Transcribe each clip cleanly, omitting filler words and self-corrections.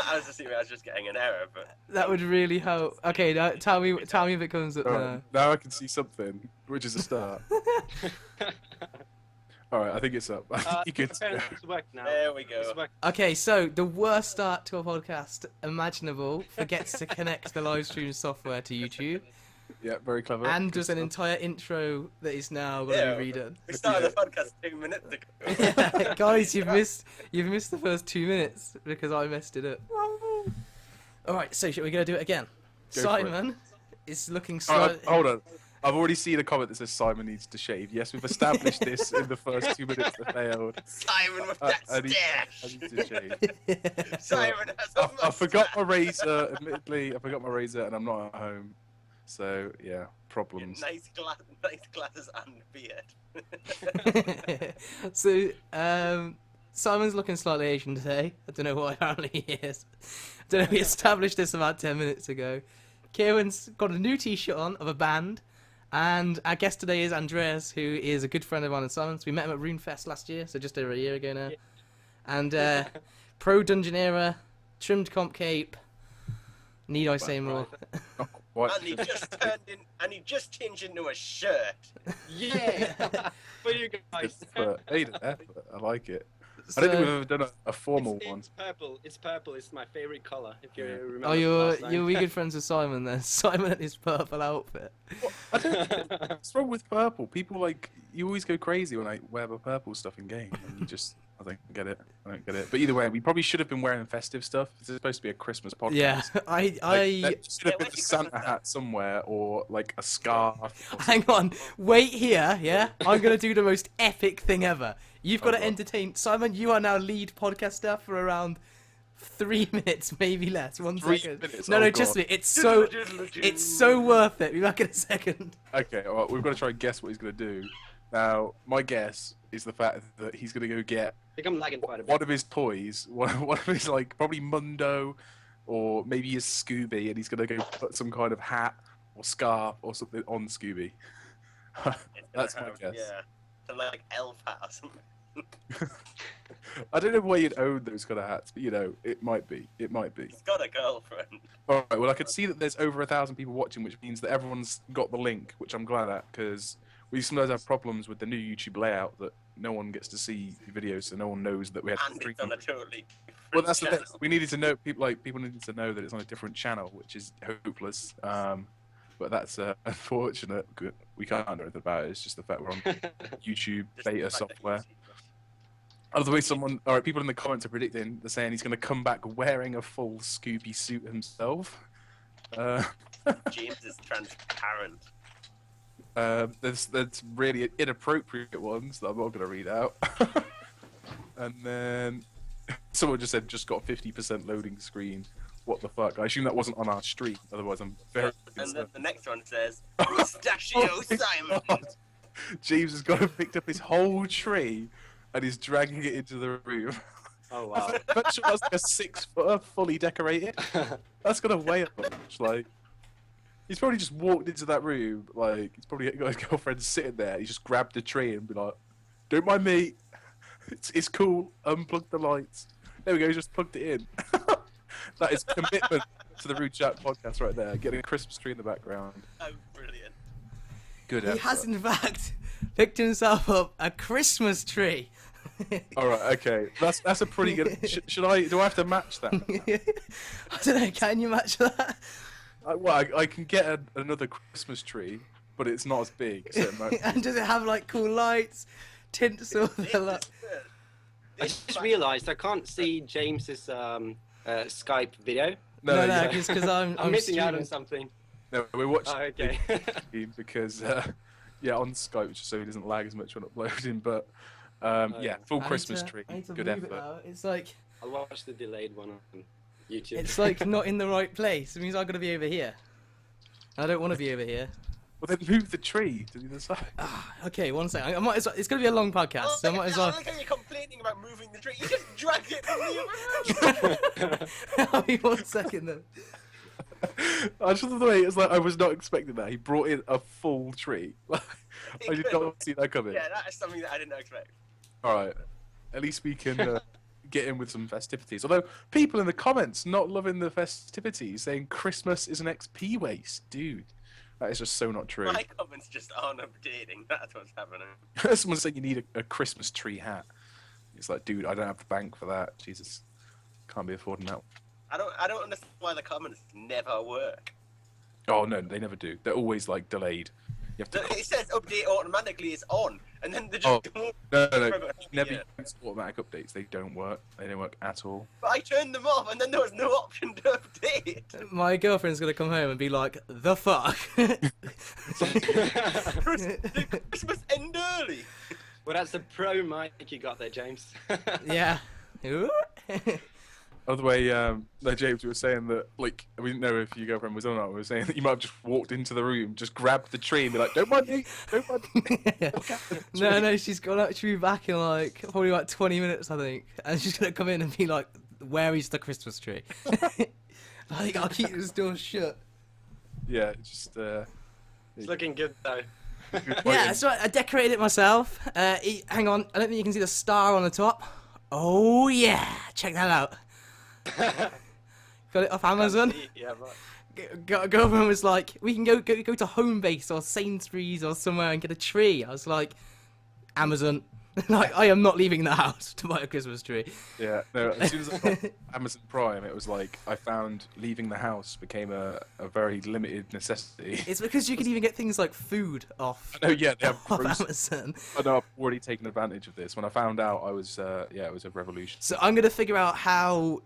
I was assuming I was just getting an error, but That would really help. Okay, now, tell me if it comes up now. Now I can see something, which is a start. Alright, I think it's up. You can... It's worked now. there we go. It's worked. Okay, so the worst start to a podcast imaginable forgets to connect the live stream software to YouTube Yeah, very clever. and Good does an stuff. entire intro that is now going to be redone. We started the podcast 2 minutes ago. Yeah, guys, you've missed the first 2 minutes because I messed it up. All right, so we're gonna do it again. Go for it. Simon is looking Alright, slightly. hold on. I've already seen a comment that says Simon needs to shave. Yes, we've established this in the first 2 minutes that failed. Simon with that I need stash. to shave. Simon has a I forgot my mustache. razor, admittedly. I forgot my razor and I'm not at home. So, yeah, problems. Nice glasses and beard. So, Simon's looking slightly Asian today. I don't know why. Apparently he is. I don't know. We established this about 10 minutes ago. Kieren's got a new T-shirt on of a band. And our guest today is Andreas, who is a good friend of mine and Simon's. We met him at RuneFest last year, so just over a year ago now. Yeah. And pro Dungeoneera, trimmed comp cape. Need I say more? What? And he just changed into a shirt. Yeah! For you guys. Hey, I like it. I So, don't think we've ever done a formal it's, one. It's purple. It's purple. It's my favorite color. If you Yeah. remember. oh, you're last time. we good friends with Simon then? Simon and his purple outfit. I don't know what's wrong with purple. People like you always go crazy when I wear the purple stuff in game, and you just I don't get it. But either way, we probably should have been wearing festive stuff. This is supposed to be a Christmas podcast. Yeah, Like, there should have been a Santa hat somewhere or like a scarf. Or Hang on, wait here, yeah? I'm gonna do the most epic thing ever. You've got Oh, to God. entertain Simon. You are now lead podcaster for around 3 minutes, maybe less. 1 3 second. minutes? No, Oh, no, God. just it's so worth it. Be back in a second. Okay, all right, we've got to try and guess what he's going to do. Now, my guess is the fact that he's going to go get I think I'm lagging quite a bit. one of his toys, one of his, like, probably Mundo or maybe his Scooby, and he's going to go put some kind of hat or scarf or something on Scooby. That's my guess. Yeah. Some like elf hat or something. I don't know why you'd own those kind of hats, but, you know, it might be. It might be. He's got a girlfriend. All right, well, I could see that there's over 1,000 people watching, which means that everyone's got the link, which I'm glad at, because we sometimes have problems with the new YouTube layout that no one gets to see the videos, so no one knows that we had to And stream it's on a them. totally Well, that's the thing. channel. We needed to know people needed to know that it's on a different channel, which is hopeless. But that's unfortunate. We can't do anything about it. It's just the fact we're on YouTube Just the beta fact that software. he's- By the way, all right, people in the comments are predicting. They're saying he's going to come back wearing a full Scooby suit himself. James is transparent. There's really inappropriate ones that I'm not going to read out. And then someone just said just got 50% loading screen. What the fuck? I assume that wasn't on our stream. Otherwise, I'm very. And then concerned. the next one says, Pistachio Oh my Simon. God. James has gone and picked up his whole tree and is dragging it into the room. Oh wow. I'm sure that's like a 6-footer, fully decorated. That's gonna weigh a bunch. Like, he's probably just walked into that room. Like, he's probably got his girlfriend sitting there. He just grabbed the tree and be like, "Don't mind me. It's cool. Unplug the lights." There we go. He just plugged it in. That is commitment to the RuneShark's podcast right there. Getting a Christmas tree in the background. Oh, brilliant. Good He effort. has in fact picked himself up a Christmas tree. All right, okay. That's a pretty good. Should I? Do I have to match that? I don't know. Can you match that? I can get another Christmas tree, but it's not as big. So it might... And does it have like cool lights, tinsel? I just realised I can't see James's Skype video. No, yeah. because I'm missing out on streaming. something. No, we're watching Oh, okay. because yeah, on Skype just so he doesn't lag as much when uploading. But yeah, full I need Christmas to- tree, I need to good move it effort. now. It's like I'll watch the delayed one on YouTube. it's like not in the right place. It means I've got to be over here. I don't want to be over here. Well, then move the tree to the other side. Okay, one second. It's going to be a long podcast, so I might as I well. like how you're complaining about moving the tree. You just dragged it from the other room. I'll be 1 second then. I just love the way it's like I was not expecting that. He brought in a full tree. I did not see that coming. Yeah, that is something that I didn't expect. All right, at least we can get in with some festivities. Although people in the comments not loving the festivities, saying Christmas is an XP waste, dude. That is just so not true. My comments just aren't updating. That's what's happening. Someone saying you need a Christmas tree hat. It's like, dude, I don't have the bank for that. Jesus, can't be affording that. I don't understand why the comments never work. Oh no, they never do. They're always like delayed. You have to. It says update automatically is on, and then they just Oh, don't. no. Never use automatic updates. They don't work. They don't work at all. But I turned them off, and then there was no option to update. My girlfriend's gonna come home and be like, "The fuck." Christmas end early. Well, that's the pro mic you got there, James. Yeah. Ooh. By the way, James, we were saying that, like, we didn't know if your girlfriend was on or not. We were saying that you might have just walked into the room, just grabbed the tree and be like, don't mind me, don't mind me. No, she's gonna be back in like probably like 20 minutes, I think, and she's gonna come in and be like, "Where is the Christmas tree?" Like, I'll keep this door shut. Yeah, just, It's looking good, though. Yeah, so I decorated it myself. Hang on, I don't think you can see the star on the top. Oh yeah, check that out. Got it off Amazon. Yeah, right. Girlfriend was like, "We can go to Homebase or Sainsbury's or somewhere and get a tree." I was like, "Amazon." Like, I am not leaving the house to buy a Christmas tree. yeah, no, as soon as I got Amazon Prime, it was like, I found leaving the house became a very limited necessity. It's because you can even get things like food off No, yeah, they have off groceries. Amazon. I know I've already taken advantage of this. When I found out, I was, it was a revolution. So I'm gonna figure out how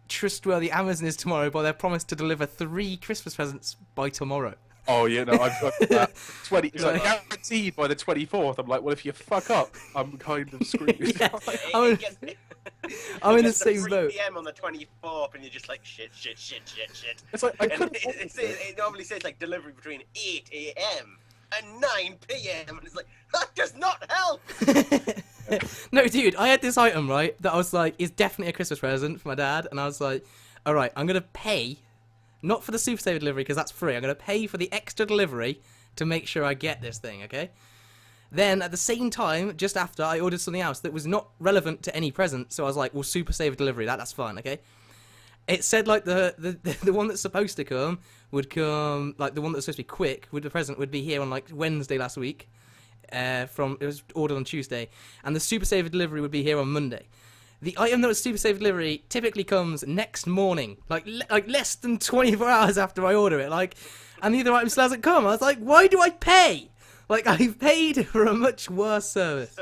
trustworthy Amazon is tomorrow by their promise to deliver 3 Christmas presents by tomorrow. Oh yeah, no, I've got that. It's like guaranteed by the 24th. I'm like, well, if you fuck up, I'm kind of screwed. Yeah. I'm in the same boat. 3 PM on the 24th, and you're just like shit. It's like I And couldn't. it normally says like delivery between 8 AM and 9 PM, and it's like that does not help. No, dude, I had this item, right, that I was like, is definitely a Christmas present for my dad, and I was like, alright, I'm gonna pay, not for the Super Saver delivery, because that's free, I'm gonna pay for the extra delivery to make sure I get this thing, okay? Then, at the same time, just after, I ordered something else that was not relevant to any present, so I was like, well, Super Saver delivery, that's fine, okay? It said, like, the one that's supposed to come would come, like, the one that's supposed to be quick, with the present would be here on, like, Wednesday last week. It was ordered on Tuesday, and the Super Saver delivery would be here on Monday. The item that was Super Saver delivery typically comes next morning, like less than 24 hours after I order it, like, and the other item still hasn't come. I was like, why do I pay? Like, I've paid for a much worse service.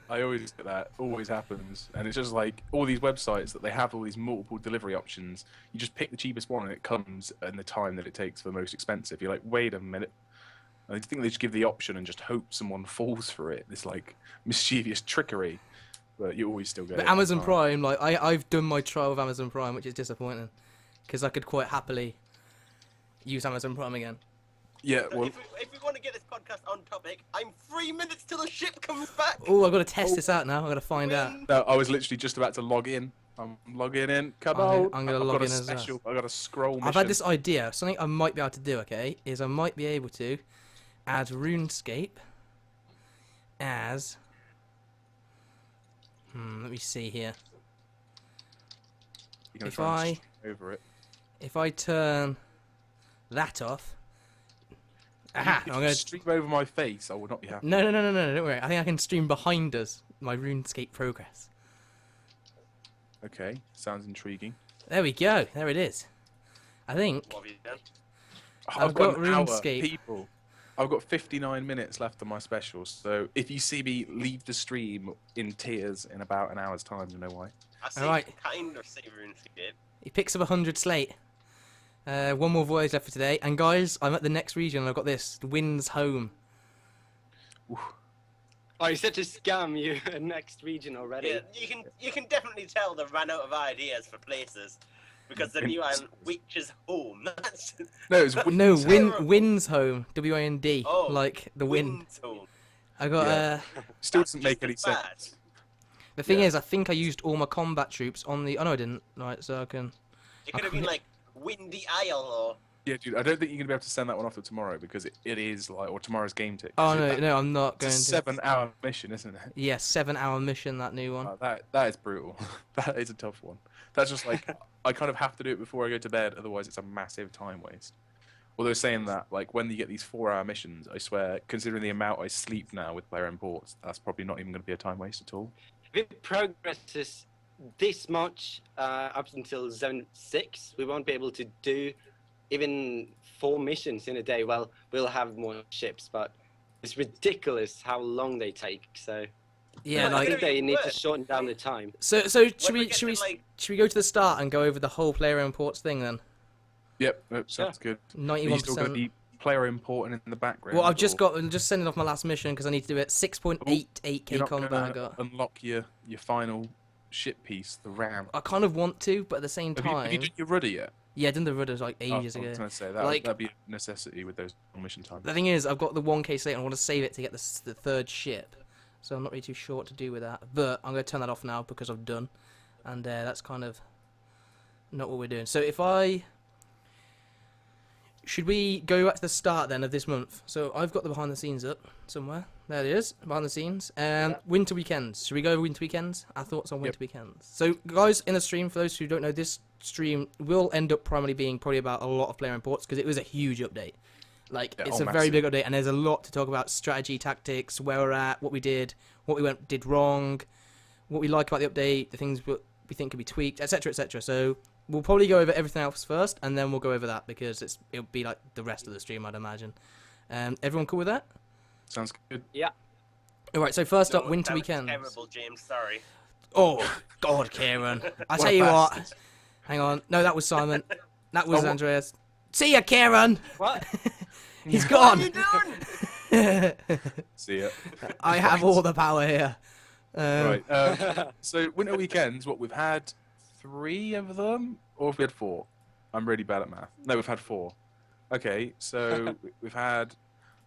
I always get that. Always happens, and it's just like all these websites that they have all these multiple delivery options. You just pick the cheapest one, and it comes in the time that it takes for the most expensive. You're like, wait a minute. I think they just give the option and just hope someone falls for it. This like mischievous trickery, but you always still get But it. Amazon Prime, like, I've done my trial of Amazon Prime, which is disappointing, because I could quite happily use Amazon Prime again. Yeah, well, If we want to get this podcast on topic, I'm 3 minutes till the ship comes back. Oh, I've got to test this out now. I've got to find out. no, I was literally just about to log in. I'm logging in. Come I'm on. gonna- I'm gonna I've log got in a as well. special. I got a scroll mission. I've had this idea. Something I might be able to do, okay, is I might be able to add RuneScape as... let me see here. You're gonna if try and I- stream over it. If I turn that off... Aha! If I'm you gonna... stream over my face, I will not be happy. No, don't worry. I think I can stream behind us my RuneScape progress. Okay, sounds intriguing. There we go. There it is. I think... What have you done? I've got an hour, RuneScape. people. I've got 59 minutes left on my special, so if you see me leave the stream in tears in about an hour's time, you know why. I see Alright. kind of see RuneScape. He picks up 100 slate. One more voyage left for today. And guys, I'm at the next region and I've got this. The Wind's Home. Oh, you're such a scam, you next region already. Yeah, you can definitely tell they ran out of ideas for places because the new island, Witch's Home. That's No, it's No, terrible. Wind's Home. W-I-N-D. Oh, like the wind. Wind's Home. I got, Yeah. still That's doesn't make just any as bad. sense. the thing Yeah. is, I think I used all my combat troops on the... Oh, no, I didn't. Right, so I can... It could have been like Windy Isle or Yeah, dude, I don't think you're gonna be able to send that one off till tomorrow because it is like, or tomorrow's game tick. Oh no, I'm not It's going a to. 7-hour mission, isn't it? Yeah, 7-hour mission, that new one. That is brutal. That is a tough one. That's just like I kind of have to do it before I go to bed, otherwise it's a massive time waste. Although saying that, like when you get these 4-hour missions, I swear, considering the amount I sleep now with player imports, that's probably not even going to be a time waste at all. If it progresses this much up until Zone 6, we won't be able to do even 4 missions in a day. Well, we'll have more ships, but it's ridiculous how long they take. So Yeah, Well, I like think they need to work. shorten down the time. so. Should we we get should we to, like- should we go to the start and go over the whole player imports thing then? Yep, that sounds good. Are you still going to 91%. be player importing in the background? Well, I'm or just sending off my last mission because I need to do it. 6.88k you're not combat. I gonna got. unlock your final ship piece, the ram. I kind of want to, but at the same Have time, you done your rudder yet? yeah, I did the rudders like ages I ago. was going to say that Like- that'd be a necessity with those mission times. The thing is, I've got the 1k slate and I want to save it to get the third ship. So I'm not really too sure what to do with that. But I'm going to turn that off now because I've done. And that's kind of not what we're doing. So if I... Should we go back to the start then of this month? So I've got the behind the scenes up somewhere. There it is, behind the scenes. Winter weekends. Should we go over winter weekends? Our thoughts on winter weekends. So guys, in the stream, for those who don't know, this stream will end up primarily being probably about a lot of player imports because it was a huge update. Like, Yeah, it's a very massive. big update and there's a lot to talk about: strategy, tactics, where we're at, what we did, what we did wrong, what we like about the update, the things we think could be tweaked, etc, etc. So we'll probably go over everything else first, and then we'll go over that because it'll be like the rest of the stream, I'd imagine. Everyone cool with that? Sounds good. All right. So first up, No, winter that was weekends. Terrible, James. Sorry. Oh God, Kieren! I What tell a you what. bastard. Hang on. No, that was Simon. That was Oh, what- Andreas. See ya, Kieren. What? He's What gone. are you doing? See ya. I have all the power here. Right. So winter weekends, what we've had 3 of them, or have we had 4? I'm really bad at math. No, we've had 4. Okay, so we've had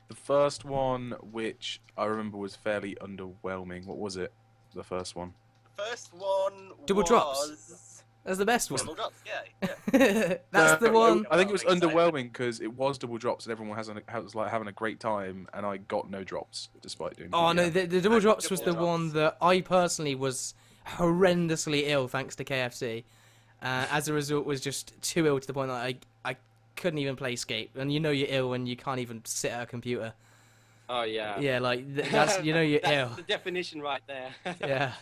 the first one, which I remember was fairly underwhelming. What was it? The first one. First one Double was... drops. That's the best one. Double drops, yeah. That's the one. I think it was Exciting. underwhelming because it was double drops and everyone was like having a great time, and I got no drops despite doing. Oh no, PDM. the double drops was the Double one drops. that I personally was horrendously ill thanks to KFC. As a result, was just too ill to the point that I couldn't even play Escape. And you know you're ill when you can't even sit at a computer. Oh yeah. Yeah, like that's you know you're That's ill. the definition right there. Yeah,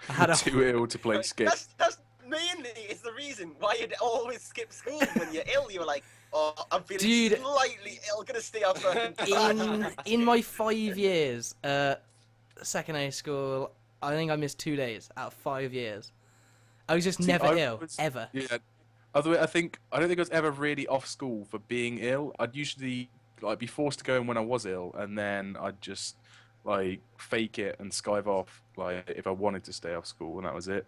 I had a Too ill to play skip. That's mainly is the reason why you'd always skip school when you're ill. You're like, oh, I'm feeling Dude. slightly ill, gonna stay up for in my 5 years secondary school. I think I missed 2 days out of 5 years. I was just See, never I ill was- ever. Yeah. Otherwise, I don't think I was ever really off school for being ill. I'd usually like be forced to go in when I was ill, and then I'd just like fake it and skive off like if I wanted to stay off school, and that was it.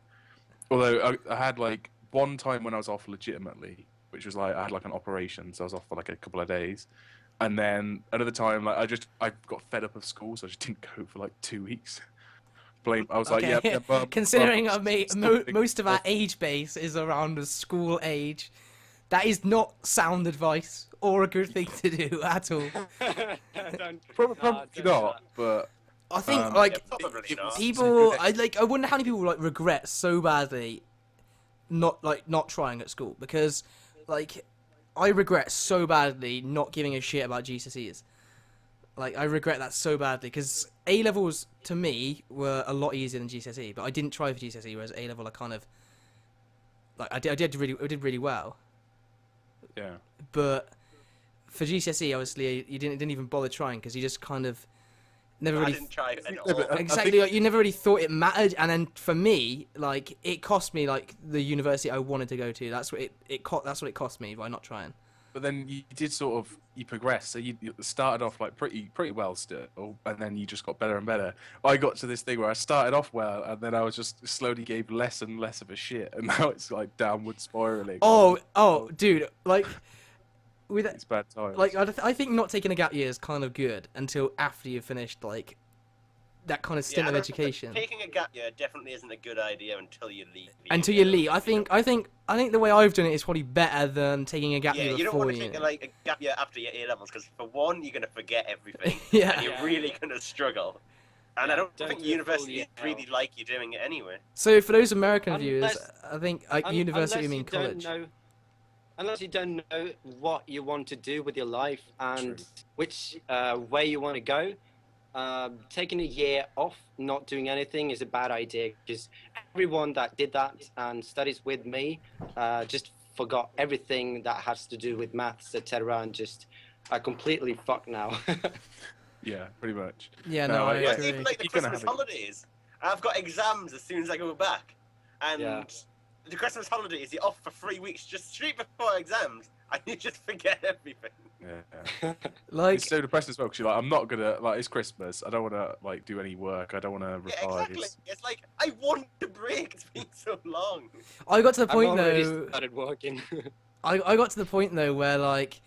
Although I had like one time when I was off legitimately, which was like I had like an operation, so I was off for like a couple of days, and then another time like I got fed up of school, so I just didn't go for like 2 weeks. I was like, Okay. yeah. Considering Mum, stop most of our off. age base is around the school age, that is not sound advice or a good thing to do at all. Probably don't do not, but I think Um, like Yeah, probably it not. was- people, I wonder how many people like regret so badly not trying at school, because like I regret so badly not giving a shit about GCSEs. Like I regret that so badly because A levels to me were a lot easier than GCSE, but I didn't try for GCSE, whereas A level I kind of like I did really well. yeah. But for GCSE, obviously, you didn't even bother trying because you just kind of never I really didn't try at Yeah, all. but I exactly think- like, you never really thought it mattered. And then for me, like it cost me like the university I wanted to go to. That's what that's what it cost me by not trying. But then you did sort of progress. So you started off like pretty well still, and then you just got better and better. I got to this thing where I started off well, and then I was just slowly gave less and less of a shit, and now it's like downward spiraling. Oh, dude, like with It's bad times. like I think not taking a gap year is kind of good until after you've finished like that kind of stint I of don't- education. Taking a gap year definitely isn't a good idea until you leave. Until you leave, I think the way I've done it is probably better than taking a gap Yeah, year you don't before want to take like a gap year after your A levels because for one, you're gonna forget everything, Yeah. and you're really gonna struggle. And I don't think do a full university year. really like you doing it anyway. So for those American Unless- viewers, I think university Unless mean you don't college. know- Unless you don't know what you want to do with your life and which way you want to go, taking a year off, not doing anything is a bad idea because everyone that did that and studies with me just forgot everything that has to do with maths, etc., and just are completely fucked now. Yeah, pretty much. Yeah, no, I yeah, agree. Even like the You're gonna Christmas have it. holidays, I've got exams as soon as I go back, and Yeah. the Christmas holidays you're off for 3 weeks just straight before exams, and you just forget everything. Yeah. Like, It's so depressing as well because you're like, I'm not gonna like. It's Christmas. I don't want to like do any work. I don't want to Yeah, revise. exactly. It's like I want to break. It's been so long. I got to the I've point already though. started working. I got to the point though where like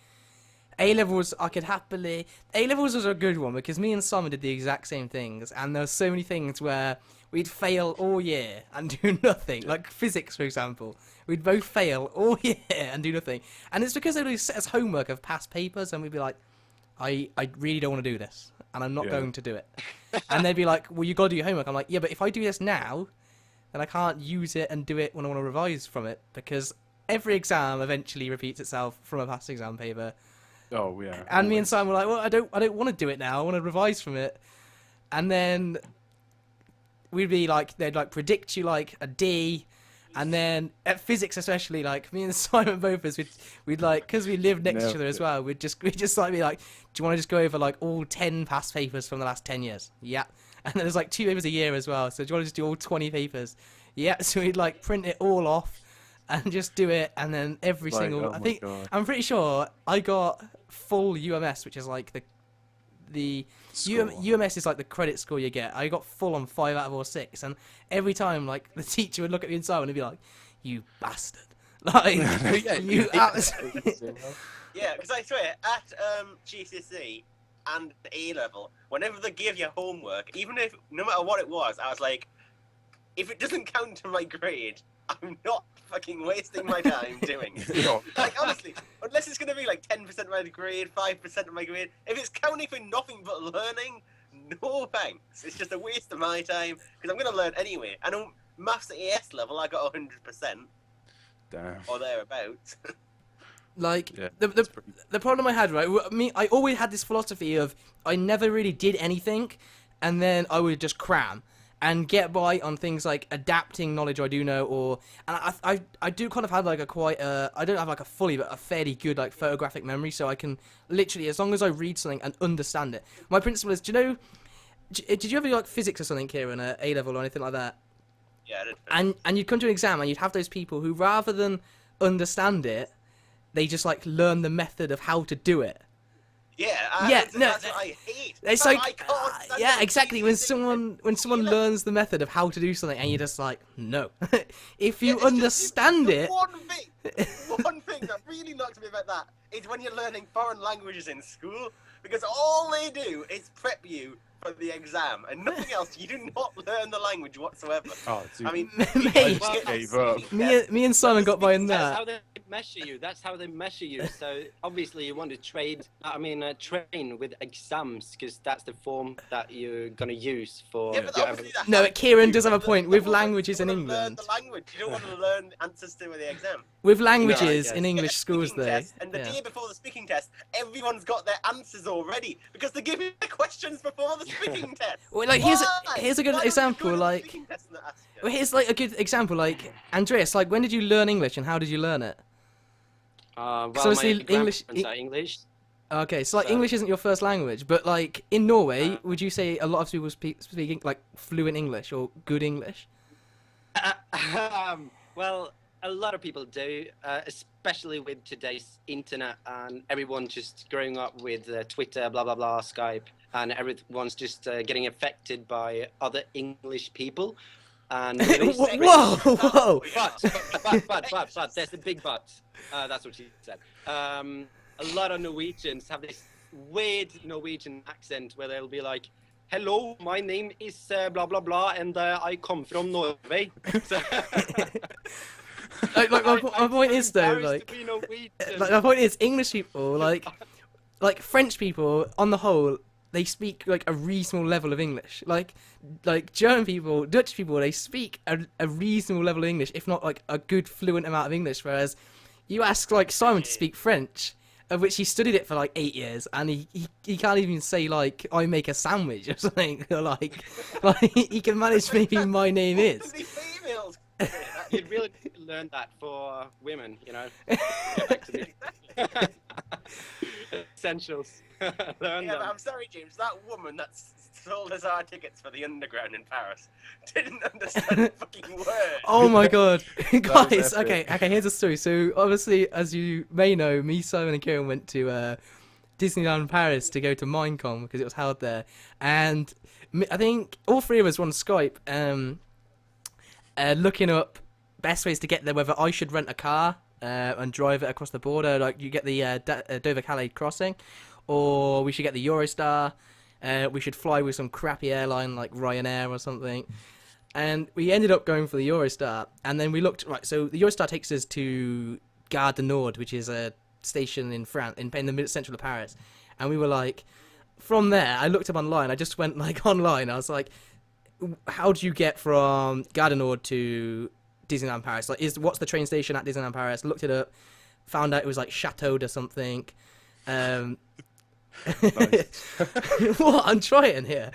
A levels I could happily A levels was a good one because me and Simon did the exact same things and there were so many things where we'd fail all year and do nothing. Like physics, for example. We'd both fail all year and do nothing. And it's because they would set us homework of past papers and we'd be like, I really don't want to do this and I'm not Yeah. going to do it. And they'd be like, well, you got to do your homework. I'm like, yeah, but if I do this now, then I can't use it and do it when I want to revise from it because every exam eventually repeats itself from a past exam paper. Oh yeah. And me and always. Simon were like, well, I don't want to do it now. I want to revise from it. And then we'd be like, they'd like predict you like a D. And then at physics, especially, like me and Simon both of us, we'd like, because we live next to each other as well, we'd just like be like, do you want to just go over like all 10 past papers from the last 10 years? Yeah. And then there's like 2 papers a year as well. So do you want to just do all 20 papers? Yeah. So we'd like print it all off and just do it. And then every Like, single, oh I my think, God. I'm pretty sure I got full UMS, which is like the Score. UMS is like the credit score you get. I got full on 5 out of all 6, and every time like the teacher would look at me inside and he'd be like, "You bastard!" Like Yeah, you absolutely. Yeah, because I swear at GCSE and A level, whenever they give you homework, even if no matter what it was, I was like, if it doesn't count to my grade, I'm not fucking wasting my time doing it. Yeah. Like honestly, unless it's gonna be like 10% of my grade, 5% of my grade, if it's counting for nothing but learning, no thanks. It's just a waste of my time because I'm gonna learn anyway. I know maths at AS level, I got 100% Damn. or thereabouts. Like Yeah, the that's pretty- the problem I had, right? I always had this philosophy of I never really did anything, and then I would just cram and get by on things like adapting knowledge I do know, or and I do kind of have like a quite I don't have like a fully but a fairly good like photographic memory, so I can literally, as long as I read something and understand it. My principle is, do you know? Did you ever do like physics or something, Kieren, at A level or anything like that? Yeah, I did. And you'd come to an exam and you'd have those people who, rather than understand it, they just like learn the method of how to do it. Yeah, Yeah, no, that's what I hate. It's That's like, why I can't stand yeah, up exactly. GCSE. When someone Yeah. learns the method of how to do something, and you're just like, no. If Yeah, you it's just- understand the it, one thing that really knocks me about that is when you're learning foreign languages in school, because all they do is prep you for the exam and nothing else. You do not learn the language whatsoever. Oh, dude. I mean, Mate, I just gave up. me and Simon got by in That's that. how they measure you. That's how they measure you. So obviously you want to train with exams because that's the form that you're gonna use for. Yeah, but your obviously that No, has to Kieren do does have a with point. the With level that languages you in wanna learn England. the language. You don't want to learn the answers to the exam. With languages yes. in You get English a schools, speaking though. test, and the Yeah. day before the speaking test, everyone's got their answers already because they give you the questions before the speaking test. Well, like Why? here's a good Why don't you example. go to the Like, speaking test and ask you? well, here's like a good example. Like, Andreas, like, when did you learn English and how did you learn it? Well, obviously my English- grandparents are English. Okay, so like So- English isn't your first language, but like in Norway, would you say a lot of people speak like fluent English or good English? Well, a lot of people do, especially with today's internet and everyone just growing up with Twitter, blah blah blah, Skype, and everyone's just getting affected by other English people. And Whoa, whoa! but there's a big but. That's what she said. A lot of Norwegians have this weird Norwegian accent where they'll be like, hello, my name is blah blah blah, and I come from Norway. So, like my point is though, embarrassed to be Norwegian. like my point is English people like French people on the whole, they speak like a reasonable level of English. Like German people, Dutch people, they speak a reasonable level of English, if not like a good fluent amount of English. Whereas you ask like Simon to speak French, of which he studied it for like 8 years, and he can't even say like I make a sandwich or something. Or like he can manage maybe my name is. The females. You'd really learn that for women, you know. Essentials. Learn Yeah, them. but I'm sorry, James. That woman that sold us our tickets for the underground in Paris didn't understand a fucking word. Oh my god, guys! was Okay, epic. here's the story. So obviously, as you may know, me, Simon, and Kieren went to Disneyland Paris to go to Minecon because it was held there, and I think all three of us were on Skype, looking up best ways to get there. Whether I should rent a car and drive it across the border, like you get the Dover Calais crossing, or we should get the Eurostar. We should fly with some crappy airline like Ryanair or something. And we ended up going for the Eurostar. And then we looked, right, so the Eurostar takes us to Gare du Nord, which is a station in France, in the mid-central of Paris. And we were like, from there, I looked up online. I just went like online. I was like, how do you get from Gare du Nord to Disneyland Paris? Like, what's the train station at Disneyland Paris? Looked it up, found out it was like Chateau or something. What? I'm trying here.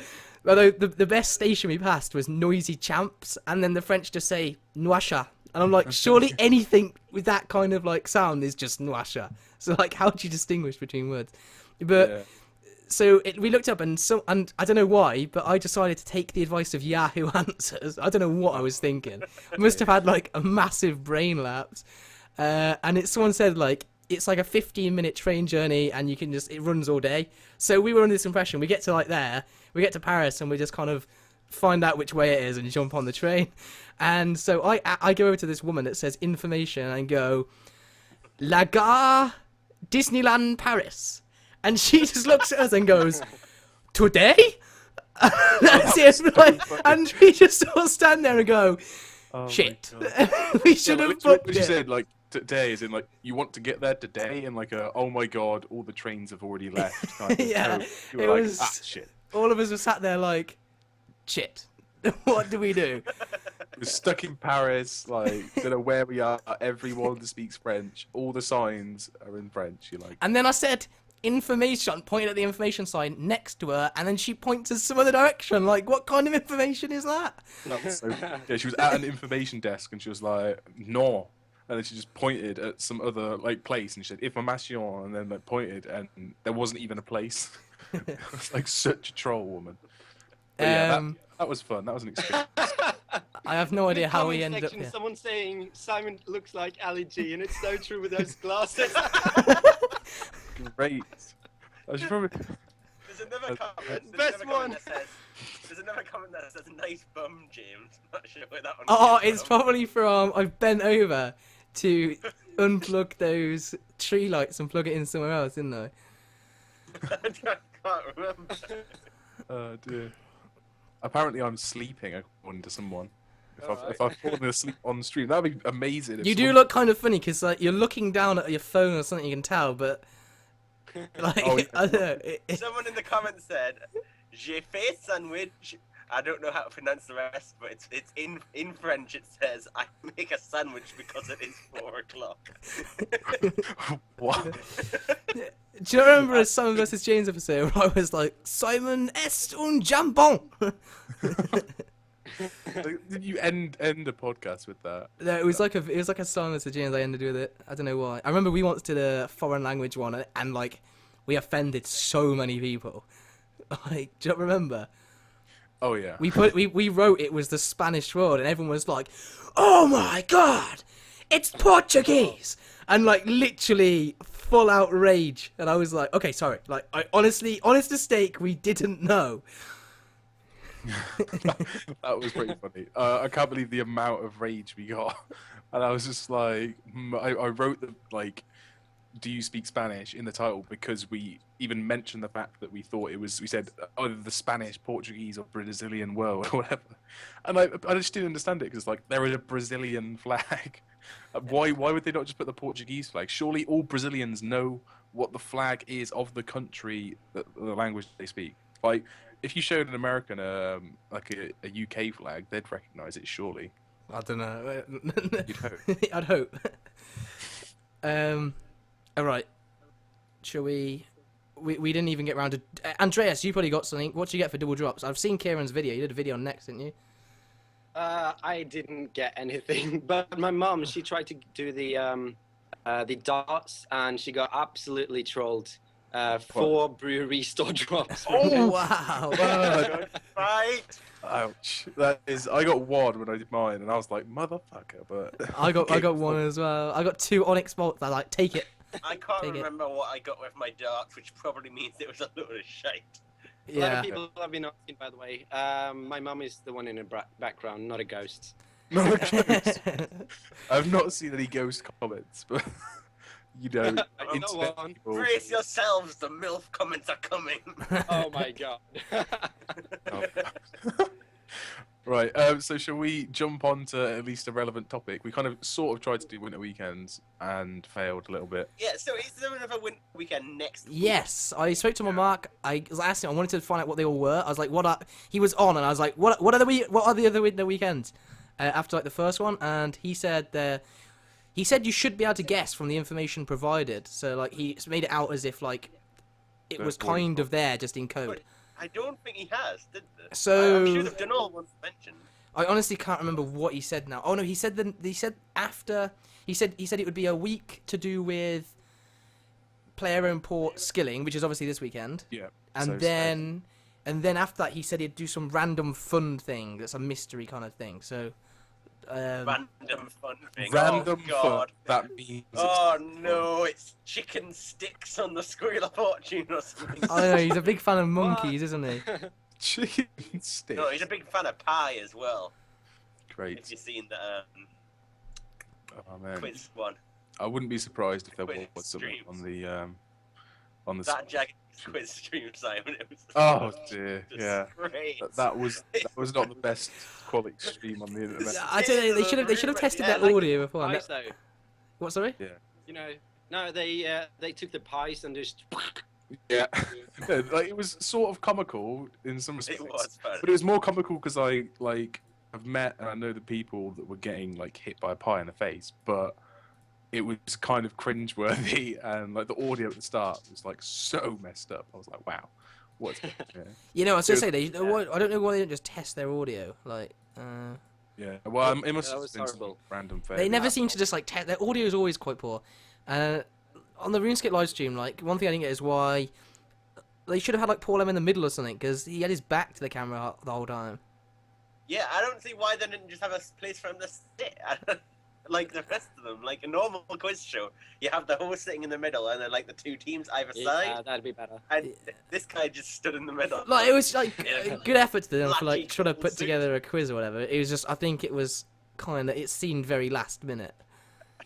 Although the best station we passed was Noisy Champs, and then the French just say Noisha, and I'm like, surely anything with that kind of like sound is just Noisha. So like, how do you distinguish between words? But Yeah. so we looked up, and I don't know why, but I decided to take the advice of Yahoo Answers. I don't know what I was thinking. I must have had like a massive brain lapse, and someone said like, it's like a 15-minute train journey, and it runs all day. So we were under this impression, we get to Paris, and we just kind of find out which way it is and jump on the train. And so I go over to this woman that says information and go, La Gare Disneyland Paris. And she just looks at us and goes, today? That's it. Like, and we just all stand there and go, Oh my shit. God. We should have What booked you it. said, like, today, is in, like, you want to get there today, and, like, oh my god, all the trains have already left, kind of. Yeah, So you it were like, was- ah, shit. All of us were sat there like, shit. What do we do? We're stuck in Paris, like, don't know where we are, everyone speaks French, all the signs are in French, you're like, And then I said, information, pointed at the information sign next to her, and then she points us some other direction. Like, what kind of information is that? so, yeah, she was at an information desk, and she was like, no. And then she just pointed at some other, like, place, and she said, information, and then, like, pointed, and there wasn't even a place. It was, like, such a troll woman. But yeah, that was fun, that was an experience. I have no idea how we Comment ended up section, here. Someone saying Simon looks like Ali G, and it's so true with those glasses. Great. I should probably... There's another comment. Best one. There's another comment that says, nice bum, James. Not sure where that one Oh, came it's from. probably from, I've bent over to unplug those tree lights and plug it in somewhere else, didn't I? I can't remember. Oh dear. Apparently I'm sleeping, according to someone. If I've fallen asleep on the stream, that'd be amazing. If You do someone- look kind of funny, because like, you're looking down at your phone or something, you can tell, but... Like, Oh, yeah. I don't know. Someone in the comments said, "J'ai fait sandwich." I don't know how to pronounce the rest, but it's in French. It says, "I make a sandwich because it is 4 o'clock." What? Do you remember a Simon versus James episode where I was like, Simon est un jambon? Did you end the podcast with that? No, it was like a Simon versus James. I ended with it. I don't know why. I remember we once did a foreign language one, and like we offended so many people. Like, do you remember? Oh yeah. We wrote it was the Spanish word, and everyone was like, "Oh my god, it's Portuguese!" And like literally full out rage. And I was like, "Okay, sorry." Like, I honest to stake, we didn't know. That was pretty funny. I can't believe the amount of rage we got, and I was just like, I wrote the like "Do you speak Spanish?" in the title because we even mentioned the fact that we thought it was. We said either the Spanish, Portuguese, or Brazilian world or whatever, and I just didn't understand it because like there is a Brazilian flag. Why would they not just put the Portuguese flag? Surely all Brazilians know what the flag is of the country, the language they speak. Like if you showed an American like a UK flag, they'd recognise it surely. I don't know. You'd hope. I'd hope. All right. Shall we? We didn't even get round to. Andreas, you probably got something. What did you get for double drops? I've seen Kieran's video. You did a video on Next, didn't you? I didn't get anything, but my mom, she tried to do the darts, and she got absolutely trolled. 4 brewery store drops. Oh wow! Good fight. Ouch! That is. I got one when I did mine, and I was like, "Motherfucker!" But I got one as well. I got 2 Onyx bolts. I like take it. I can't Take it. remember what I got with my darts, which probably means it was a load of shite. A lot Yeah. of people have been asking, by the way. My mom is the one in the background, not a ghost. no, ghost. I've not seen any ghost comments, but you know, I know internet one. people- Brace yourselves, the MILF comments are coming. Oh my god. Oh. Right, so shall we jump on to at least a relevant topic? We kind of sort of tried to do winter weekends and failed a little bit. Yeah, so is there another winter weekend next week? Yes, I spoke to my Mark. I was asking. I wanted to find out what they all were. I was like, "What are?" He was on, and I was like, "What are the other winter weekends?" After like the first one, and he said he said you should be able to guess from the information provided. So like he made it out as if like it was kind of there just in code. I don't think he has, did they? So- I'm sure they've done all ones mentioned. I honestly can't remember what he said now. Oh no, he said after he said it would be a week to do with player import skilling, which is obviously this weekend. Yeah. And so- then after that he said he'd do some random fun thing that's a mystery kind of thing. So Random fun thing. Random oh, God. fun. That means. Oh no, it's chicken sticks on the Squeal of Fortune or something. I know he's a big fan of monkeys, isn't he? Chicken stick. No, he's a big fan of pie as well. Great. If you've seen the Oh man. quiz one. I wouldn't be surprised if there Quiz was something streams. on the. That Jagged quiz stream, Simon. It was Oh dear. just Yeah. great. That was not the best quality stream on the internet. I don't know. They should have tested Yeah, that like audio before. Pies, though. What? Sorry. You know, no, they took the pies and just. Yeah. Yeah, like it was sort of comical in some respects. It was fun. But it was more comical because I have met and I know the people that were getting like hit by a pie in the face, but it was kind of cringeworthy and like the audio at the start was like so messed up. I was like, wow, what's yeah. You know, I was gonna say Good. I don't know why they didn't just test their audio. Like, Yeah. Well, it must That have was been some horrible. random fail. they never seem to just like test. Their audio is always quite poor. On the RuneScape live stream, like one thing I didn't get is why they should have had like Paul M in the middle or something because he had his back to the camera the whole time. Yeah, I don't see why they didn't just have a place for him to sit. Like the rest of them, like a normal quiz show, you have the host sitting in the middle and then like the 2 teams either Yeah, side. that'd be better. And this guy just stood in the middle. Like it was like Yeah. good effort to them for like Lucky trying to put suit. together a quiz or whatever. It was just I think it was kind of it seemed very last minute.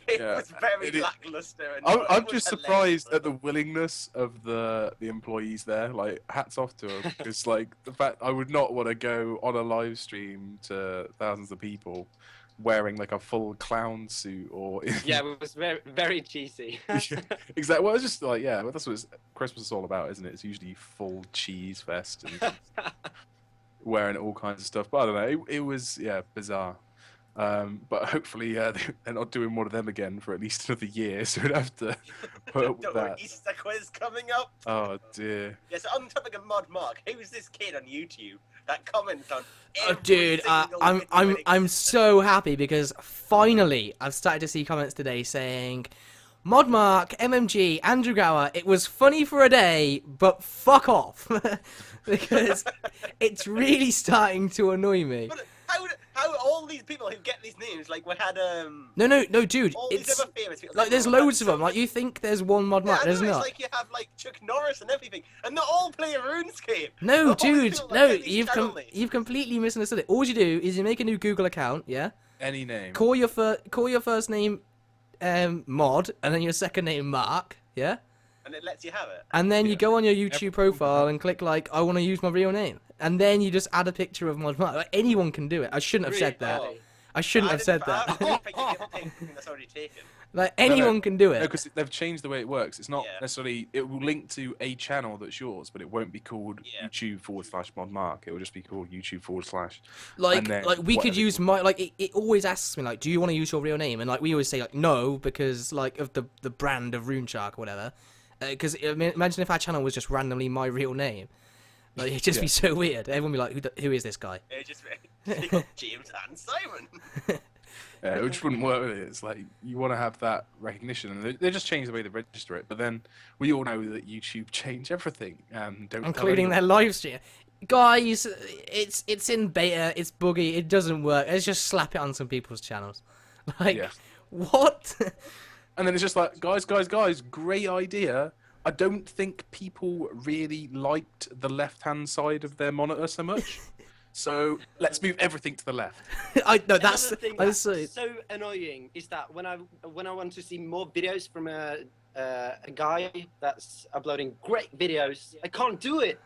It Yeah. was very It is- lackluster. And I'm it was just hilarious. surprised at the willingness of the employees there. Like, hats off to them. It's like the fact I would not want to go on a live stream to thousands of people wearing like a full clown suit or Yeah, it was very, very cheesy. exactly. Well, it's just like well, that's what Christmas is all about, isn't it? It's usually full cheese fest and wearing all kinds of stuff. But I don't know. It was bizarre. But hopefully they're not doing one of them again for at least another year, so we'd have to put up with Don't worry, that. Easter quiz coming up. Oh dear. Yeah, so on the topic of Mod Mark, who's this kid on YouTube that comments on Oh, every dude, single I'm video I'm that I'm exists? so happy because finally I've started to see comments today saying, Modmark, MMG, Andrew Gower, it was funny for a day, but fuck off, because it's really starting to annoy me. But how all these people who get these names, like we had No, dude, all it's these other famous people. like there's loads of them. Like you think there's one Yeah, Modmark, I there's know, it's not. like you have like Chuck Norris and everything, and they all play RuneScape. No, all these dude, people that no, get these channel names. you've completely misunderstood it. All you do is you make a new Google account, yeah. Any name. Call your first name mod and then your second name Mark, yeah, And it lets you have it. and then you Yeah. go on your YouTube Everyone profile can and click like I want to use my real name, and then you just add a picture of mod Mark. Like, anyone can do it. I shouldn't have said that. Really? I shouldn't have said I that. didn't think you could take something that's already taken. Like anyone can do No, it. because they've changed the way it works. It's not Yeah. necessarily. It will link to a channel that's yours, but it won't be called Yeah. YouTube/modmark. It will just be called YouTube/. Like, and then like we could whatever use you- my like. It always asks me like, do you want to use your real name? And like we always say like no because like of the brand of RuneShark or whatever. Because imagine if our channel was just randomly my real name. Like it'd just be so weird. Everyone would be like, who is this guy? It just James and Simon. Yeah, it just wouldn't work with it. It's like you want to have that recognition, and they just changed the way they register it. But then we all know that YouTube changed everything, and don't tell Including anyone. their live stream. Guys, it's in beta. It's buggy. It doesn't work. Let's just slap it on some people's channels. Like Yeah. what? And then it's just like, guys, great idea. I don't think people really liked the left-hand side of their monitor so much. So let's move everything to the left. I no. That's Another thing I that's say. so annoying is that when I want to see more videos from a guy that's uploading great videos, I can't do it.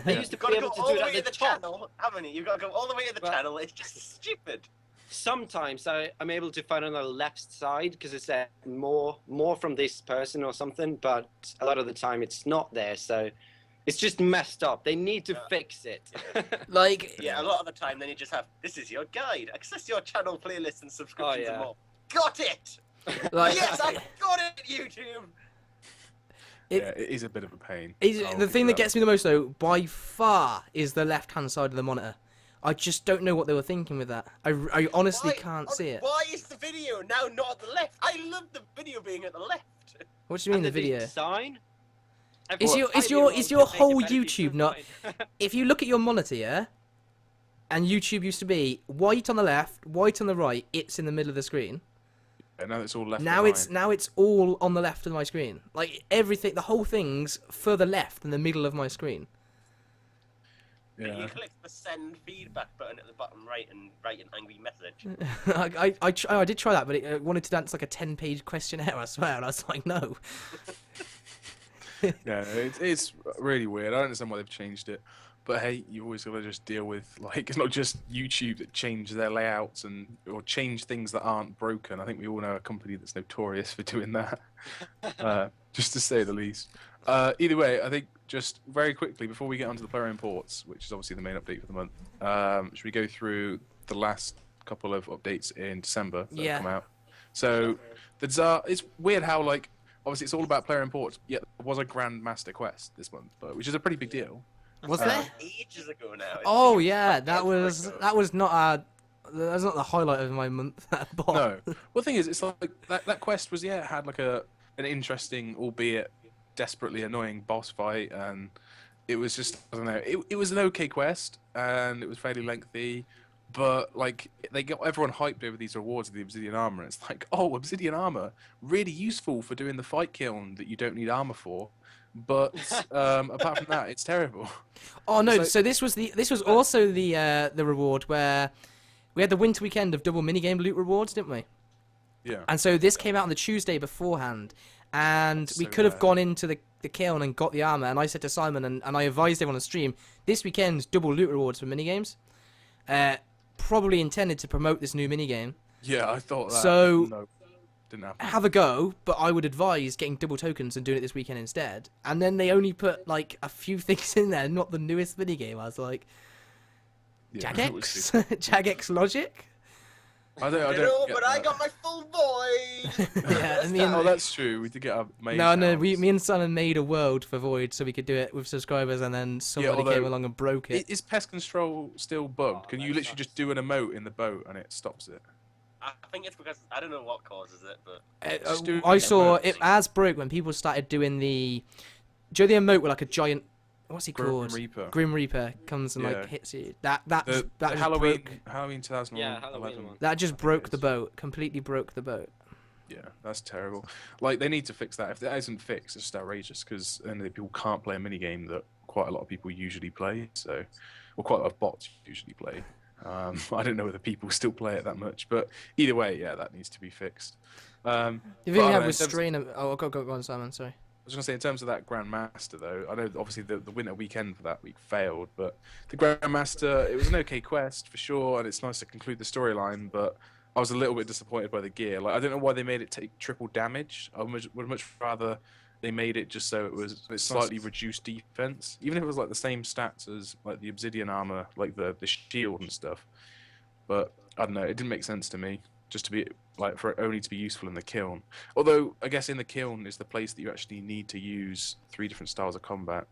I used to You've got be to go able to all do the it way at to the the top. channel, haven't you? You've got to go all the way to the Well- channel. It's just stupid. Sometimes I'm able to find on the left side because it's more from this person or something, but a lot of the time it's not there. So it's just messed up. They need to fix it. Like Yeah, a lot of the time, then you just have, this is your guide. Access your channel playlists and subscriptions yeah. and more. Got it! like Yes, I got it, YouTube! It- Yeah, it is a bit of a pain. Is I'll the give thing you that gets me the most though, by far, is the left-hand side of the monitor. I just don't know what they were thinking with that. I honestly Why- can't see it. Why is the video now not at the left? I love the video being at the left. What do you mean And the video? design? Is your whole YouTube not? If you look at your monitor, yeah, and YouTube used to be white on the left, white on the right, it's in the middle of the screen. And now it's all left. Now it's all on the left of my screen. Like everything, the whole thing's further left than the middle of my screen. Yeah. You click the send feedback button at the bottom right and write an angry message. I did try that, but it wanted to dance like a 10-page questionnaire. I swear, and I was like, no. Yeah, it's really weird. I don't understand why they've changed it. But hey, you always got to just deal with, like, it's not just YouTube that change their layouts or change things that aren't broken. I think we all know a company that's notorious for doing that, just to say the least. Either way, I think just very quickly, before we get onto the player imports, which is obviously the main update for the month, should we go through the last couple of updates in December that have come out? So, it's weird how, like, obviously it's all about player imports, yet there was a Grandmaster quest this month, which is a pretty big deal. Was there? Ages ago now. Oh yeah, that was not the highlight of my month. But No. Well, the thing is, it's like that quest was, it had like an interesting, albeit desperately annoying boss fight, and it was just, I don't know, it was an okay quest, and it was fairly lengthy, but like they got everyone hyped over these rewards of the obsidian armor. And it's like, oh, obsidian armor, really useful for doing the fight kiln that you don't need armor for. But apart from that, it's terrible. Oh no! So- So this was also the reward where we had the winter weekend of double minigame loot rewards, didn't we? Yeah. And so this came out on the Tuesday beforehand, and we So could have bad. gone into the kiln and got the armor. And I said to Simon, and I advised everyone on stream, this weekend's double loot rewards for minigames, probably intended to promote this new minigame. Yeah, I thought that. So- No, didn't happen. Have a go, but I would advise getting double tokens and doing it this weekend instead. And then they only put like a few things in there, not the newest minigame. I was like, Yeah, it was Jagex, stupid. Jagex logic. I don't No, get but I that. got my full void! Yeah, I mean, Oh, that's true. We did get our main no, sounds. me and Simon made a world for Void so we could do it with subscribers, and then somebody although- came along and broke it. Is pest control still bugged? Can you that literally just do an emote in the boat and it stops it? I think it's because, I don't know what causes it, but... Just do I saw emotes. it as broke when people started doing the. Do you know the emote with like a giant? What's he Grim called? Reaper. Grim Reaper comes and Yeah. like hits you. That just Halloween, broke. Halloween 2011. Yeah, Halloween one. That just I think broke it the is. boat. Completely broke the boat. Yeah, that's terrible. Like, they need to fix that. If that isn't fixed, it's just outrageous, because then the people can't play a minigame that quite a lot of people usually play, so... Or quite a lot of bots usually play. I don't know whether people still play it that much, but either way, yeah, that needs to be fixed. You but think I have don't know, restrain? Oh, go on, Simon. Sorry. I was going to say, in terms of that Grandmaster, though, I know obviously the winter weekend for that week failed, but the Grandmaster, it was an okay quest for sure, and it's nice to conclude the storyline, but I was a little bit disappointed by the gear. Like, I don't know why they made it take triple damage. I would much rather they made it just so it was slightly reduced defense, even if it was like the same stats as like the obsidian armor, like the shield and stuff. But I don't know, it didn't make sense to me just to be like for it only to be useful in the kiln. Although I guess in the kiln is the place that you actually need to use 3 different styles of combat.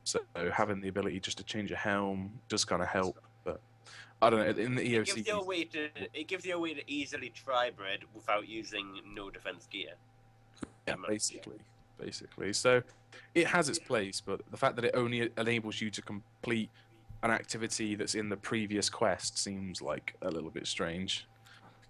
So having the ability just to change your helm does kind of help. But I don't know, in the EOC, it gives you a way to easily tri-bread without using no defense gear. yeah, basically. So it has its place, but the fact that it only enables you to complete an activity that's in the previous quest seems like a little bit strange.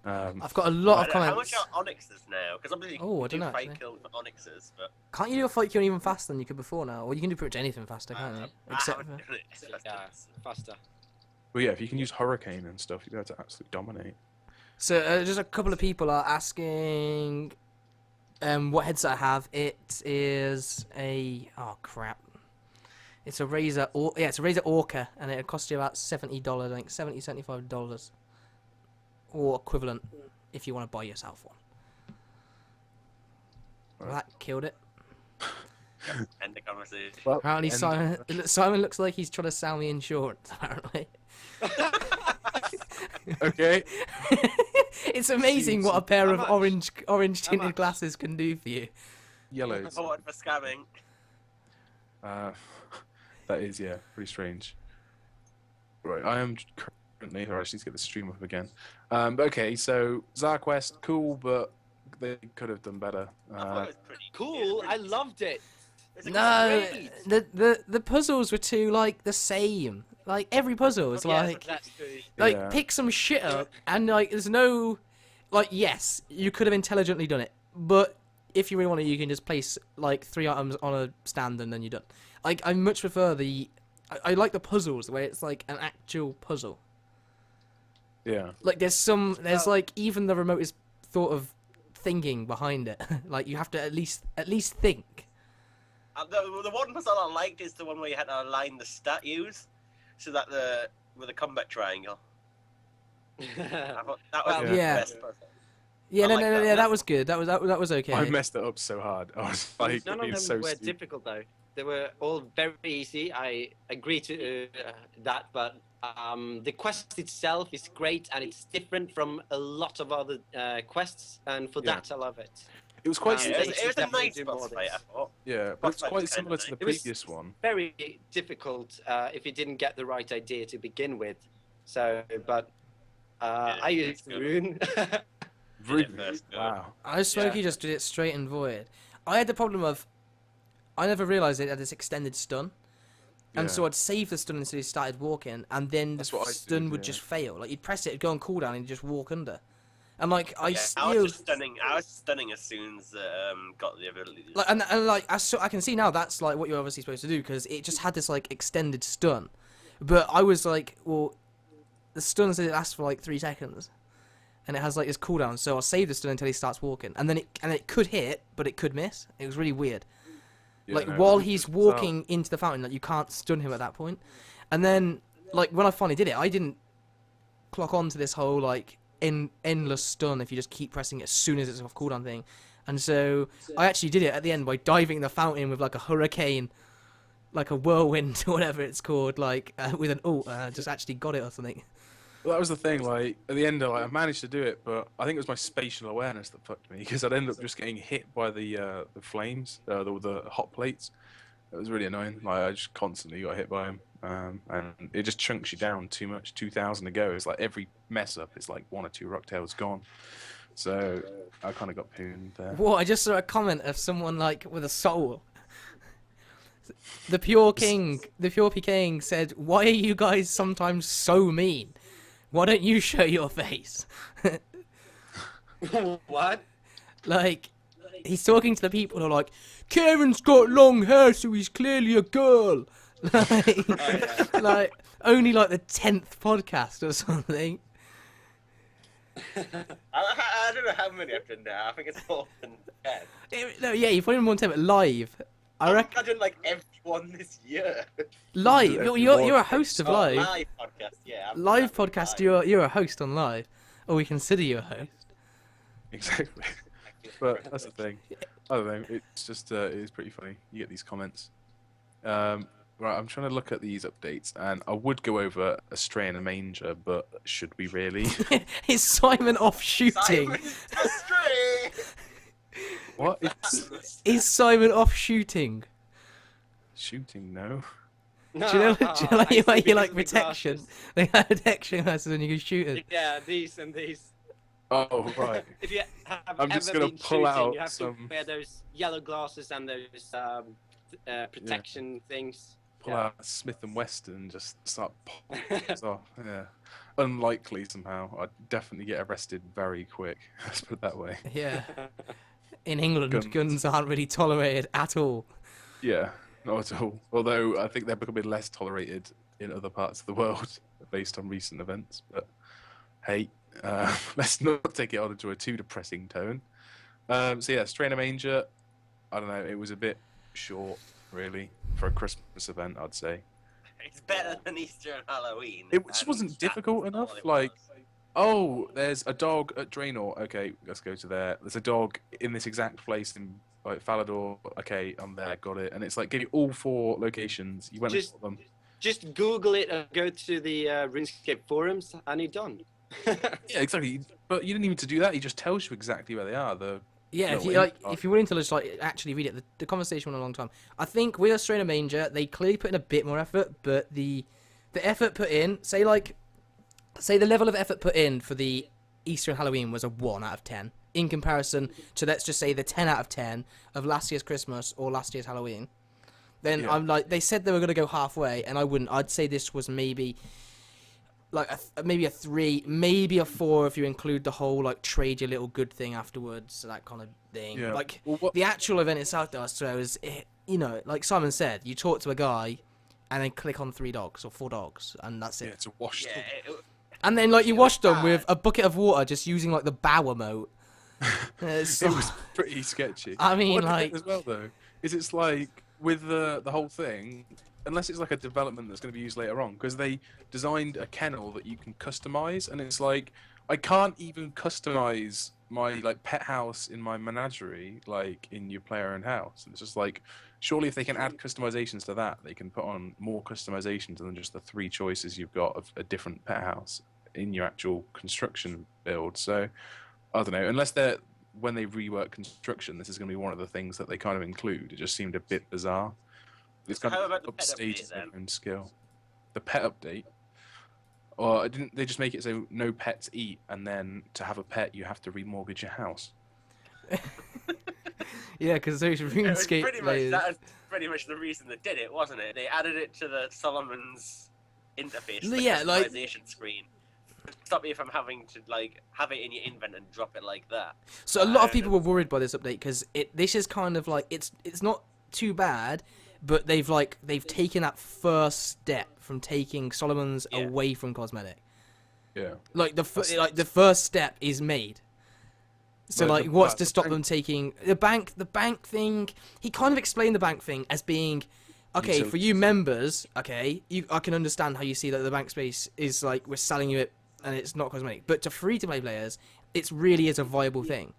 I've got a lot of comments. How much are onyxes now? Because obviously you can do fight kill for onyxes, but Can't you do a fight kill even faster than you could before now? Or you can do pretty much anything faster, can't you? Except for... Yeah, faster. Well, yeah, if you can use hurricane and stuff, you'd be able to absolutely dominate. So just a couple of people are asking what headset I have. It is a It's a Razer. It's a Razer Orca, and it costs you about $70. I think $75 or equivalent if you want to buy yourself one. Well, that killed it. end the conversation. Well, Apparently, Simon looks like he's trying to sell me insurance. Apparently. okay. It's amazing what a pair of orange tinted glasses can do for you. Yellows. Forward for scamming. That is, yeah, pretty strange. Right, I am currently... I just need to get the stream up again. But okay, so ZarQuest, cool, but they could have done better. I thought it was pretty Cool, I loved it. No, great. the puzzles were too like the same. Like every puzzle is like That's true. Yeah. pick some shit up and like there's no like yes you could have intelligently done it, but if you really want to you can just place like 3 items on a stand and then you're done. Like I much prefer I like the puzzles where it's like an actual puzzle. Yeah. Like there's like even the remotest thought of thinking behind it. Like you have to at least think. The one puzzle I liked is the one where you had to align the statues so that with a combat triangle. I thought that was the yeah. best puzzle. Yeah, I no, like no, that no, yeah, one. that was good. That was okay. I messed it up so hard. I was like, None of being them so were stupid. difficult though. They were all very easy. I agree to that, but the quest itself is great and it's different from a lot of other quests, and for that I love it. It was quite Yeah, similar. it was a definitely nice do boss more fight, I thought. Yeah, but Boss it's fight quite was kinda similar to the nice. It was- previous one. Very difficult if you didn't get the right idea to begin with. So, but I used it's good. Rune. Really? first go. Wow. I Smokey just did it straight and void. I had the problem of I never realised it had this extended stun. And so Yeah. I'd save the stun until he started walking, and then That's the what I stun did, would yeah. just fail. Like you'd press it, it'd go on cooldown, and you'd just walk under. And like I Yeah, still I was just stunning. I was stunning as soon as got the ability. like and like I can see now that's like what you're obviously supposed to do because it just had this like extended stun. But I was like, well, the stun says it lasts for like 3 seconds, and it has like this cooldown. So I'll save the stun until he starts walking, and then it could hit, but it could miss. It was really weird. Yeah, Like no, while it he's was walking into the fountain, like you can't stun him at that point. And then like when I finally did it, I didn't clock on to this whole like endless stun if you just keep pressing it as soon as it's off cooldown thing. And so I actually did it at the end by diving in the fountain with like a hurricane, like a whirlwind or whatever it's called, like with an ult. Just actually got it or something. Well, that was the thing. Like at the end, I managed to do it, but I think it was my spatial awareness that fucked me because I'd end up just getting hit by the flames, the hot plates. It was really annoying. Like I just constantly got hit by them, and it just chunks you down too much. 2,000 to go. It's like every mess up, it's like 1 or 2 rocktails gone. So I kind of got pooned there. Whoa! I just saw a comment of someone like with a soul. The Pure King said, "Why are you guys sometimes so mean? Why don't you show your face?" What? Like, he's talking to the people who are like, Kieren's got long hair, so he's clearly a girl. Like, like only like the 10th podcast or something. I don't know how many I've done now. I think it's more than 10. No, yeah, you've probably done more than 10, but live. I reckon I've done like everyone this year. live. You're a host of Oh, live. live podcast, yeah. Live podcast. You're a host on live, or we consider you a host. Exactly. But that's the thing. I don't know. It's just it is pretty funny. You get these comments. Right, I'm trying to look at these updates, and I would go over a stray in a manger, but should we really? Is Simon off shooting? Simon's a stray! What? Is Simon off shooting? Shooting? No. No, Do you know like I see you like the protection? glasses. They have protection glasses when you go shooting. Yeah, these and these. Oh, right. If you have I'm just ever gonna been pull shooting, out you have some- to wear those yellow glasses and those protection things. Pull Yeah. out a Smith and Wesson and just start popping things off. Yeah. Unlikely somehow. I'd definitely get arrested very quick. Let's put it that way. Yeah. In England, Guns. guns aren't really tolerated at all. Yeah, not at all. Although I think they're becoming less tolerated in other parts of the world based on recent events. But hey, let's not take it on into a too depressing tone. So yeah, Strain of Manger, I don't know, it was a bit short, really, for a Christmas event, I'd say. It's better than Easter and Halloween. It just and wasn't that's difficult all enough, it like- was. Oh, there's a dog at Draenor. Okay, let's go to there. There's a dog in this exact place in like Falador. Okay, I'm there, got it. And it's like give you all 4 locations. You went and Just- got them. Just Google it and go to the RuneScape forums, and you're done. Yeah, exactly. But you didn't even to do that. He just tells you exactly where they are. Yeah, if No, you like, in- if you're willing to just like actually read it, the conversation went a long time. I think with Australia Manger, they clearly put in a bit more effort, but the effort put in, say the level of effort put in for the Easter and Halloween was a 1 out of 10 in comparison to, let's just say, the 10 out of 10 of last year's Christmas or last year's Halloween. Then Yeah. I'm like, they said they were gonna go halfway, and I wouldn't. I'd say this was maybe like maybe a 3, maybe a 4 if you include the whole like trade your little good thing afterwards, that kind of thing. Yeah. Like Well, what? the actual event itself, though, I suppose, you know, like Simon said, you talk to a guy, and then click on 3 dogs or 4 dogs, and that's Yeah, it. it's a wash. Yeah, And then like you it wash was them with bad. a bucket of water, just using like the bow emote. It's It was pretty sketchy. I mean, What I like- think as well though is it's like with the whole thing, unless it's like a development that's going to be used later on, because they designed a kennel that you can customize, and it's like I can't even customize my like pet house in my menagerie like in your player owned house. It's just like surely if they can add customizations to that, they can put on more customizations than just the 3 choices you've got of a different pet house in your actual construction build. So I don't know, unless they're when they rework construction, this is going to be one of the things that they kind of include. It just seemed a bit bizarre. It's kind How of about the pet upstages update, their then? own skill. The pet update, or didn't they just make it so no pets eat, and then to have a pet you have to remortgage your house? yeah, because those It was RuneScape pretty much, players. that was pretty much the reason they did it, wasn't it? They added it to the Solomon's interface, the Yeah, like- customization screen. To stop you from having to like have it in your invent and drop it like that. So a lot of people were worried by this update because this is kind of like it's not too bad, but they've taken that first step from taking Solomon's Yeah. away from cosmetic. Yeah. Like the first step is made. So But like, the- what's but to the stop bank- them taking the bank? The bank thing. He kind of explained the bank thing as being, okay, for you Utilities. members, okay, I can understand how you see that the bank space is like we're selling you it and it's not cosmetic, but to free-to-play players, it really is a viable thing,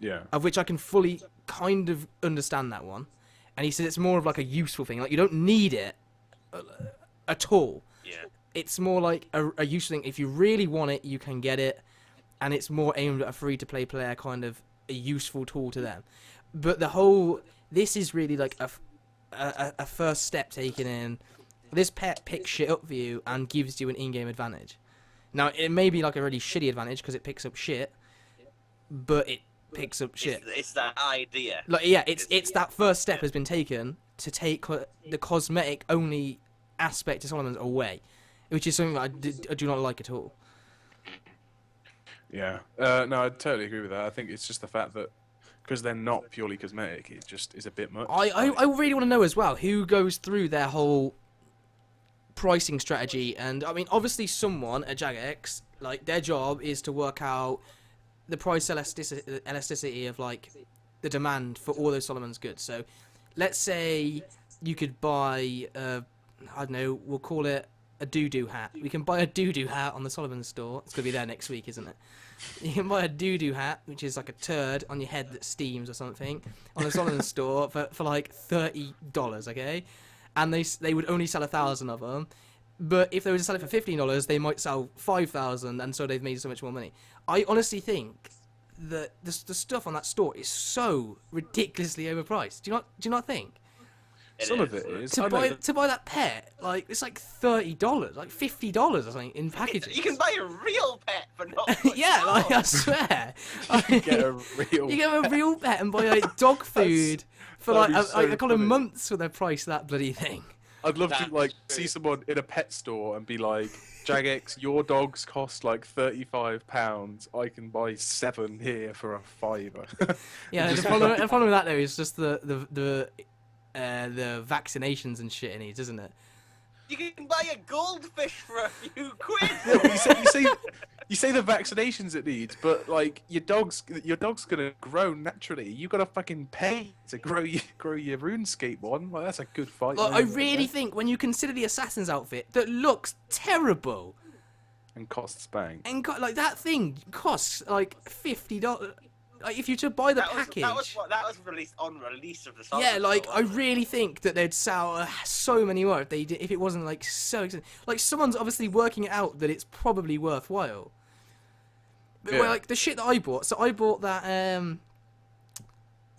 Yeah. of which I can fully kind of understand that one. And he said it's more of like a useful thing, like you don't need it at all. Yeah. It's more like a useful thing. If you really want it, you can get it, and it's more aimed at a free-to-play player, kind of a useful tool to them. But this is really like a first step taken in. This pet picks shit up for you and gives you an in-game advantage. Now, it may be like a really shitty advantage because it picks up shit, but it picks up shit. It's that idea. Like, yeah, it's that first step has been taken to take the cosmetic only aspect of Solomon's away, which is something that I do not like at all. Yeah. No, I totally agree with that. I think it's just the fact that because they're not purely cosmetic, it just is a bit much. I really want to know as well who goes through their whole pricing strategy. And I mean, obviously, someone at Jagex, like their job is to work out the price elasticity of like the demand for all those Solomon's goods. So, let's say you could buy, I don't know, we'll call it a doo-doo hat. We can buy a doo-doo hat on the Solomon store. It's gonna be there next week, isn't it? You can buy a doo-doo hat, which is like a turd on your head that steams or something, on the Solomon store for like $30, okay? And they would only sell 1,000 of them. But if they were to sell it for $15, they might sell 5,000, and so they've made so much more money. I honestly think that the stuff on that store is so ridiculously overpriced. Do you not think? Some of it is. To buy that pet, like it's like $30, like $50 or something in packages. You can buy a real pet for not much yeah, more. like I swear. You get a real. You get a real pet and buy like dog food for like that'd be so a couple of funny. months for the price of that bloody thing. I'd love to That's like true. see someone in a pet store and be like, Jagex, your dogs cost like £35. I can buy 7 here for a £5. Yeah, the problem with that though is just the vaccinations and shit it needs, isn't it? You can buy a goldfish for a few quid. Yeah, but you say the vaccinations it needs, but like your dog's gonna grow naturally. You gotta fucking pay to grow your RuneScape one. Like that's a good fight. Like, I moment, really yeah? think when you consider the assassin's outfit that looks terrible And costs bang. and like that thing costs like $50. Like if you to buy the package. That was released on release of the song. Yeah, like I really think that they'd sell so many more if it wasn't like so expensive. Like someone's obviously working it out that it's probably worthwhile. But Yeah. like the shit that I bought, so I bought that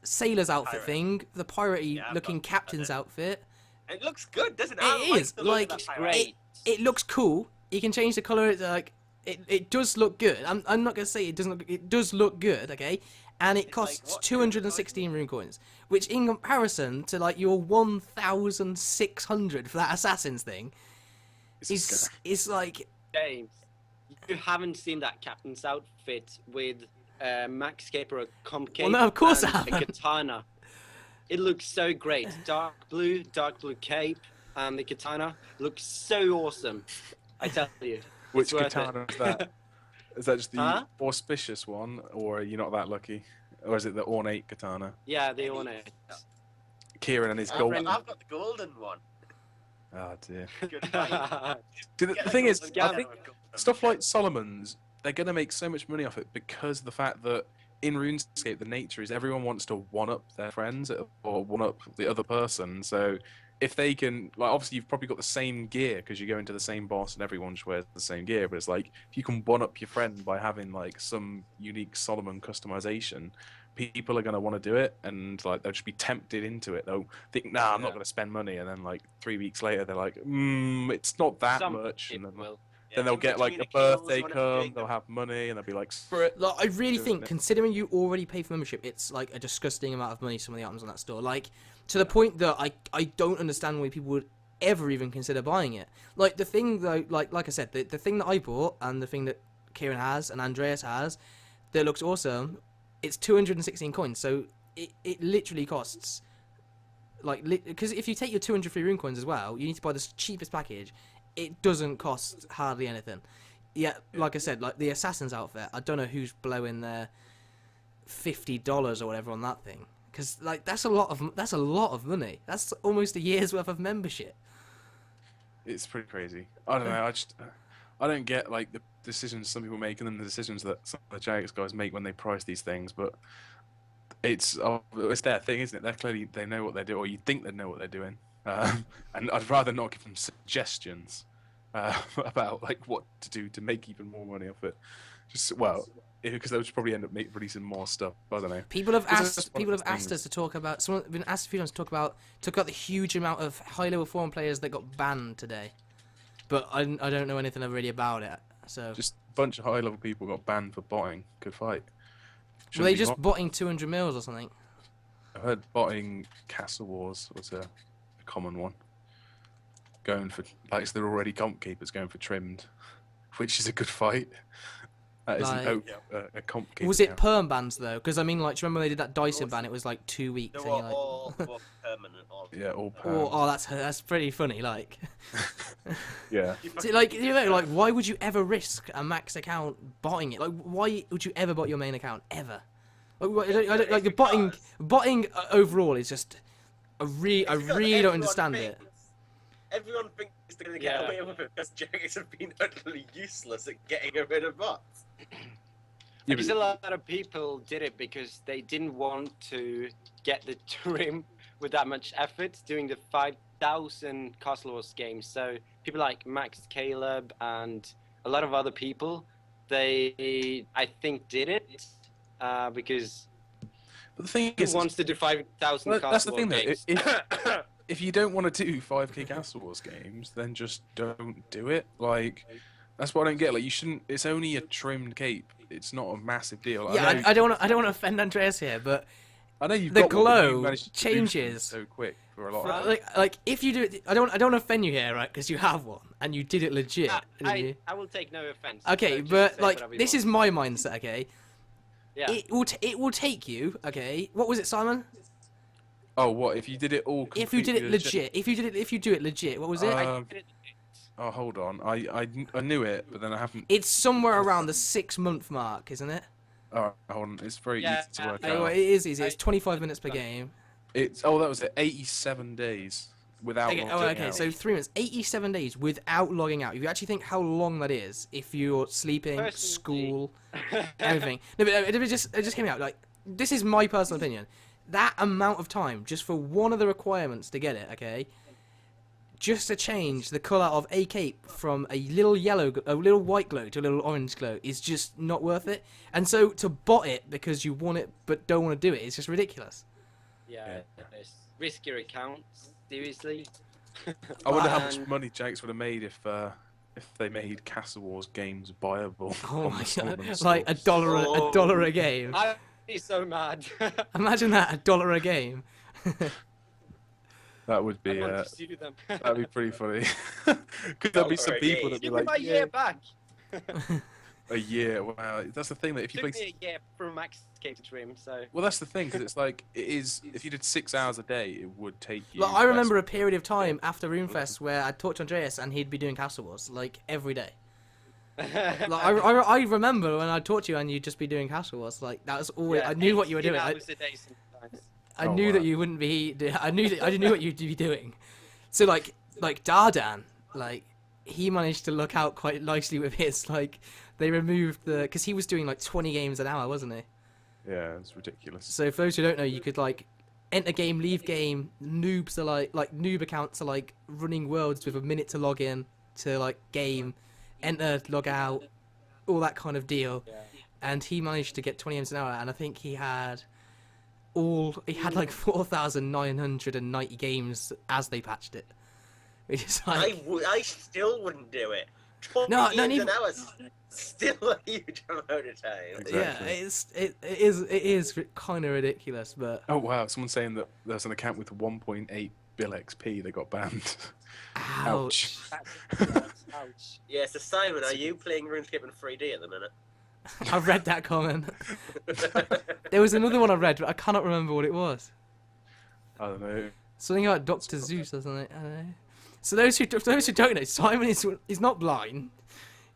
sailor's outfit Pirate. thing, the piratey Yeah, I've looking got captain's outfit. It looks good, doesn't it? It is, the look of like, that pirate. Great. It looks cool. You can change the color. It's like it does look good. I'm not gonna say it doesn't look. It does look good, okay? And it It's costs like, what, 216 rune coins, which in comparison to like your 1,600 for that assassin's thing, is like James, you haven't seen that captain's outfit with Max Cape or a comp cape? Well, no, of course I and a haven't. katana. It looks so great. Dark blue cape, and the katana looks so awesome. I tell you. Which It's worth it. katana is that? Is that just the Huh? auspicious one, or are you not that lucky? Or is it the ornate katana? Yeah, they own it. Kieren and his I've gold. got the golden one. Oh dear. Good fight. See, the Get a thing is, golden I gun think or a golden stuff ship. like Solomon's, they're gonna make so much money off it because of the fact that in RuneScape, the nature is everyone wants to one up their friends or one up the other person. So if they can, like, obviously you've probably got the same gear because you go into the same boss and everyone just wears the same gear. But it's like if you can one up your friend by having like some unique Solomon customization, people are gonna want to do it, and like they'll just be tempted into it. They'll think, nah, I'm not Yeah. gonna spend money, and then like 3 weeks later, they're like, it's not that Some much, and people then, will. Yeah, they'll in get like a between the kills, birthday whenever come, Jacob- they'll have money, and they'll be like, screw it. Like, I really Doing think, it. considering you already pay for membership, it's like a disgusting amount of money some of the items on that store. Like, to the point that I don't understand why people would ever even consider buying it. Like, the thing, though, like I said, the thing that I bought and the thing that Kieren has and Andreas has that looks awesome, it's 216 coins. So it literally costs, like, because if you take your 200 free rune coins as well, you need to buy the cheapest package. It doesn't cost hardly anything. Yeah, like I said, like the assassin's outfit, I don't know who's blowing their $50 or whatever on that thing, because like that's a lot of money. That's almost a year's worth of membership. It's pretty crazy. I don't know. I don't get like the decisions some people make and then the decisions that some of the Jagex guys make when they price these things. But it's their thing, isn't it? They know what they're doing, or you think they know what they're doing. And I'd rather not give them suggestions about like what to do to make even more money off it. Just because they'll just probably end up releasing more stuff. I don't know. People have It's just asked one of those us things. to talk about. Someone have been asked a few times to talk about the huge amount of high level forum players that got banned today. But I don't know anything really about it. So Just a bunch of high level people got banned for botting. Good fight. were Shouldn't they be just bot- botting 200 mils or something? I heard botting Castle Wars was a common one. Going for, like, they're already comp keepers going for trimmed, which is a good fight. That is Like- a complicated. Was it account. perm bans though? Because I mean, like, do you remember they did that Dyson ban? It was like 2 weeks. They And were you're like, all permanent. All Yeah, all oh, perms. oh, that's pretty funny. Like, Yeah. so, like, you know, like, why would you ever risk a max account botting it? Like, why would you ever bot your main account ever? Like the botting overall is just I really don't understand it. Everyone thinks they're going to get away with it because Jaggers have been utterly useless at getting rid of bots. Yeah, Because a lot of people did it because they didn't want to get the trim with that much effort doing the 5,000 Castle Wars games. So people like Max Caleb and a lot of other people, they I think did it because but the thing who is, wants to do 5,000 well, Castle that's the Wars thing though. games? If you don't want to do 5k Castle Wars games, then just don't do it. Like, that's what I don't get. Like, you shouldn't. It's only a trimmed cape. It's not a massive deal. Like, Yeah, know, I don't want to offend Andreas here, but I know you've the got one, but you glow managed to do changes. so quick for a lot of them. like if you do it, I don't offend you here, right? Because you have one and you did it legit. didn't you? I will take no offense. Okay, so just but say like whatever you this want. is my mindset. Okay, Yeah. it will take you. Okay, what was it, Simon? Oh, what if you did it all? If you did it completely legit, if you do it legit, what was it? Uh, Oh, hold on. I knew it, but then I haven't. It's somewhere around the 6-month mark, isn't it? Oh, hold on. It's very Yeah, easy to work Well, out. it is easy. It's 25 minutes per game. It's that was it. 87 days without. Okay, logging okay, out. so 3 months, 87 days without logging out. If you actually think how long that is, if you're sleeping, Personally- school, everything. No, but it just came out. Like, this is my personal opinion. That amount of time just for one of the requirements to get it, okay? Just to change the colour of a cape from a little white glow to a little orange glow is just not worth it. And so to bot it because you want it but don't want to do it is just ridiculous. Yeah, it's risk your account, seriously. I wonder how much And- money Jax would have made if they made Castle Wars games viable. Oh on my the Solomon god! Like a stores. dollar a game. I'd be so mad. Imagine that, $1 a game. That would I be want to sue them. that'd be pretty funny. Could there be some $1 a people game. that'd be Give me like, my year back. a year? Wow, that's the thing that if you Took play. me a year for Max Cape to trim, so. Well, that's the thing because it's like it is. If you did 6 hours a day, it would take you. Like, I less- remember a period of time after RuneFest where I talked to Andreas and he'd be doing Castle Wars like every day. Like, I remember when I talked to you and you'd just be doing Castle Wars. Like that was always. I knew what you were 18 doing. hours a day sometimes. I Oh, knew that wow. you wouldn't be. I knew what you'd be doing. So like Dardan, like he managed to look out quite nicely with his. Like they removed because he was doing like 20 games an hour, wasn't he? Yeah, it's ridiculous. So for those who don't know, you could like enter game, leave game. Noobs are like noob accounts are like running worlds with a minute to log in to like game, enter, log out, all that kind of deal. Yeah. And he managed to get 20 games an hour, and I think he had like 4,990 games as they patched it, which is like I still wouldn't do it. No, 20 no, games even- an hour's still a huge amount of time. Exactly. yeah, it is kind of ridiculous, but Oh wow! Someone's saying that there's an account with 1.8 bill XP that got banned. ouch. Ouch. Yeah, so Simon, are you playing RuneScape in 3D at the minute? I read that comment. There was another one I read, but I cannot remember what it was. I don't know. Something about Dr. Zeus or something. I don't know. So those who don't know, Simon is not blind.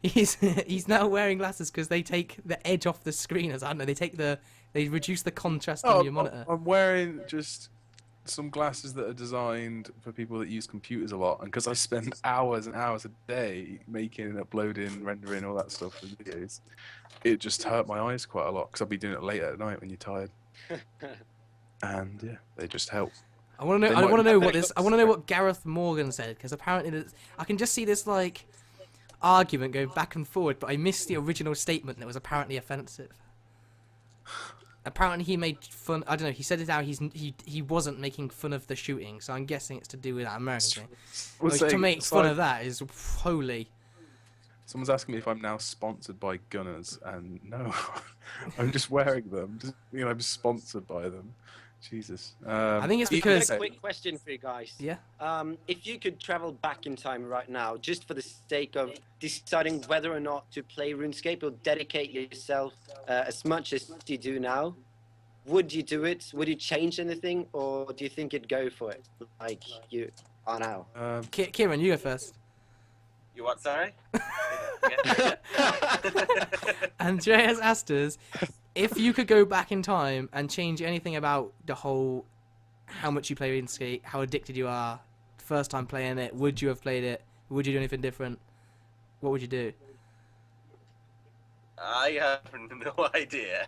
He's now wearing glasses because they take the edge off the screen. As I don't know, they reduce the contrast on your monitor. I'm wearing just some glasses that are designed for people that use computers a lot, and because I spend hours and hours a day making, uploading, rendering, all that stuff for videos, it just hurt my eyes quite a lot because I'll be doing it late at night when you're tired. And yeah, they just help. I want to know. They I might- want to know what this. I want to know what Gareth Morgan said because apparently I can just see this like argument going back and forward, but I missed the original statement that was apparently offensive. Apparently he made fun. I don't know. He said it out. He wasn't making fun of the shooting, so I'm guessing it's to do with that American thing. Someone's Like, to saying- make it's fun like- of that is holy. Someone's asking me if I'm now sponsored by Gunners, and no, I'm just wearing them. I'm sponsored by them. Jesus. I think it's e- because- A quick question for you guys. Yeah. If you could travel back in time right now, just for the sake of deciding whether or not to play RuneScape or dedicate yourself as much as you do now, would you do it? Would you change anything, or do you think you'd go for it like you are now? Kieren, you go first. You what? Sorry. Andreas asked us if you could go back in time and change anything about the whole, how much you play RuneScape, how addicted you are, first time playing it, would you have played it? Would you do anything different? What would you do? I have no idea.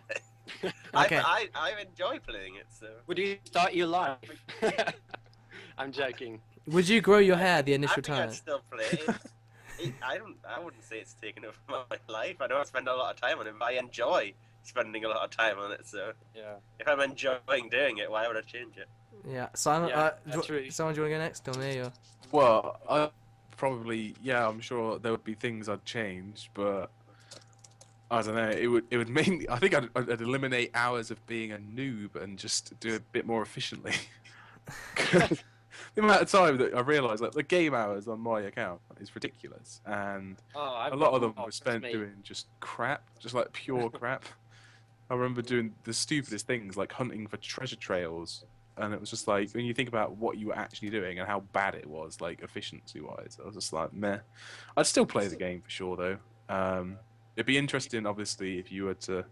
Okay. I enjoy playing it, so. Would you start your life? I'm joking. Would you grow your hair the I initial think time? I'd still play it. I wouldn't say it's taken over my life. I know I spend a lot of time on it, but I enjoy spending a lot of time on it. So Yeah. if I'm enjoying doing it, why would I change it? Yeah. Simon, Yeah, that's true. Simon, do you want to go next? Or me? Or... Well, I probably, yeah, I'm sure there would be things I'd change, but I don't know. It would mainly. I think I'd eliminate hours of being a noob and just do it a bit more efficiently. The amount of time that I realised, like the game hours on my account is ridiculous, and a lot of them were spent doing just crap, just like pure crap. I remember doing the stupidest things like hunting for treasure trails, and it was just like when you think about what you were actually doing and how bad it was, like efficiency-wise, I was just like, meh. I'd still play the game for sure, though. It'd be interesting, obviously, if you were to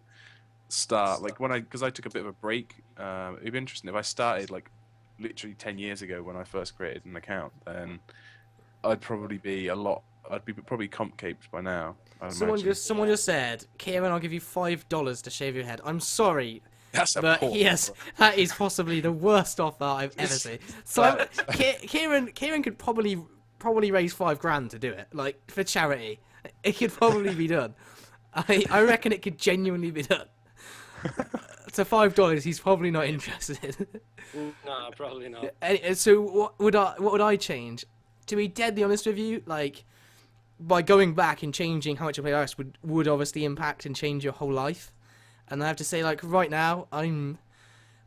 start like because I took a bit of a break. It'd be interesting if I started like literally 10 years ago when I first created an account. Then I'd probably be probably comp caped by now. Someone just said, Kieren, I'll give you $5 to shave your head. I'm sorry, That's but appalling. yes, that is possibly the worst offer I've ever seen. So Kieren could probably raise $5,000 to do it, like for charity. It could probably be done. I reckon it could genuinely be done. To $5, he's probably not interested. No, probably not. So what would I change? To be deadly honest with you, like by going back and changing how much I play RS would obviously impact and change your whole life. And I have to say, like right now, I'm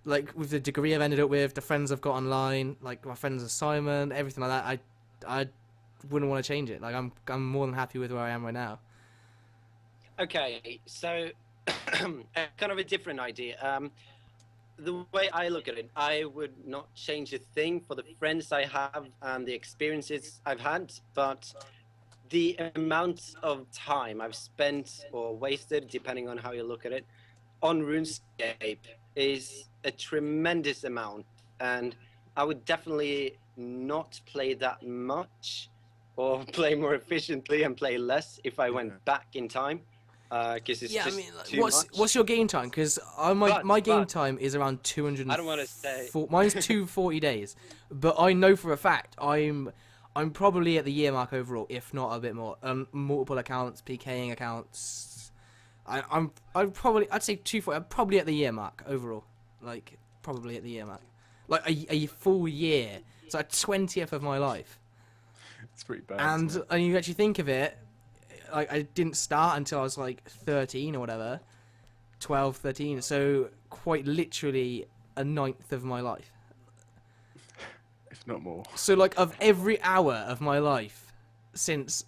like with the degree I've ended up with, the friends I've got online, like my friends are Simon, everything like that. I wouldn't want to change it. Like I'm more than happy with where I am right now. Okay, so kind of a different idea. The way I look at it, I would not change a thing for the friends I have and the experiences I've had, but the amount of time I've spent or wasted, depending on how you look at it, on RuneScape is a tremendous amount, and I would definitely not play that much or play more efficiently and play less if I went back in time. Because it's just too much. What's your game time? Because my game but- time is around 200. I don't want to say. Mine's 240 days, but I know for a fact I'm probably at the year mark overall, if not a bit more. Multiple accounts, PKing accounts. I'd say 240. I'm probably at the year mark overall, like probably at the year mark, like a full year. It's like 20th of my life. It's pretty bad. And you actually think of it, like I didn't start until I was like 13 or whatever, 12, 13. So quite literally a ninth of my life. if not more. So like of every hour of my life since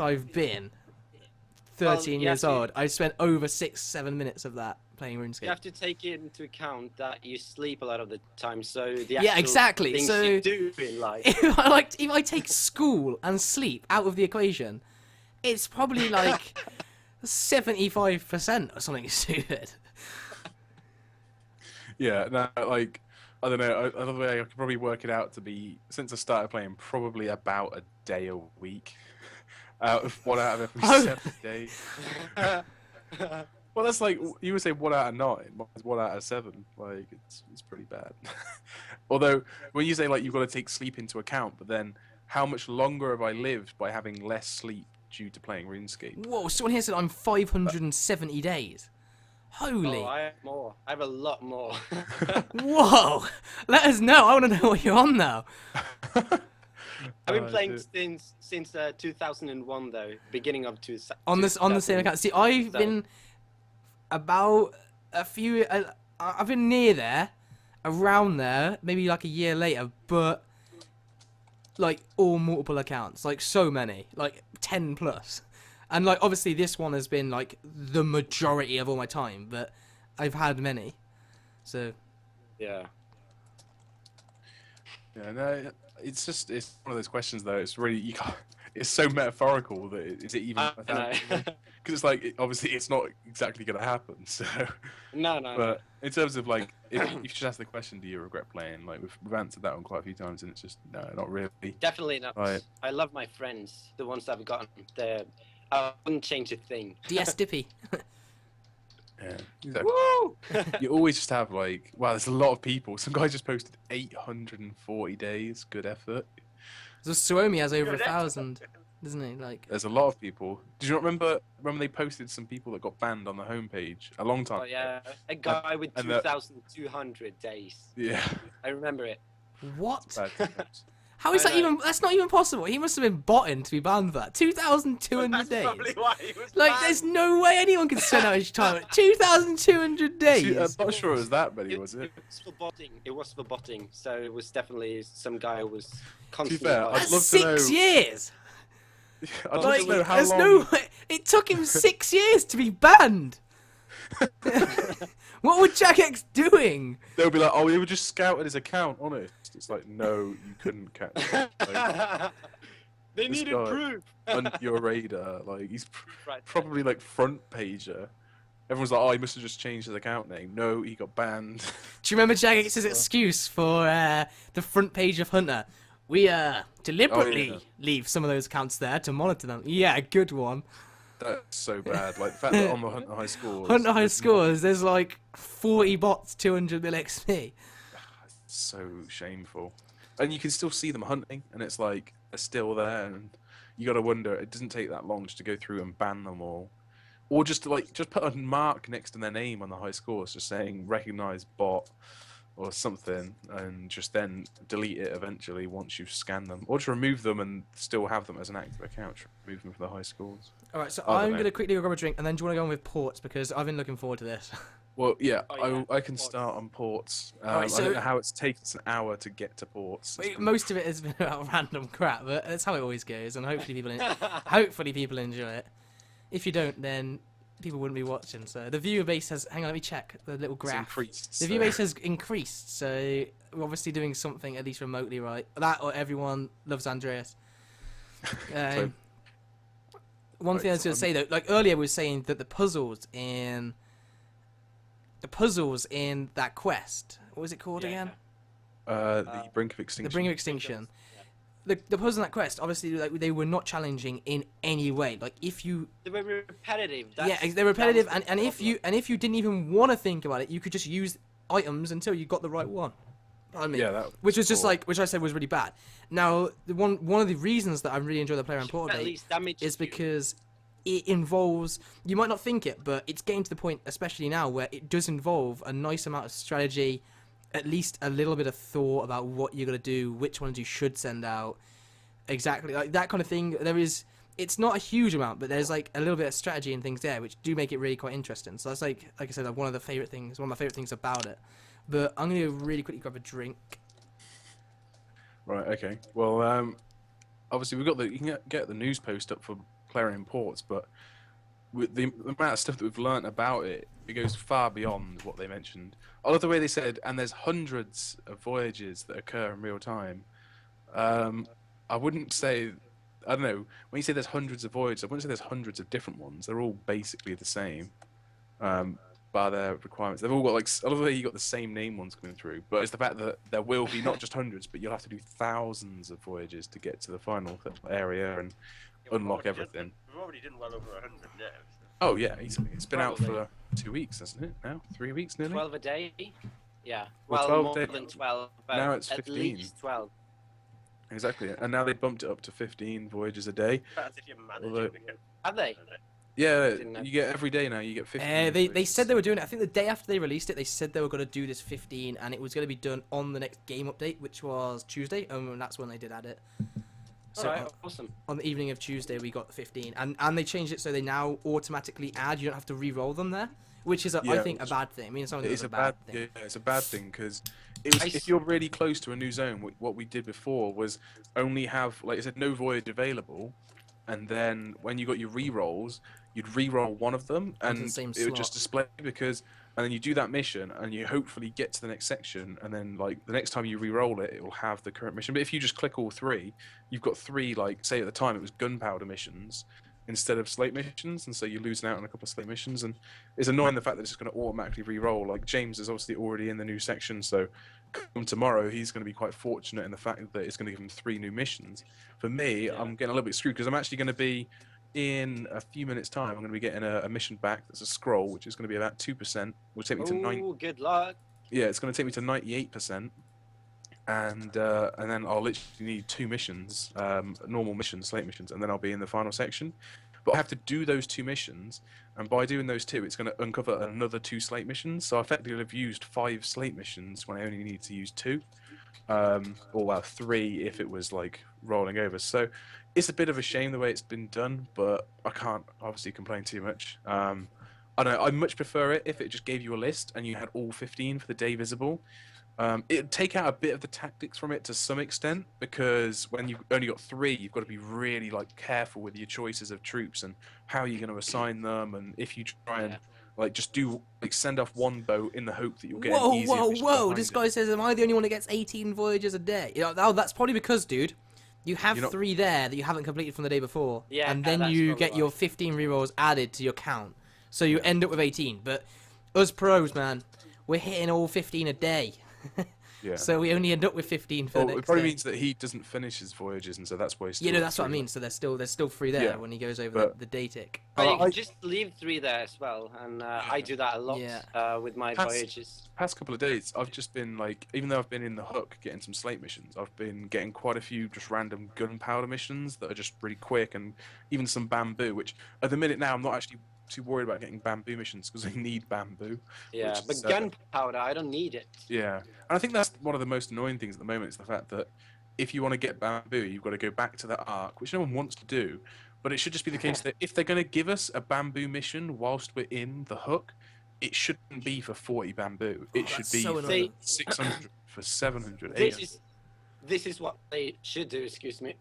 I've been 13 years old, I spent over 6-7 minutes of that playing RuneScape. You have to take into account that you sleep a lot of the time, so the Yeah, actual exactly. things So you do in life. if I take school and sleep out of the equation, it's probably like 75% or something stupid. Yeah, no, like I don't know. Another way I could probably work it out to be, since I started playing, probably about a day a week. Out of every 7 days. Well, that's like you would say 1 out of 9. Mine's 1 out of 7. Like it's pretty bad. Although when you say like you've got to take sleep into account, but then how much longer have I lived by having less sleep due to playing RuneScape? Whoa! Someone here said I'm 570 days. Holy! Oh, I have more. I have a lot more. Whoa! Let us know. I want to know what you're on now. I've been playing since 2001 though, beginning of On the same account. See, I've been about a few. I've been near there, around there, maybe like a year later, but like all multiple accounts, like so many, like 10 plus. And like obviously this one has been like the majority of all my time, but I've had many. So Yeah. Yeah, no, it's one of those questions though. It's really you can't. It's so metaphorical that is it even? I know. Because it's like obviously it's not exactly going to happen. So, No. but in terms of like, if you just ask the question, do you regret playing? Like we've answered that one quite a few times, and it's just no, not really. Definitely not. Right. I love my friends, the ones that I've gotten. I wouldn't change a thing. DS Dippy. Yeah, exactly. Woo! You always just have like, wow, there's a lot of people. Some guy just posted 840 days. Good effort. So Suomi has over Good 1,000, doesn't he? Like, There's a lot of people. Did you not remember when they posted some people that got banned on the homepage a long time Oh ago? yeah, a guy with and 2,200 days. Yeah. I remember it. what? Bad times. How is I that know. even? That's not even possible. He must have been botting to be banned for that. 2,200 That's days. probably why he was Like, banned. there's no way anyone can spend out his time. 2,200 days. I'm not sure it was that many, was it? It was for botting. It was for botting. So it was definitely some guy who was To be constantly. fair, botting. I'd That's love to know. 6 years. I'd love Like, to know how there's long. no way. It took him 6 years to be banned. What was Jack X doing? They'll be like, oh, we were just scouting his account, honest. It's like, no, you couldn't catch him. Like, They this needed guy- proof. under your radar. Like, he's Right. probably like front pager. Everyone's like, oh, he must have just changed his account name. No, he got banned. Do you remember Jack X's excuse for the front page of Hunter? We deliberately Oh, yeah. leave some of those accounts there to monitor them. Yeah, good one. That's so bad. Like, the fact that on the Hunter High scores. Hunter High there's scores, there's like 40 bots, 200 mil XP. so shameful. And you can still see them hunting, and it's like they're still there, and you got to wonder. It doesn't take that long just to go through and ban them all, or just to, like just put a mark next to their name on the high scores, just saying "recognize bot" or something, and just then delete it eventually once you've scanned them, or just remove them and still have them as an active account. Just remove them from the high scores. All right, so I don't I'm know. going to quickly go grab a drink, and then do you want to go on with ports? Because I've been looking forward to this. Well, yeah, Oh, yeah, I can ports. start on ports. Alright, I so- don't know how it's taken us an hour to get to ports. It's been- Most of it has been about random crap, but that's how it always goes, and hopefully people enjoy it. If you don't, then people wouldn't be watching. So the viewer base has. Hang on, let me check the little it's graph. increased. The viewer base has increased, so we're obviously doing something at least remotely right. That or everyone loves Andreas. So- One thing I was going to say though, like earlier, we were saying that the puzzles in that quest, what was it called Yeah, again? The brink of extinction. The Brink of Extinction. The puzzles in that quest, obviously, like they were not challenging in any way. Like if you, They were repetitive. they're repetitive, that was and the if you didn't even want to think about it, you could just use items until you got the right one. I mean, Yeah, that which was just cool. like, which I said was really bad. Now, one of the reasons that I really enjoy the player and problem. port At update least damage is because it involves, you might not think it, but it's getting to the point, especially now, where it does involve a nice amount of strategy, at least a little bit of thought about what you're going to do, which ones you should send out, exactly, like that kind of thing. It's not a huge amount, but there's like a little bit of strategy and things there, which do make it really quite interesting. So that's like I said, one of my favorite things about it. But I'm going to really quickly grab a drink. Right. Okay. Well, obviously you can get the news post up for player imports, but with the amount of stuff that we've learnt about it, it goes far beyond what they mentioned. I love the way they said, and there's hundreds of voyages that occur in real time. I wouldn't say, I don't know, when you say there's hundreds of voyages, I wouldn't say there's hundreds of different ones. They're all basically the same. By their requirements, they've all got like. I love the way you got the same name ones coming through, but it's the fact that there will be not just hundreds, but you'll have to do thousands of voyages to get to the final area and unlock everything. We've already done well over 100 now. So. Oh yeah, easily. It's been out Probably. for 2 weeks, hasn't it? Now 3 weeks nearly. 12 a day. Yeah. Well, Well, 12 more days. than 12. But Now it's at 15. least 12. Exactly, and now they bumped it up to 15 voyages a day. That's if you're managing Although- to get- Have they? Yeah, Didn't know. you get every day now. You get 15. They voyages. said they were doing it. I think the day after they released it, they said they were going to do this 15, and it was going to be done on the next game update, which was Tuesday, and that's when they did add it. So Alright, awesome. on the evening of Tuesday, we got the 15, and they changed it so they now automatically add. You don't have to re-roll them there, which is, I Yeah, think, a which- bad thing. I mean, it's something It's that's a bad, yeah, it's a bad thing because It was if you're really close to a new zone. What we did before was only have, like I said, no voyage available, and then when you got your re-rolls, you'd re-roll one of them, Onto the and same it would just slot. display and then you do that mission, and you hopefully get to the next section, and then like the next time you re-roll it, it will have the current mission. But if you just click all three, you've got three, like say at the time it was gunpowder missions instead of slate missions, and so you're losing out on a couple of slate missions, and it's annoying the fact that it's going to automatically re-roll. Like James is obviously already in the new section, so come tomorrow he's going to be quite fortunate in the fact that it's going to give him 3 new missions. For me, I'm getting a little bit screwed because I'm actually going to be in a few minutes time. I'm going to be getting a mission back that's a scroll, which is going to be about 2%. Will take me to 9. Oh, good luck. Yeah, it's going to take me to 98%. And then I'll literally need 2 missions, normal missions, slate missions, and then I'll be in the final section. But I have to do those 2 missions, and by doing those 2, it's going to uncover another 2 slate missions. So I effectively have used 5 slate missions when I only need to use 2, or well, 3 if it was like rolling over. So it's a bit of a shame the way it's been done, but I can't obviously complain too much. I don't know. I much prefer it if it just gave you a list and you had all 15 for the day visible. It'd take out a bit of the tactics from it to some extent, because when you've only got 3, you've got to be really like careful with your choices of troops and how you're going to assign them, and if you try and like just do like send off one boat in the hope that you'll get an easier mission Whoa! behind This it. guy says, "Am I the only one that gets 18 voyages a day?" You know, oh, that's probably because, dude, you have 3 there that you haven't completed from the day before, and then you get your 15 rerolls added to your count, so you end up with 18. But us pros, man, we're hitting all 15 a day. Yeah. So we only end up with 15 for the next it probably day. means that he doesn't finish his voyages, and so that's why he's still You know, at that's what I 3. mean. So there's still 3 there when he goes over the day tick. But you can just leave 3 there as well, and I do that a lot with my voyages. Past couple of days, I've just been like, even though I've been in the hook getting some slate missions, I've been getting quite a few just random gunpowder missions that are just really quick, and even some bamboo, which at the minute now I'm not actually too worried about getting bamboo missions because I need bamboo. Yeah, but gunpowder, I don't need it. Yeah, and I think that's one of the most annoying things at the moment, is the fact that if you want to get bamboo, you've got to go back to the Ark, which no one wants to do. But it should just be the case that if they're going to give us a bamboo mission whilst we're in the hook, it shouldn't be for 40 bamboo. It should be for 600, for 700. This is what they should do. Excuse me.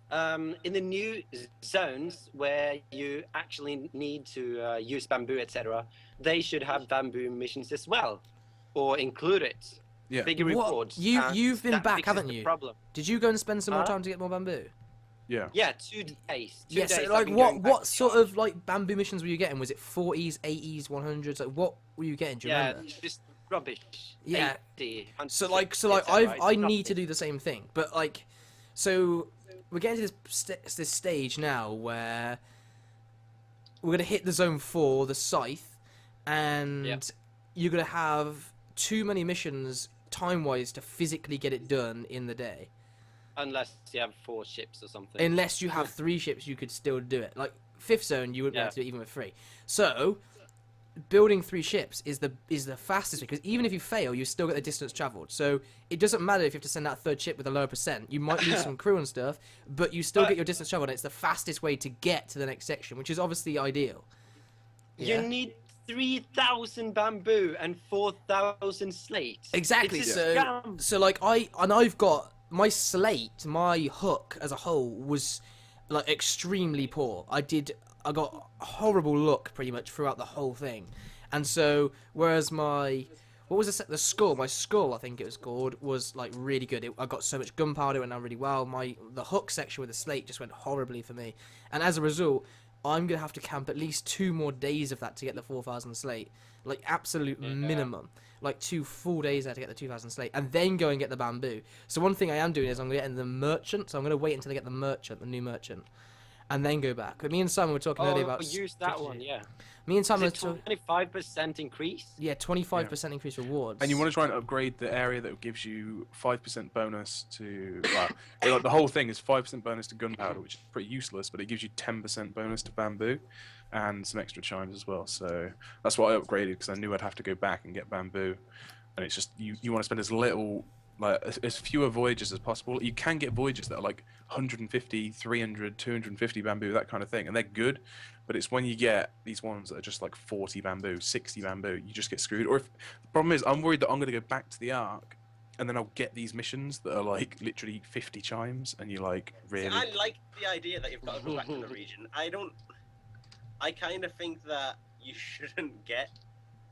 In the new zones where you actually need to use bamboo, etc., they should have bamboo missions as well, or include it. Yeah. Bigger rewards. You've been back, haven't you? Problem. Did you go and spend some more time to get more bamboo? Yeah. Yeah, 2 days. 2 days. So, like, what sort of like bamboo missions were you getting? Was it 40s, 80s, 100s? Like, what were you getting? Do you remember? Just rubbish. Yeah. 80, So like I need to do the same thing, but like, so we're getting to this stage now where we're gonna hit the zone 4, the scythe, and you're gonna have too many missions time-wise to physically get it done in the day. Unless you have 4 ships or something. Unless you have 3 ships, you could still do it. Like 5th zone, you wouldn't be able to do it even with 3. So building 3 ships is the fastest, because even if you fail, you still get the distance traveled. So it doesn't matter if you have to send out a 3rd ship with a lower percent. You might lose some crew and stuff, but you still get your distance traveled, and it's the fastest way to get to the next section, which is obviously ideal. You need 3,000 bamboo and 4,000 slate. Exactly. So like I've got my slate, my hook as a whole was like extremely poor. I got horrible luck pretty much throughout the whole thing, and so whereas my skull, I think it was called, was like really good. I got so much gunpowder, it went down really well. The hook section with the slate just went horribly for me, and as a result, I'm gonna have to camp at least 2 more days of that to get the 4,000 slate, like absolute minimum. Like 2 full days there to get the 2,000 slate, and then go and get the bamboo. So one thing I am doing is I'm getting the merchant. So I'm gonna wait until I get the new merchant, and then go back. But me and Simon were talking earlier about use that one, yeah. Me and Simon were 25% increase. Yeah, 25% increase rewards. And you want to try and upgrade the area that gives you 5% bonus to. Well, the whole thing is 5% bonus to gunpowder, which is pretty useless, but it gives you 10% bonus to bamboo, and some extra chimes as well. So that's why I upgraded, because I knew I'd have to go back and get bamboo, and it's just you want to spend as little like as fewer voyages as possible. You can get voyages that are like 150, 300, 250 bamboo, that kind of thing, and they're good. But it's when you get these ones that are just like 40 bamboo, 60 bamboo, you just get screwed. Or if the problem is, I'm worried that I'm going to go back to the Ark, and then I'll get these missions that are like literally 50 chimes, and you're like, really? See, I like the idea that you've got to go back to the region. I kind of think that you shouldn't get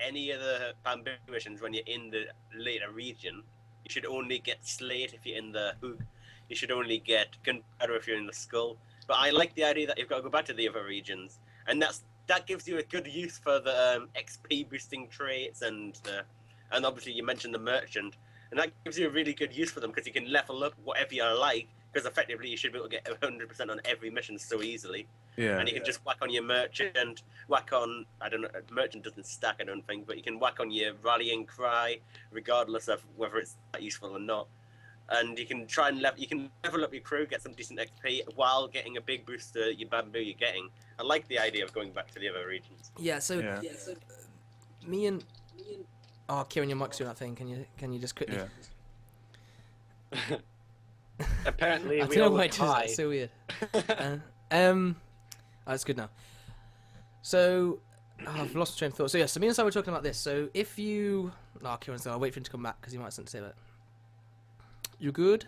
any of the bamboo missions when you're in the later region. You should only get slate if you're in the hook. You should only get gunpowder if you're in the skull. But I like the idea that you've got to go back to the other regions, and that gives you a good use for the XP boosting traits, and obviously you mentioned the merchant, and that gives you a really good use for them because you can level up whatever you like. Because effectively you should be able to get 100% on every mission so easily. Yeah. And you can just whack on your merchant, whack on, I don't know, merchant doesn't stack, I don't think, but you can whack on your rallying cry, regardless of whether it's that useful or not. And you can try and level up your crew, get some decent XP while getting a big boost to your bamboo you're getting. I like the idea of going back to the other regions. Yeah. So, me and oh, Kieren, your mic's doing that thing. Can you just quickly? Yeah. Apparently, I we don't know all why it does that. high. It's so weird. That's good now. So, I've lost train of thought. So yeah, so me and Simon were talking about this. So if you, Kieran's there. I'll wait for him to come back because he might have something to say about it. You good?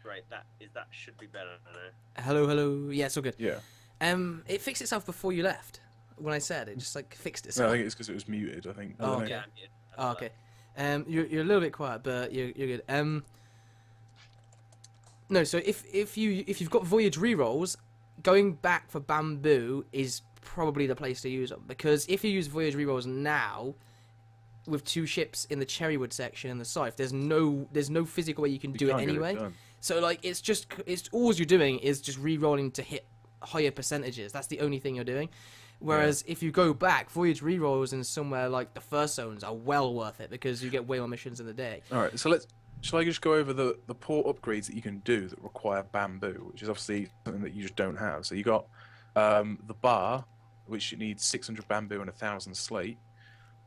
Right, that should be better now. Hello. Yeah, it's all good. Yeah. It fixed itself before you left. When I said it, just like fixed No, itself. I think it's because it was muted. I think. Oh, okay. Okay. You're a little bit quiet, but you're good. No, so if you've got voyage rerolls, going back for bamboo is probably the place to use them, because if you use voyage rerolls now, with 2 ships in the Cherrywood section and the Scythe, there's no physical way you can do it anyway. So like it's all you're doing is just re-rolling to hit higher percentages. That's the only thing you're doing. Whereas if you go back, voyage rerolls in somewhere like the first zones are well worth it because you get way more missions in the day. All right, so shall I just go over the port upgrades that you can do that require bamboo, which is obviously something that you just don't have. So you got the bar, which needs 600 bamboo and 1,000 slate,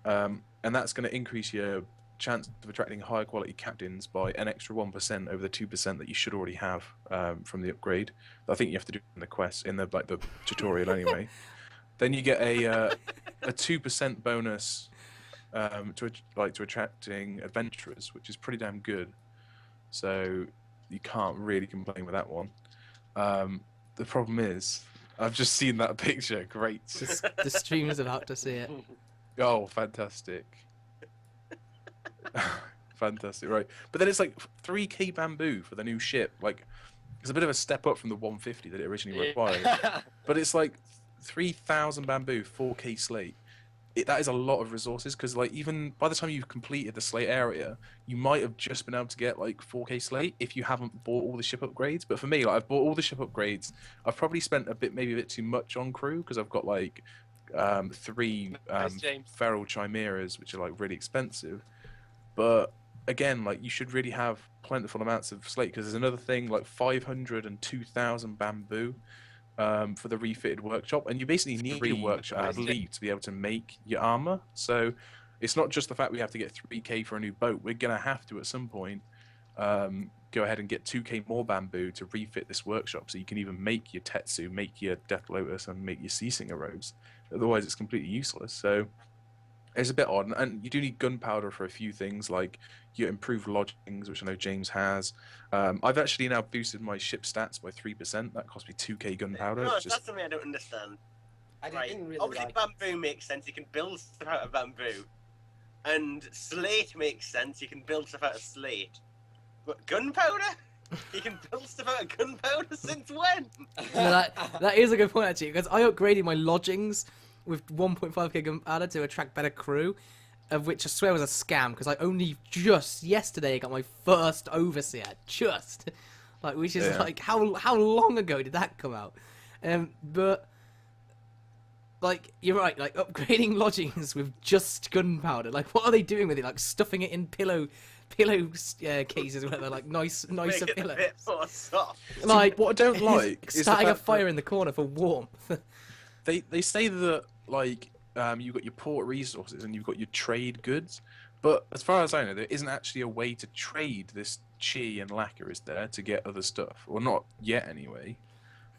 and that's going to increase your chance of attracting higher quality captains by an extra 1% over the 2% that you should already have from the upgrade. I think you have to do in the quest in the tutorial anyway. Then you get a 2% bonus to attracting adventurers, which is pretty damn good. So you can't really complain with that one. The problem is, I've just seen that picture. Great. The stream is about to see it. Oh, fantastic. Fantastic, right. But then it's like 3k bamboo for the new ship. Like, it's a bit of a step up from the 150 that it originally required. But it's like 3,000 bamboo, 4k slate. That is a lot of resources, because like even by the time you've completed the slate area, you might have just been able to get like 4k slate if you haven't bought all the ship upgrades. But for me, like I've bought all the ship upgrades. I've probably spent maybe a bit too much on crew, because I've got like 3 feral chimeras, which are like really expensive. But again, like you should really have plentiful amounts of slate, because there's another thing like 500 and 2,000 bamboo for the refitted workshop, and you basically need a workshop, I believe, to be able to make your armor. So it's not just the fact we have to get 3k for a new boat. We're gonna have to at some point go ahead and get 2k more bamboo to refit this workshop, so you can even make your Tetsu, make your Death Lotus, and make your Sea Singer robes. Otherwise, it's completely useless. So it's a bit odd, and you do need gunpowder for a few things, like your improved lodgings, which I know James has. I've actually now boosted my ship stats by 3%. That cost me 2k gunpowder. No, that's something I don't understand. Didn't really Obviously, bamboo makes sense. You can build stuff out of bamboo, and slate makes sense. You can build stuff out of slate. But gunpowder? You can build stuff out of gunpowder since when? No, that is a good point actually, because I upgraded my lodgings with 1.5k gunpowder to attract better crew, of which I swear was a scam, because I only just yesterday got my first overseer. Which is like how long ago did that come out? But like you're right, like upgrading lodgings with just gunpowder. Like what are they doing with it? Like stuffing it in pillow cases or whatever, like nicer pillows. A bit more soft. Like what I don't like is starting the a fact fire in the corner for warmth. They say that like you've got your port resources and you've got your trade goods, But as far as I know, there isn't actually a way to trade this chi and lacquer, is there, to get other stuff? Or not yet, anyway.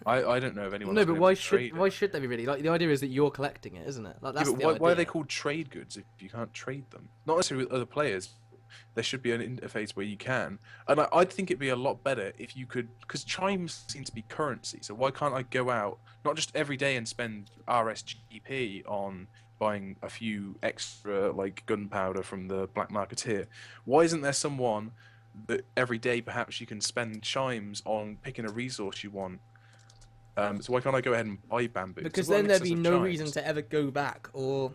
I don't know if anyone. No, but why should they be really? Like the idea is that you're collecting it, isn't it? Like that's the idea. Why are they called trade goods if you can't trade them? Not necessarily with other players. There should be an interface where you can, and I'd think it'd be a lot better if you could, because chimes seem to be currency. So why can't I go out not just every day and spend RSGP on buying a few extra like gunpowder from the black marketeer? Why isn't there someone that every day perhaps you can spend chimes on picking a resource you want? So why can't I go ahead and buy bamboo? Because then there'd be no reason to ever go back or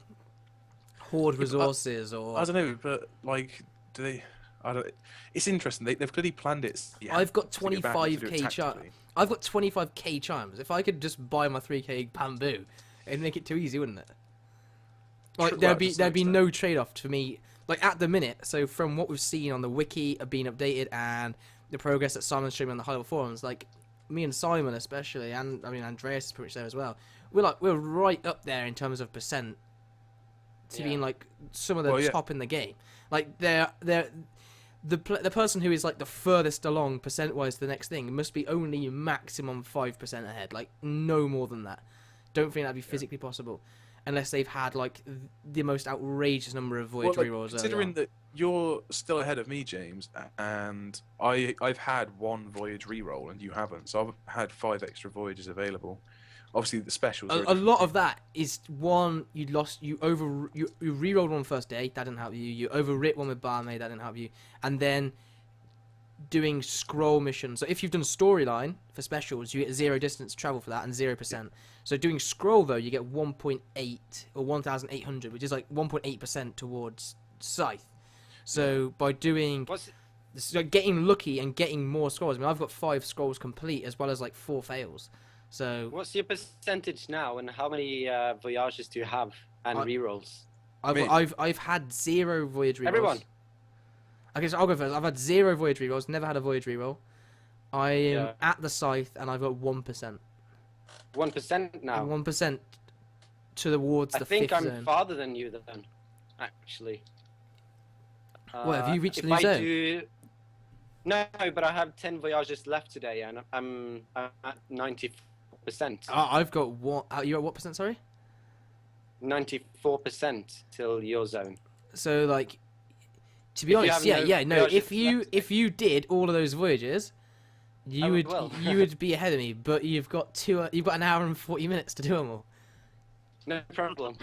hoard resources or. I don't know, but like, do they? I don't. It's interesting. They've clearly planned it. I've got 25k chimes. I've got 25k chimes. If I could just buy my 3k bamboo, it'd make it too easy, wouldn't it? Like there'd be no trade-off for me. Like at the minute, so from what we've seen on the wiki being updated and the progress that Simon's streaming on the high level forums, like me and Simon especially, and I mean Andreas is pretty much there as well. We're right up there in terms of percent to being like some of the top in the game. Like the person who is like the furthest along percent-wise to the next thing must be only maximum 5% ahead. Like no more than that. Don't think that'd be physically possible. Unless they've had like the most outrageous number of voyage rerolls. Considering that you're still ahead of me, James, and I've had one voyage reroll and you haven't, so I've had 5 extra voyages available. Obviously, the specials. A lot of that is one you rerolled one first day, that didn't help you. You overwrit one with barmaid, that didn't help you, and then doing scroll missions. So if you've done storyline for specials, you get 0 distance travel for that and 0%. So doing scroll though, you get 1.8 or 1,800, which is like 1.8% towards scythe. So by doing getting lucky and getting more scrolls, I mean I've got 5 scrolls complete as well as like 4 fails. So what's your percentage now, and how many voyages do you have and rerolls? I've had 0 voyage rerolls. Everyone. Okay, so I'll go first. I've had 0 voyage rerolls. Never had a voyage reroll. I am at the scythe, and I've got 1%. 1% now. 1% towards the 5th zone. I think I'm farther than you then, actually. What, have you reached the new zone? No, but I have 10 voyages left today, and I'm at 94%. I've got what? You're at what percent? Sorry. 94% till your zone. So like. To be honest, no. If you did all of those voyages, you would be ahead of me. But you've got an hour and 40 minutes to do them all. No problem.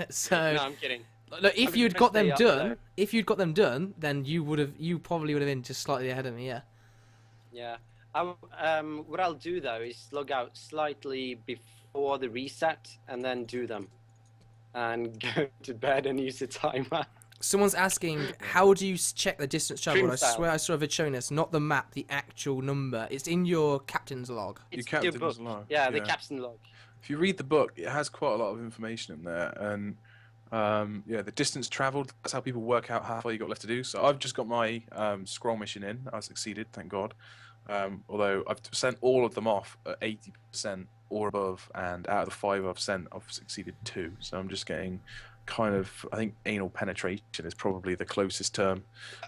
So no, I'm kidding. Look, if you'd got them done, then you probably would have been just slightly ahead of me. Yeah. Yeah. What I'll do though is log out slightly before the reset and then do them, and go to bed and use the timer. Someone's asking, how do you check the distance traveled? I swear I saw a vid showing us, not the map, the actual number. It's in your captain's log. It's your captain's log. Yeah, the captain's log. If you read the book, it has quite a lot of information in there, and the distance traveled. That's how people work out how far you got left to do. So I've just got my scroll mission in. I succeeded, thank God. Although I've sent all of them off at 80% or above, and out of the 5 I've sent, I've succeeded 2. So I'm just getting kind of, I think anal penetration is probably the closest term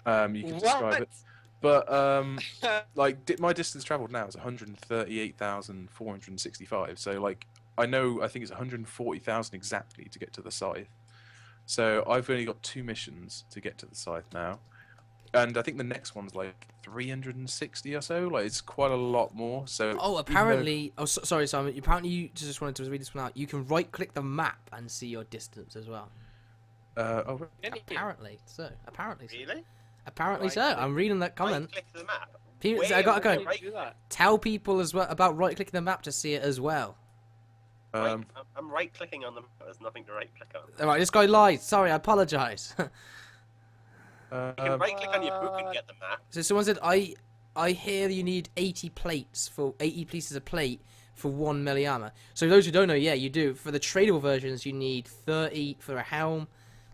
you can describe it. But like my distance traveled now is 138,465. So like I think it's 140,000 exactly to get to the scythe. So I've only got 2 missions to get to the scythe now. And I think the next one's like 360 or so. Like it's quite a lot more. So apparently, sorry, Simon. Apparently, you just wanted to read this one out. You can right-click the map and see your distance as well. Apparently so. Really? Apparently so. I'm reading that comment. Right-click the map. I gotta go. Tell people as well about right-clicking the map to see it as well. I'm right-clicking on them. There's nothing to right-click on. All right, this guy lied. Sorry, I apologise. You can right-click on your book and get the map. So someone said, I hear you need 80 pieces of plate for 1 melee armor. So those who don't know, yeah, you do. For the tradable versions, you need 30 for a helm.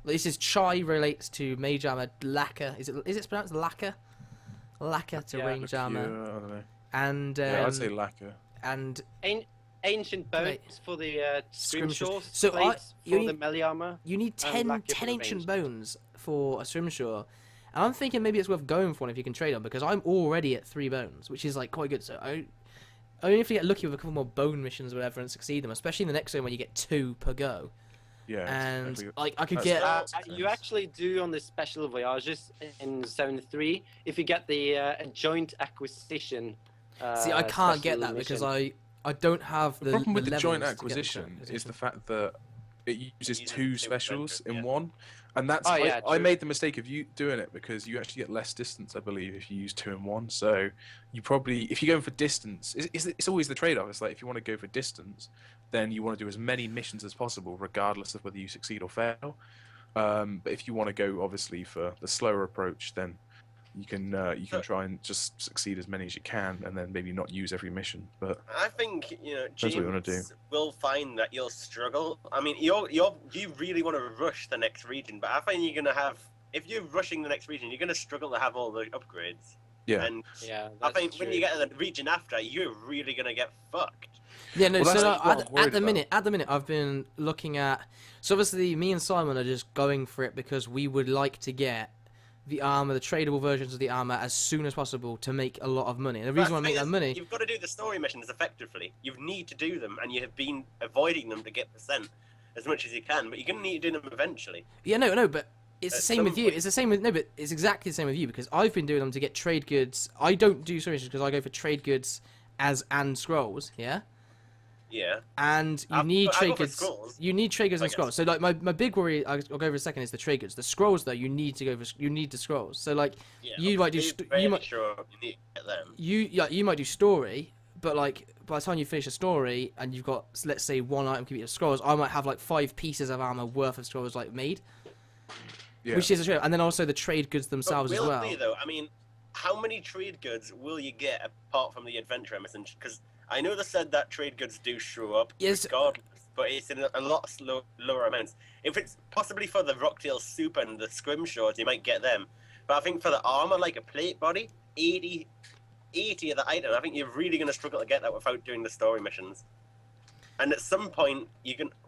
This is chai relates to mage armor. Lacquer, is it pronounced lacquer? Lacquer to range armor. I don't know. And I'd say lacquer. And ancient bones for the scrimshaws. So plates for the melee armor. You need 10 ancient bones for a swimshore, and I'm thinking maybe it's worth going for one if you can trade on, because I'm already at 3 bones, which is like quite good. So I only have to get lucky with a couple more bone missions or whatever and succeed them, especially in the next zone when you get 2 per go. Yeah. And exactly. like I could That's- get. You actually do on the special voyages in Zone 3 if you get the joint acquisition. See, I can't get special that because mission. I don't have The problem with the levels joint to get the acquisition is the fact that it uses uses 2 two specials adventures, in yeah. one, and that's Oh, yeah, I true. made the mistake of you doing it because you actually get less distance, I believe, if you use 2 in 1. So you probably, if you're going for distance, it's always the trade-off. It's like if you want to go for distance, then you want to do as many missions as possible, regardless of whether you succeed or fail. But if you want to go obviously for the slower approach, then you can try and just succeed as many as you can, and then maybe not use every mission. But I think what you wanna do. James will find that you'll struggle. I mean, you really want to rush the next region, but I think you're gonna have, if you're rushing the next region, you're gonna struggle to have all the upgrades. yeah, And Yeah, I that's think when true. you get to the region after, you're really gonna get fucked. Yeah, no. Well, So that's like, what I'm at worried the about. minute, I've been looking at. So obviously, me and Simon are just going for it because we would like to get the armor, the tradable versions of the armor, as soon as possible to make a lot of money. And the reason why I make that money, You've got to do the story missions effectively. You need to do them, and you have been avoiding them to get percent as much as you can. But you're gonna need to do them eventually. yeah, no, but it's the At same some with you. point- It's the same with but it's exactly the same with you because I've been doing them to get trade goods. I don't do story missions because I go for trade goods and scrolls. Yeah. Yeah. And you I need go trade for goods. scrolls, You need trade goods I and scrolls. guess. So like my big worry, I'll go over in a second, is the trade goods. The scrolls though, you need to go for. You need the scrolls. So like Yeah. you might do. You might. Sure you need to get them. You might do story, but like by the time you finish a story and you've got, let's say, 1 item complete of scrolls, I might have like 5 pieces of armor worth of scrolls like made, yeah. which is a trade. And then also the trade goods themselves But as will well. it be though? I mean, how many trade goods will you get apart from the adventure message? Because I know they said that trade goods do show up Yes. regardless, but it's in a lot lower amounts. If it's possibly for the Rocktail soup and the scrimshaws, you might get them. But I think for the armor, like a plate body, 80 of the item, I think you're really going to struggle to get that without doing the story missions. And at some point,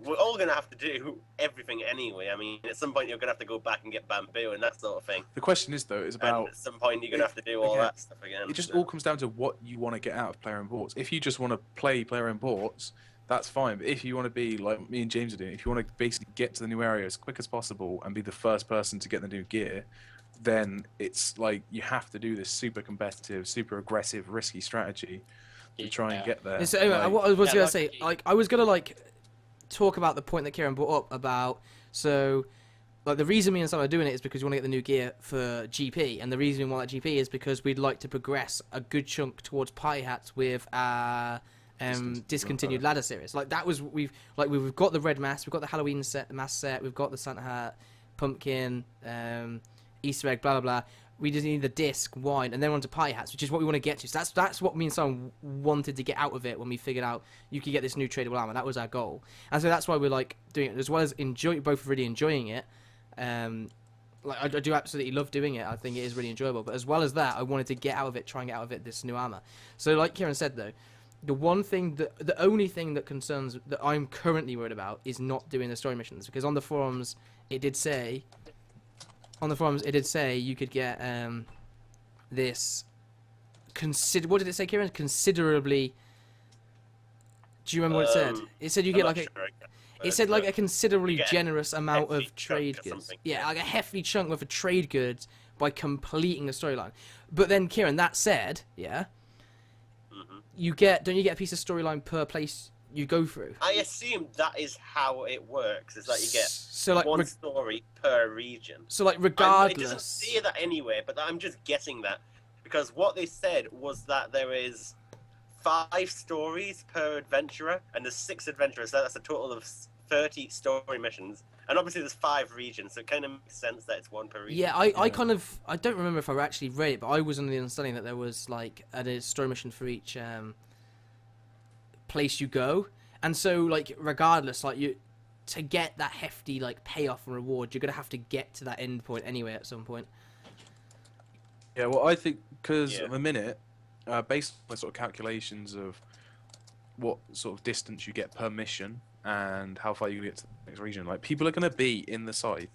we're all going to have to do everything anyway. I mean, at some point, you're going to have to go back and get bamboo and that sort of thing. The question is though, is And about at some point, you're going to have to do all again, that stuff again. it just all comes down to what you want to get out of player and boards. If you just want to play player and boards, that's fine. But if you want to be like me and James are doing, if you want to basically get to the new area as quick as possible and be the first person to get the new gear, then it's like you have to do this super competitive, super aggressive, risky strategy to try and get there. So anyway, Like, what I was Yeah, gonna like- say, like I was gonna like talk about the point that Kieren brought up about like the reason me and Sam are doing it is because we want to get the new gear for GP, and the reason we want that GP is because we'd like to progress a good chunk towards party hats with our discontinued ladder series. Like that was we've got the red mask, we've got the Halloween set, the mask set, we've got the Santa hat, pumpkin, Easter egg, blah blah blah. We just need the disc, wine, and then on to party hats, which is what we want to get to. So that's what me and Sam wanted to get out of it when we figured out you could get this new tradable armor. That was our goal, and so that's why we're like doing it, as well as both really enjoying it. Like I do absolutely love doing it. I think it is really enjoyable. But as well as that, I wanted to get out of it, try and get out of it this new armor. So like Kieren said though, the only thing that concerns that I'm currently worried about is not doing the story missions, because on the forums it did say you could get this what did it say, Kieren? Considerably. Do you remember what it said? It said you get like it said like a considerably You get a generous amount hefty of trade chunk or goods. something. Yeah, like a hefty chunk worth of trade goods by completing the storyline. But then, Kieren, that said, yeah, Mhm. don't you get a piece of storyline per place you go through? I assume that is how it works. Is that you get So like one story per region. so like It doesn't regardless. say that anyway, but I'm just guessing that because what they said was that there is 5 stories per adventurer, and there's 6 adventurers. So that's a total of 30 story missions, and obviously there's 5 regions, so it kind of makes sense that it's 1 per region. Yeah, I kind of I don't remember if I actually read it, but I was under the understanding that there was like a story mission for each place you go, and so like regardless, like you to get that hefty like payoff and reward, you're gonna have to get to that end point anyway at some point. Yeah, well, I think because Yeah. at the minute, based on the sort of calculations of what sort of distance you get per mission and how far you're going to get to the next region, like people are going to be in the scythe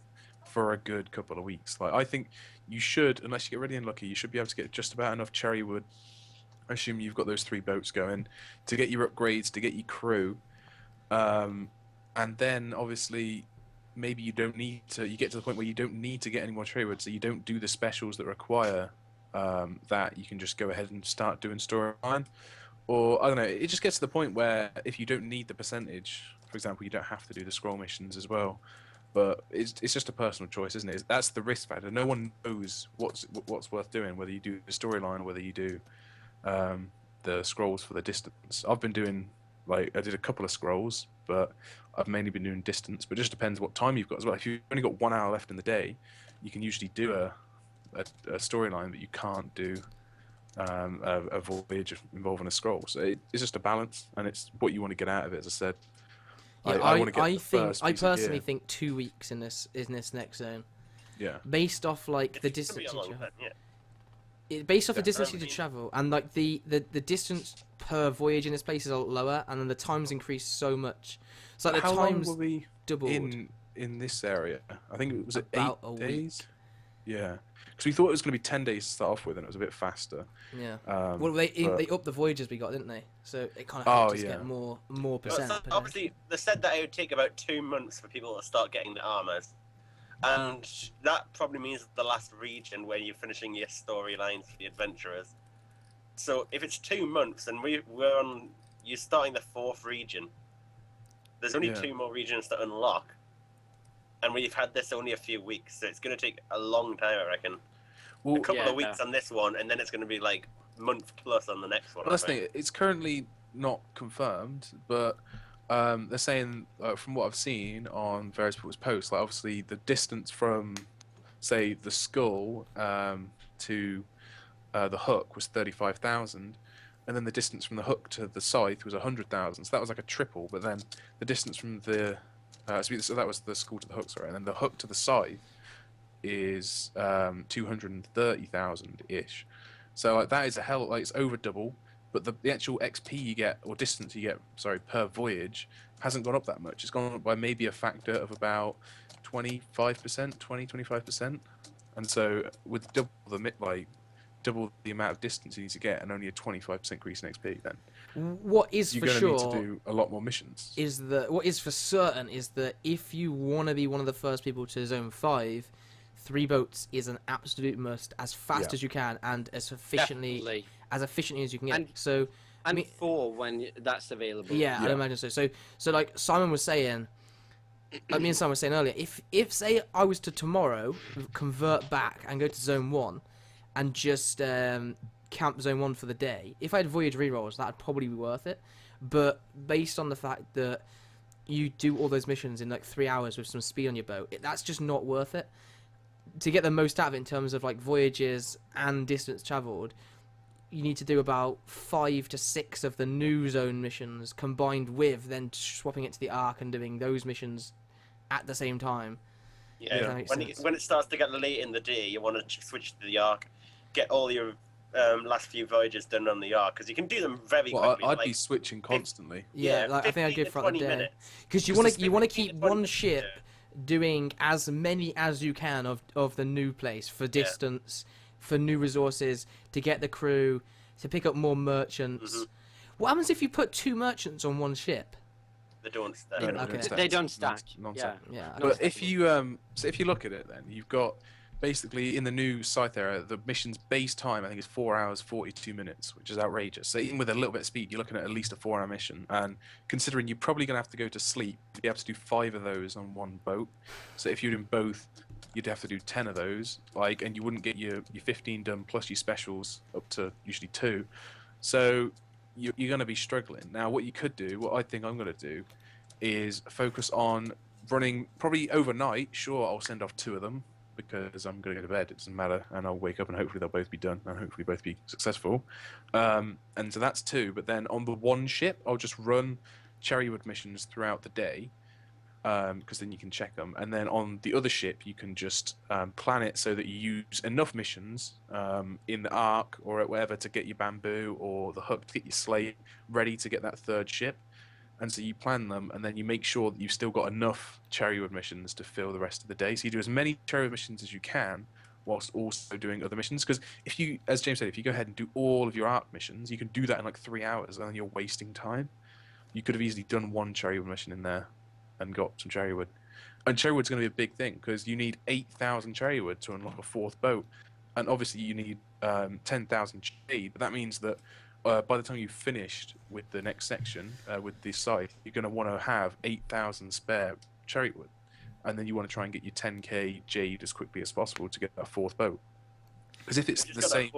for a good couple of weeks. Like I think you should, unless you get really unlucky, you should be able to get just about enough cherry wood. I assume you've got those 3 boats going to get your upgrades, to get your crew, and then obviously maybe you don't need to. You get to the point where you don't need to get any more cherry wood, so you don't do the specials that require that. You can just go ahead and start doing storyline. Or, I don't know, it just gets to the point where if you don't need the percentage, for example, you don't have to do the scroll missions as well. But it's just a personal choice, isn't it? That's the risk factor. No one knows what's worth doing, whether you do the storyline or whether you do the scrolls for the distance. I've been doing, I did a couple of scrolls, but I've mainly been doing distance. But it just depends what time you've got as well. If you've only got 1 hour left in the day, you can usually do a storyline, but you can't do a voyage involving a scroll. So it's just a balance, and it's what you want to get out of it. As I said, Yeah, I want to get I personally think 2 weeks in this next zone. Yeah. Based off like the It's gonna be distance a long time, yeah. based off the Yeah. distance you need to travel, and like the distance per voyage in this place is a lot lower, and then the times increase so much. So like the How long times were we doubled. in this area? I think it was About 8 a days. week. Yeah, because we thought it was going to be 10 days to start off with, and it was a bit faster. Yeah. But- Well, they upped the voyages we got, didn't they? So it kind of helped us get more percent. So obviously, they said that it would take about 2 months for people to start getting the armors, and that probably means the last region where you're finishing your storylines for the adventurers. So if it's 2 months, and you're starting the 4th region. There's only Yeah. 2 more regions to unlock, and we've had this only a few weeks, so it's going to take a long time, I reckon. Well, A couple yeah, of weeks on this one, and then it's going to be like month plus on the next one. Well, that's the thing. It's currently not confirmed, but they're saying, from what I've seen on various people's posts, like obviously the distance from, say, the skull to the hook was 35,000, and then the distance from the hook to the scythe was 100,000. So that was like a triple. But then the distance from the so that was the skull to the hook, sorry, and then the hook to the scythe is 230,000 ish. So like that is it's over double, but the actual XP you get, or distance you get, sorry, per voyage hasn't gone up that much. It's gone up by maybe a factor of about 25%, 25%. And so with double the amount of distance you need to get and only a 25% increase in XP, then what is you're for going to sure need to do a lot more missions. what is for certain is that if you want to be one of the first people to Zone 5, 3 boats is an absolute must, as fast Yeah. as you can and as efficiently Definitely. as you can get. And- So And I mean, 4 when that's available. yeah, I'd Yeah. imagine so. So like Simon was saying, like me and Simon were saying earlier, if say I was to tomorrow convert back and go to Zone 1 and just camp Zone 1 for the day, if I had voyage rerolls, that'd probably be worth it. But based on the fact that you do all those missions in like 3 hours with some speed on your boat, that's just not worth it. To get the most out of it in terms of like voyages and distance travelled, you need to do about 5 to 6 of the new zone missions combined with then swapping it to the Ark and doing those missions at the same time. Yeah, That makes sense. when it starts to get late in the day, you want to switch to the Ark, get all your last few voyages done on the Ark, because you can do them very Well, quickly. I'd like, be switching constantly. Yeah, like, I think I'd 15 go to for the 20 day minutes. because you Just want a to keep 15 to 20 one minutes, ship yeah. doing as many as you can of the new place for distance, for new resources, to get the crew, to pick up more merchants. Mhm. What happens if you put 2 merchants on one ship? They don't stack. No, Okay. They don't stack. Non-stack. Yeah, But if you so if you look at it, then you've got basically in the new scythe era, the mission's base time I think is 4 hours 42 minutes, which is outrageous. So even with a little bit of speed, you're looking at least a 4-hour mission. And considering you're probably going to have to go to sleep, you'd be able to do 5 of those on one boat. So if you're doing both, you'd have to do 10 of those. And you wouldn't get your 15 done plus your specials up to usually 2. So you're going to be struggling. Now, what you could do, what I think I'm going to do, is focus on running probably overnight. Sure, I'll send off 2 of them because I'm going to go to bed. It doesn't matter, and I'll wake up and hopefully they'll both be done and hopefully both be successful. And so that's 2. But then on the one ship, I'll just run Cherrywood missions throughout the day, because then you can check them. And then on the other ship, you can just plan it so that you use enough missions in the Ark or at wherever to get your bamboo or the hook to get your slate ready to get that 3rd ship. And so you plan them, and then you make sure that you've still got enough cherrywood missions to fill the rest of the day. So you do as many cherrywood missions as you can, whilst also doing other missions. Because if you, as James said, if you go ahead and do all of your arc missions, you can do that in like 3 hours, and then you're wasting time. You could have easily done one cherrywood mission in there, and got some cherrywood. And cherrywood's going to be a big thing because you need 8,000 cherrywood to unlock a 4th boat, and obviously you need 10,000 jade. But that means that by the time you've finished with the next section with this site, you're going to want to have 8,000 spare cherrywood, and then you want to try and get your 10k jade as quickly as possible to get that 4th boat. Because if it's the same,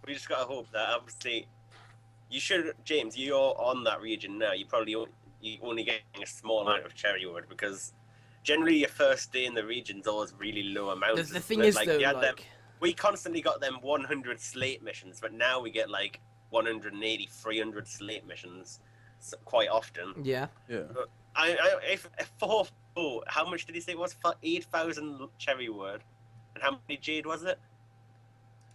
we just got to hope that obviously you should, James. You're on that region now. You probably only getting a small amount of cherrywood because generally your first day in the region's always really low amounts. The thing is, though, we constantly got them 100 slate missions, but now we get like 180, 300 slate missions quite often. Yeah. yeah, But if how much did he say it was? For 8,000 cherrywood, and how many jade was it?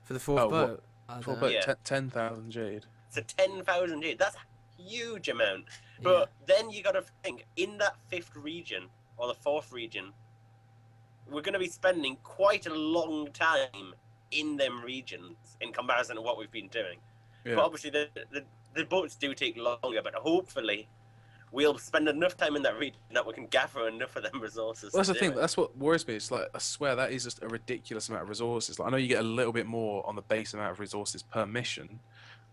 For the 4th boat. for I don't know. about 10,000 jade. So 10,000 jade. That's a huge amount. But then you got to think in that 5th region or the 4th region, we're going to be spending quite a long time in them regions in comparison to what we've been doing. Yeah. But obviously the boats do take longer, but hopefully we'll spend enough time in that region that we can gather enough of them resources. Well, that's to the do thing. it. That's what worries me. It's like, I swear that is just a ridiculous amount of resources. Like, I know you get a little bit more on the base amount of resources per mission,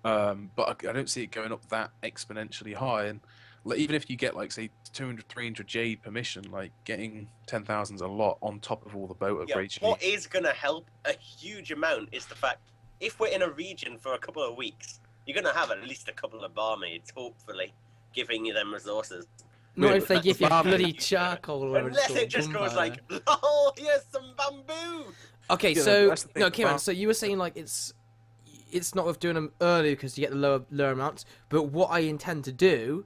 but I don't see it going up that exponentially high. And like, even if you get like say 200, 300 jade per mission, like getting 10,000 is a lot on top of all the boat upgrades. What is going to help a huge amount is the fact if we're in a region for a couple of weeks, you're going to have at least a couple of barmaids, hopefully, giving you them resources. Not Yeah, if they but give you that's the bloody barbecue, charcoal or whatever it's Unless called, it just goes gunpowder. like, oh, here's some bamboo. Okay, Yeah, so that's the thing no, with Kieren. farm- So you were saying like it's not worth doing them early because you get the lower amounts. But what I intend to do,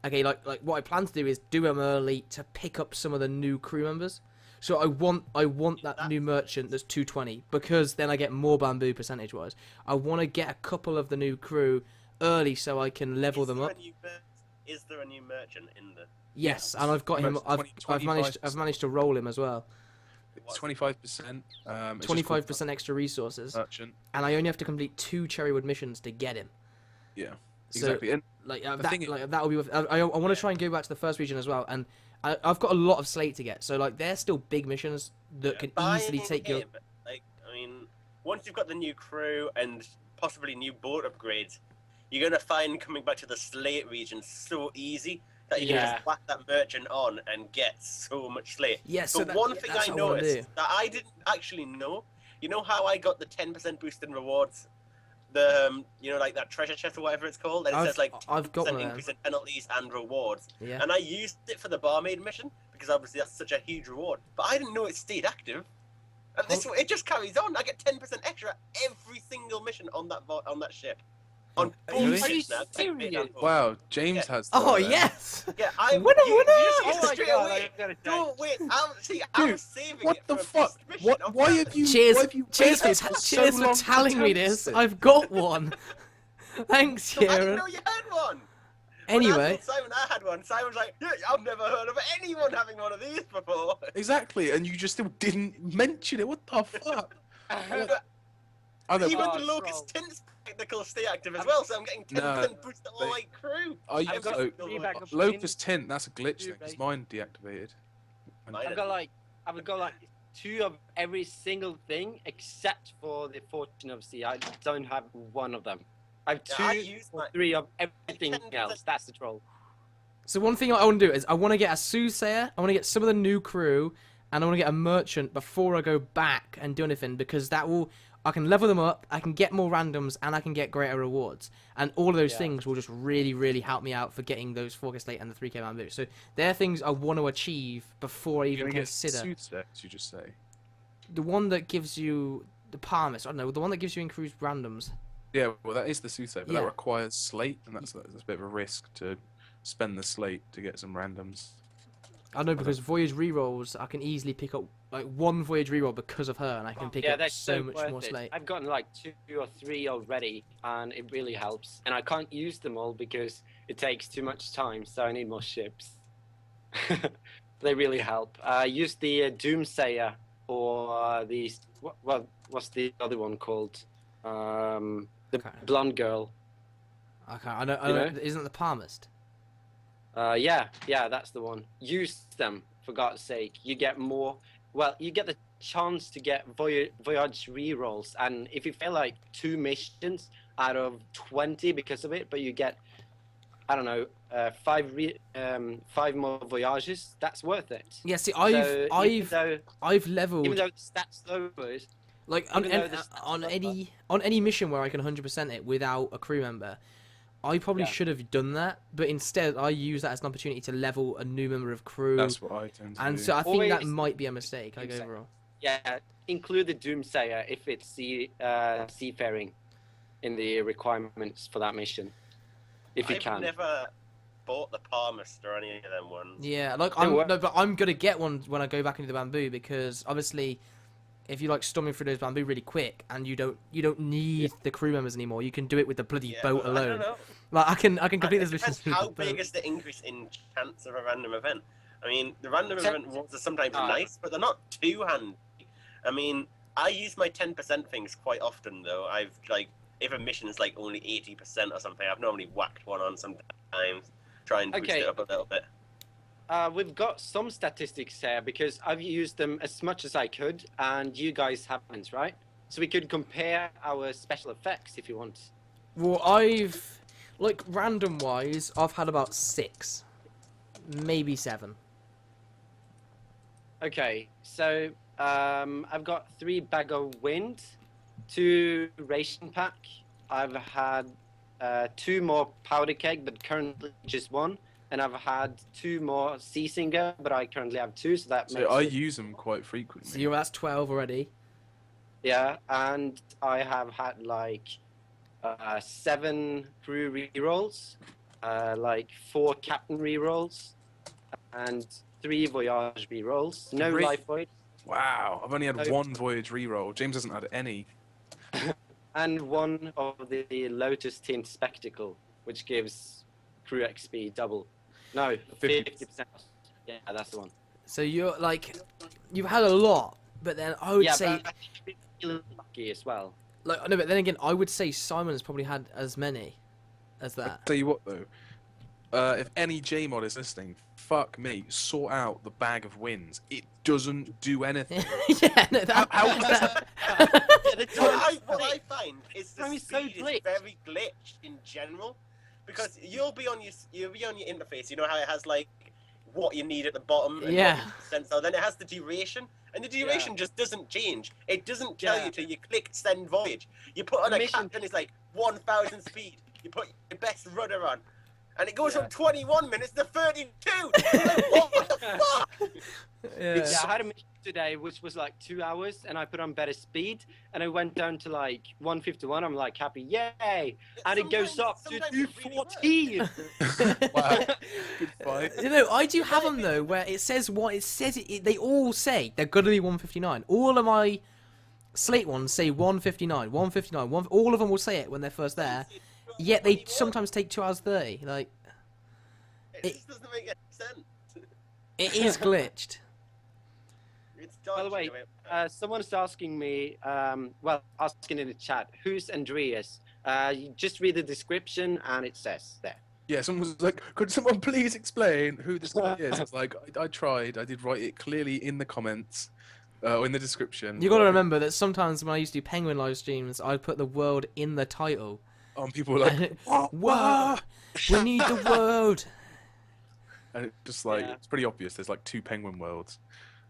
okay, like what I plan to do is do them early to pick up some of the new crew members. So I want that new merchant that's 220 because then I get more bamboo percentage wise. I want to get a couple of the new crew early so I can level them up. Is there a new merchant in the... Yes, and I've got him. I've managed to roll him as well. It's 25%. 25% extra resources, merchant. and I only have to complete 2 cherrywood missions to get him. Yeah, So, exactly. And Like The that, thing is- like that will be. I want to try and go back to the first region as well, and I've got a lot of slate to get. So like they're still big missions that can easily take you. Like, I mean, once you've got the new crew and possibly new boat upgrades, you're going to find coming back to the slate region so easy that you can Yeah. just whack that merchant on and get so much slate. Yeah, so But one thing that's I what I wanna noticed do. that I didn't actually know, you know how I got the 10% boost in rewards? The, you know, like that treasure chest or whatever it's called? And it says like I've got 10% one of increase them. in penalties and rewards. Yeah. And I used it for the barmaid mission because obviously that's such a huge reward. But I didn't know it stayed active. And it just carries on. I get 10% extra every single mission on that ship. On both Really? ships Are you now. take it serious? and both. wow, James has. Oh done that. yes. Yeah, I Winner, winner! You just Oh my straight God, away. I gotta say. Don't wait. I Dude, was saving what it the for a fuck? best mission What? on Why purpose. have you? Cheers, Why have you cheers, waited for, for so cheers for long to telling me tell this. us? I've got one. Thanks, I didn't Kieren. know you had one. Anyway, When I told Simon I had one, Simon's like, yeah, I've never heard of anyone having one of these before. Exactly, and you just still didn't mention it. What the fuck? I know. Even Oh, the Locust troll. Tint spectacle stay active as well, so I'm getting 10% boost to all they- my crew. Are you I'm so, just- Feedback of Locust Tint? That's a glitch Dude, thing. Because mate. mine deactivated. Mine I've got like 2 of every single thing except for the Fortune of Sea. I don't have one of them. I have Yeah, I 2 use or my- 3 of everything 10%. else. That's the troll. so one thing I want to do is I want to get a soothsayer. I want to get some of the new crew, and I want to get a merchant before I go back and do anything because that will. I can level them up, I can get more randoms, and I can get greater rewards. And all of those Yeah. things will just really, really help me out for getting those 4K slate and the 3K bamboo. So they're things I want to achieve before I You're even gonna get consider. Soothsayers, you just say. The one that gives you the palmist, I don't know, the one that gives you increased randoms. Yeah, well, that is the Soothsayer, but Yeah. that requires slate, and that's a bit of a risk to spend the slate to get some randoms. I know, because voyage rerolls, I can easily pick up like one voyage reroll because of her, and I can pick Yeah, up that's so much worth more it. slate. I've gotten like 2 or 3 already, and it really helps. And I can't use them all because it takes too much time, so I need more ships. They really help. I used the Doomsayer or the what's the other one called? The Okay. blonde girl. Okay, I know. You know? Isn't it the palmist? Yeah, that's the one. Use them, for God's sake. You get more. Well, you get the chance to get voyage rerolls, and if you fail like 2 missions out of 20 because of it, but you get, I don't know, 5 more voyages. That's worth it. Yeah. See, So I've leveled. even though the stats lowered, Like Even though the stats on are any mission where I can 100% it without a crew member, I probably Yeah. should have done that. But instead, I use that as an opportunity to level a new member of crew. That's what I tend to and do. so I think that Always might be a mistake. Like Doomsayer. overall. yeah, include the Doomsayer if it's seafaring in the requirements for that mission, if you I've can. never bought the palmist or any of them ones. Yeah, like Don't but I'm gonna get one when I go back into the bamboo, because obviously, if you like storming through those bamboo really quick and you don't need the crew members anymore, you can do it with the bloody Yeah, boat but I don't alone. know. Like I can complete It this mission depends with how the big boat. is the increase in chance of a random event. I mean, the random Ten- event ones are sometimes Ah. nice, but they're not too handy. I mean, I use my 10% things quite often, though. I've, like, if a mission is, like, only 80% or something, I've normally whacked one on sometimes, try and boost Okay. it up a little bit. We've got some statistics here because I've used them as much as I could, and you guys haven't, right? So we could compare our special effects if you want. Well, I've like random wise, I've had about 6, maybe 7. Okay, so I've got 3 bag of wind, 2 ration pack. I've had 2 more powder keg, but currently just 1. And I've had 2 more sea singer, but I currently have 2, so that makes So I it, use them quite frequently. So that's 12 already. yeah. And I have had like 7 crew rerolls, like 4 captain rerolls, and 3 voyage rerolls. No Really? life void. Wow, I've only had So- 1 voyage reroll. James hasn't had any. And 1 of the Lotus Tint Spectacle, which gives crew XP double. No, 50%. Yeah, that's the one. So you're like, you've had a lot, but then I would Yeah, say, but I feel lucky as well. like, no, but then again, I would say Simon's probably had as many as I'll that. tell you what though, if any JMod is listening, fuck me, sort out the bag of wins. It doesn't do anything. Yeah, no, that, How- that- What I find is the Time is so speed is glitched. very glitched in general, because you'll be on your interface. You know how it has like what you need at the bottom. And Yeah. So then it has the duration, and the duration just doesn't change. It doesn't tell Yeah. you till you click send voyage. You put on a Mission- captain, it's like 1,000 speed. You put your best rudder on, and it goes Yeah. from 21 minutes to 32. What the fuck? yeah. Yeah, I had a mission today which was like 2 hours, and I put on better speed, and I went down to like 151. I'm like happy, yay! And it goes up to Sometimes it really works. 214. Wow, good fight. You know, I do have them though, where it says what it says. They all say they're gonna be 159. All of my slate ones say 159, 159. All of them will say it when they're first there. Yet they sometimes take 2 hours 30. Like It just doesn't make any sense. it is glitched. It's By the way, dodgy. someone's asking me, asking in the chat, who's Andreas? You just read the description, and it says there. Yeah, someone was like, could someone please explain who this guy is? I was like, I tried. I did write it clearly in the comments, or in the description. You got to remember that sometimes when I used to do Penguin live streams, I'd put the world in the title. People were like, what? Whoa, we need the world. And it's just like, Yeah. it's pretty obvious. There's like 2 penguin worlds.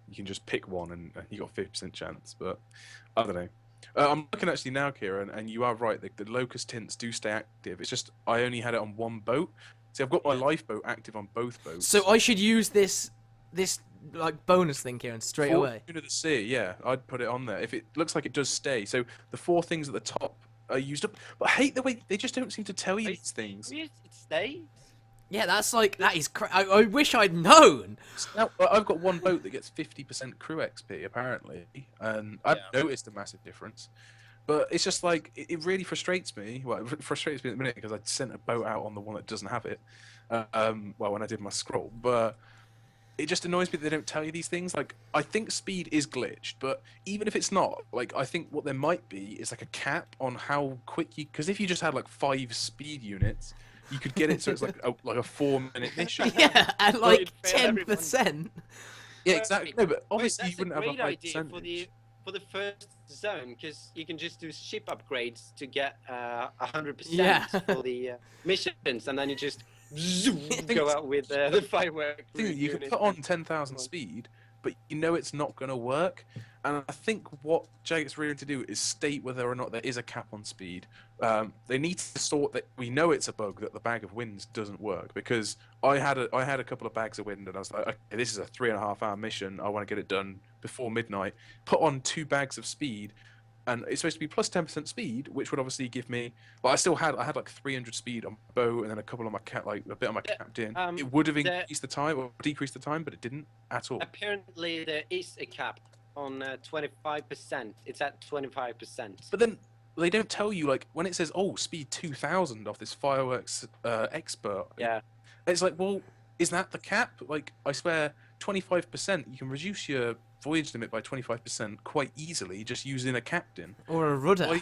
You can just pick one and you got a 50% chance. But I don't know. I'm looking actually now, Kieren, and you are right. The locust tints do stay active. It's just I only had it on 1 boat. See, I've got my lifeboat active on both boats. So I should use this like bonus thing, Kieren, straight away. Fortune of the Sea, yeah, I'd put it on there. If it looks like it does stay. So the 4 things at the top are used up. But I hate the way they just don't seem to tell you these things. It stays. Yeah, that is. I wish I'd known. Now, I've got one boat that gets 50% crew XP apparently, and I've noticed a massive difference. But it's just like it really frustrates me. Well, it frustrates me at the minute because I sent a boat out on the one that doesn't have it. Well, when I did my scroll, but it just annoys me that they don't tell you these things. Like, I think speed is glitched, but even if it's not, like, I think what there might be is like a cap on how quick you. Because if you just had like 5 speed units, you could get it so it's like a 4-minute mission. Yeah, at like fair, 10%. Yeah, exactly. No, but Wait, obviously you that's wouldn't a have a great high idea percentage. for the first zone, because you can just do ship upgrades to get 100% Yeah. for the missions, and then you just zoom, go out with the firework. You can put on 10,000 speed, but you know it's not going to work. And I think what Jaget's really to do is state whether or not there is a cap on speed. They need to sort that. We know it's a bug that the bag of winds doesn't work, because I had a couple of bags of wind and I was like, okay, this is a 3.5-hour mission. I want to get it done before midnight. Put on 2 bags of speed, and it's supposed to be plus 10% speed, which would obviously give me. Well, I had like 300 speed on my bow, and then a couple on my like a bit on my captain. It would have increased the time or decreased the time, but it didn't at all. Apparently, there is a cap on 25%. It's at 25%. But then they don't tell you, like, when it says, oh, speed 2,000 off this fireworks expert. Yeah. It's like, well, is that the cap? Like, I swear, 25%, you can reduce your voyage limit by 25% quite easily just using a captain. Or a rudder.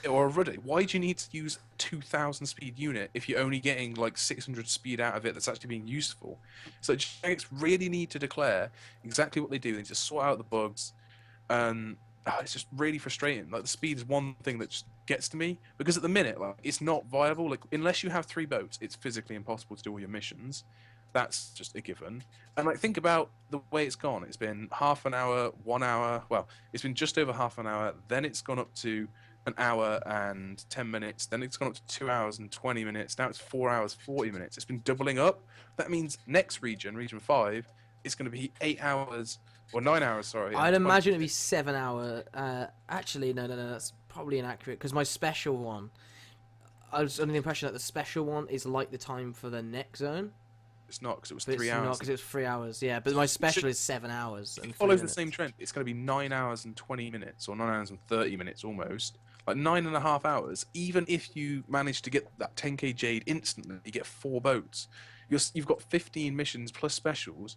Or a rudder. Why do you need to use a 2,000 speed unit if you're only getting like 600 speed out of it that's actually being useful? So Jagex really need to declare exactly what they do. They just sort out the bugs. And it's just really frustrating. Like, the speed is one thing that just gets to me, because at the minute, like, it's not viable. Like, unless you have 3 boats, it's physically impossible to do all your missions. That's just a given. And like, think about the way it's gone. It's been half an hour, 1 hour. Well, it's been just over half an hour. Then it's gone up to an hour and 10 minutes. Then it's gone up to 2 hours and 20 minutes. Now it's 4 hours, 40 minutes. It's been doubling up. That means next region, region 5, it's going to be 8 hours or 9 hours. Sorry. I'd imagine it'd be 7 hour. Actually, no. That's probably inaccurate, because my special one, I was under the impression that the special one is like the time for the next zone. It's not, because it was But 3 it's hours. not, because it was 3 hours. Yeah, but my special is 7 hours. It And follows 3 the minutes. same trend. It's going to be 9 hours and 20 minutes, or 9 hours and 30 minutes almost. Like 9.5 hours. Even if you manage to get that 10k jade instantly, you get 4 boats. You've got 15 missions plus specials.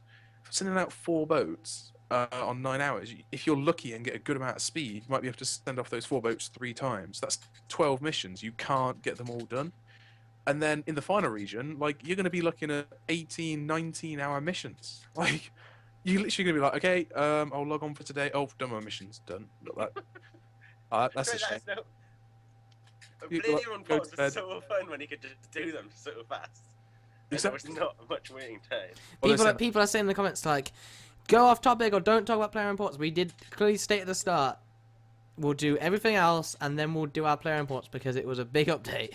Sending out 4 boats on 9 hours. If you're lucky and get a good amount of speed, you might be able to send off those 4 boats 3 times. That's 12 missions. You can't get them all done. And then in the final region, like, you're going to be looking at 18, 19-hour missions. Like, you're literally going to be like, okay, I'll log on for today. Oh, done my missions. Done. Got that. That's a shame. Playing your own pods was so fun when you could just do them so fast. There was not much waiting time. People are saying in the comments, like, go off topic or don't talk about player reports. We did clearly state at the start, we'll do everything else and then we'll do our player reports, because it was a big update.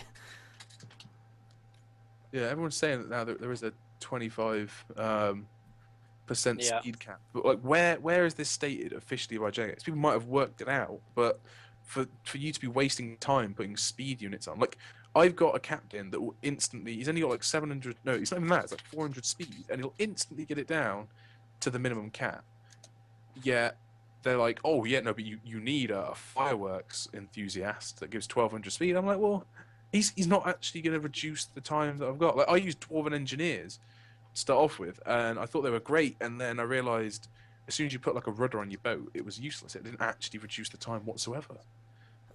Yeah, everyone's saying that now that there is a 25% speed cap. But like, where is this stated officially by Jagex? People might have worked it out, but for you to be wasting time putting speed units on, like, I've got a captain that will instantly. He's only got like 700. No, it's not even that. It's like 400 speed, and he'll instantly get it down to the minimum cap. Yeah, they're like, oh yeah, no, but you need a fireworks enthusiast that gives 1200 speed. I'm like, well. He's not actually going to reduce the time that I've got. Like, I used Dwarven Engineers to start off with, and I thought they were great, and then I realised as soon as you put like a rudder on your boat, it was useless. It didn't actually reduce the time whatsoever.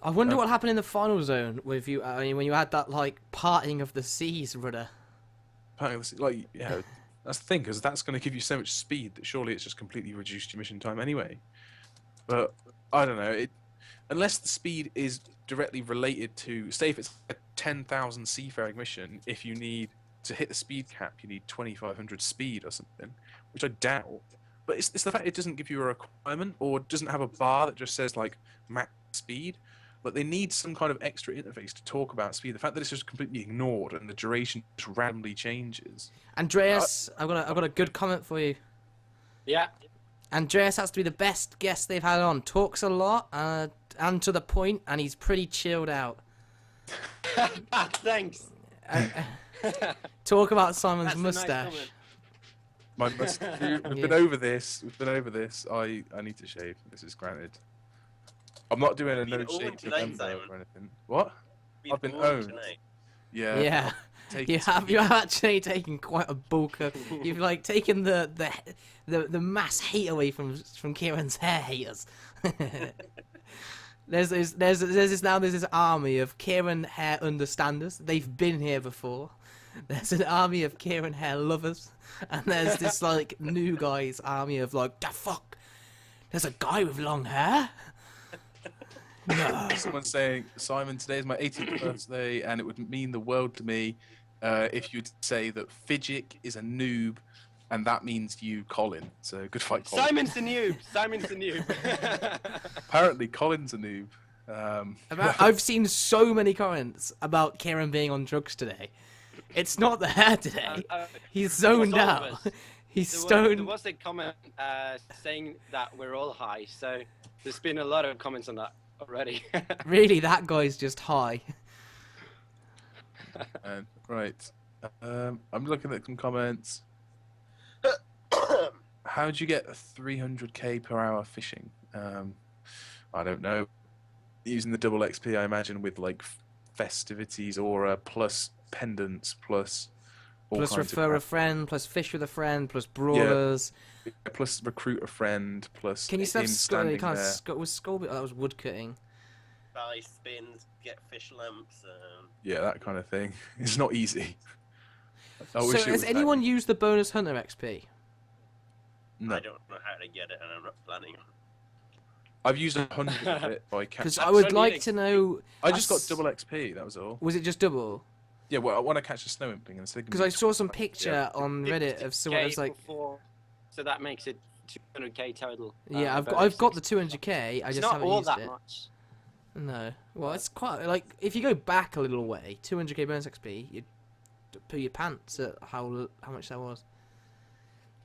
I wonder what happened in the final zone with you. I mean, when you had that like parting of the seas rudder. Like, yeah, that's the thing, because that's going to give you so much speed that surely it's just completely reduced your mission time anyway. But I don't know. Unless the speed is directly related to, say, if it's a 10,000 seafaring mission, if you need to hit the speed cap, you need 2,500 speed or something, which I doubt. But it's the fact it doesn't give you a requirement, or doesn't have a bar that just says like max speed. But they need some kind of extra interface to talk about speed. The fact that it's just completely ignored and the duration just randomly changes. Andreas, I've got a good comment for you. Yeah. Andreas has to be the best guest they've had on. Talks a lot and to the point, and he's pretty chilled out. Thanks. Talk about Simon's That's a nice mustache. comment. My mustache. We've Yeah. been over this. We've been over this. I need to shave. This is granted. I'm not doing a You've been no shave owned tonight, November Simon. or anything. What? I've been owned. tonight. Yeah. Yeah. Taken You some have actually taken quite a bulk of. You've like taken the mass hate away from Kieran's hair haters. there's this army of Kieren hair understanders. They've been here before. There's an army of Kieren hair lovers, and there's this like new guys army of like, the fuck. There's a guy with long hair. No. Someone saying, Simon, today is my 18th birthday, and it would mean the world to me if you'd say that Fidgic is a noob, and that means you, Colin. So good fight, Colin. Simon's the noob. Simon's the noob. Apparently, Colin's a noob. I've seen so many comments about Kieren being on drugs today. It's not the hair today. He's zoned It's all of out. us. He's There stoned. was a comment saying that we're all high, so there's been a lot of comments on that already. Really, that guy's just high. Right. I'm looking at some comments. How'd you get 300k per hour fishing? I don't know. Using the double XP, I imagine, with like festivities, aura, plus pendants, plus all Plus kinds refer a of friend, plus fish with a friend, plus brawlers. crap. Plus recruit a friend, plus Can you him have standing kind there. of was skull? That was wood cutting. Buy spins, get fish lamps. Yeah, that kind of thing. It's not easy. I So wish it has was that anyone easy. used the bonus hunter XP? No, I don't know how to get it, and I'm not planning on. I've used 100 of it by Because catch. I would only like like- to know. I just got s- double XP. That was all. Was it just double? Yeah, well, I want to catch a snow imping and Because I saw some picture on Reddit of someone that was like, before, so that makes it 200k total. yeah, I've bonus. got the 200k. I It's just not haven't all used that it. much. No. Well, it's quite like if you go back a little way, 200k bonus XP, you'd put your pants at how much that was.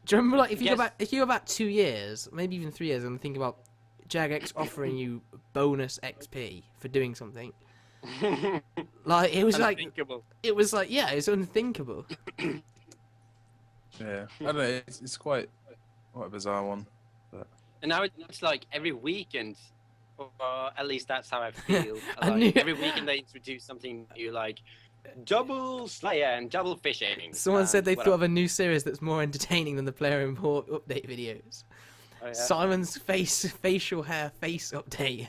Do you remember like if you Yes. go back 2 years, maybe even 3 years, and think about Jagex offering you bonus XP for doing something? Like it was like Unthinkable. it was unthinkable. Yeah, I don't know. It's quite a bizarre one. And now it's like every weekend, or at least that's how I feel. I Like, knew- every weekend they introduce something new, like double slayer and double fishing. Someone said they what thought of a new series that's more entertaining than the player import update videos. Oh, yeah. Simon's facial hair face update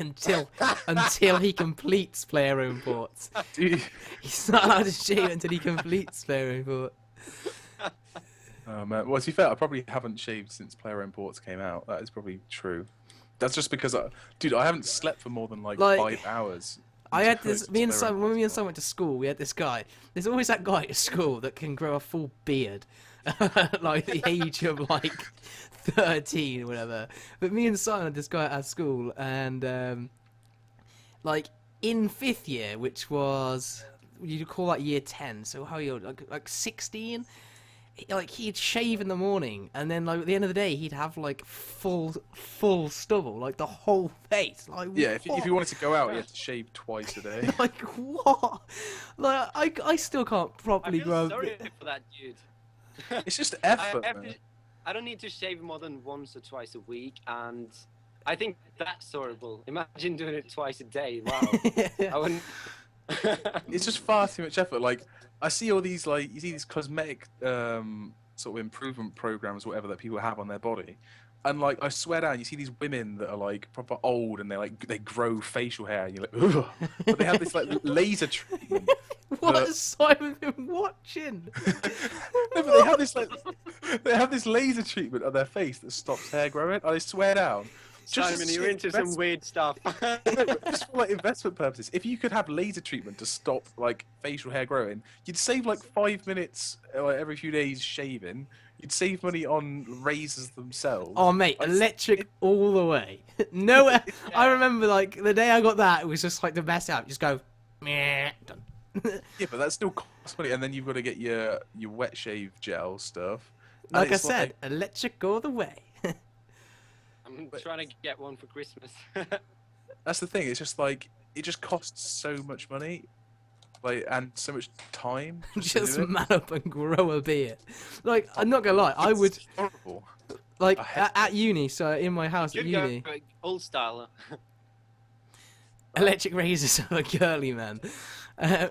until he completes player imports. Dude. He's not allowed to shave until he completes player import. Oh man. Well, to be fair, I probably haven't shaved since Player Imports came out. That is probably true. That's just because, dude, I haven't slept for more than like 5 hours. I had Since this. Me and Player Simon, when me and Imports Simon went to school, we had this guy. There's always that guy at school that can grow a full beard, like the age of like 13 or whatever. But me and Simon had this guy at our school, and like in 5th year, which was you'd call that year 10. So how old? Like 16. Like he'd shave in the morning, and then like at the end of the day, he'd have like full stubble, like the whole face. Like Yeah, if what? you wanted to go out, you had to shave twice a day. Like what? Like I still can't I properly feel grow. a sorry beard. for that dude. It's just I, effort, have man. to, I don't need to shave more than once or twice a week, and I think that's horrible. Imagine doing it twice a day. Wow. I wouldn't. It's just far too much effort. Like I see all these like you see these cosmetic sort of improvement programs, or whatever that people have on their body, and like I swear down, you see these women that are like proper old and they grow facial hair, and you're like, ugh. But they have this like laser treatment. What But- has Simon been watching? No, but they have this like they have this laser treatment on their face that stops hair growing. I swear down. Just Simon, you're into some weird stuff. just for like investment purposes. If you could have laser treatment to stop like facial hair growing, you'd save like 5 minutes like, every few days shaving. You'd save money on razors themselves. Oh mate, electric all the way. No, I remember like the day I got that, it was just like the best out. Just go, meh, done. Yeah, but that still costs money, and then you've got to get your wet shave gel stuff. And Like I it's said, electric all the way. I'm trying to get one for Christmas. That's the thing. It's just like it just costs so much money. like, and so much time. to Just do it. man up and grow a beard. Like, I'm not gonna lie, I It's would horrible. like I hate at uni. So in my house at Should go uni, old style. electric razors are girly man.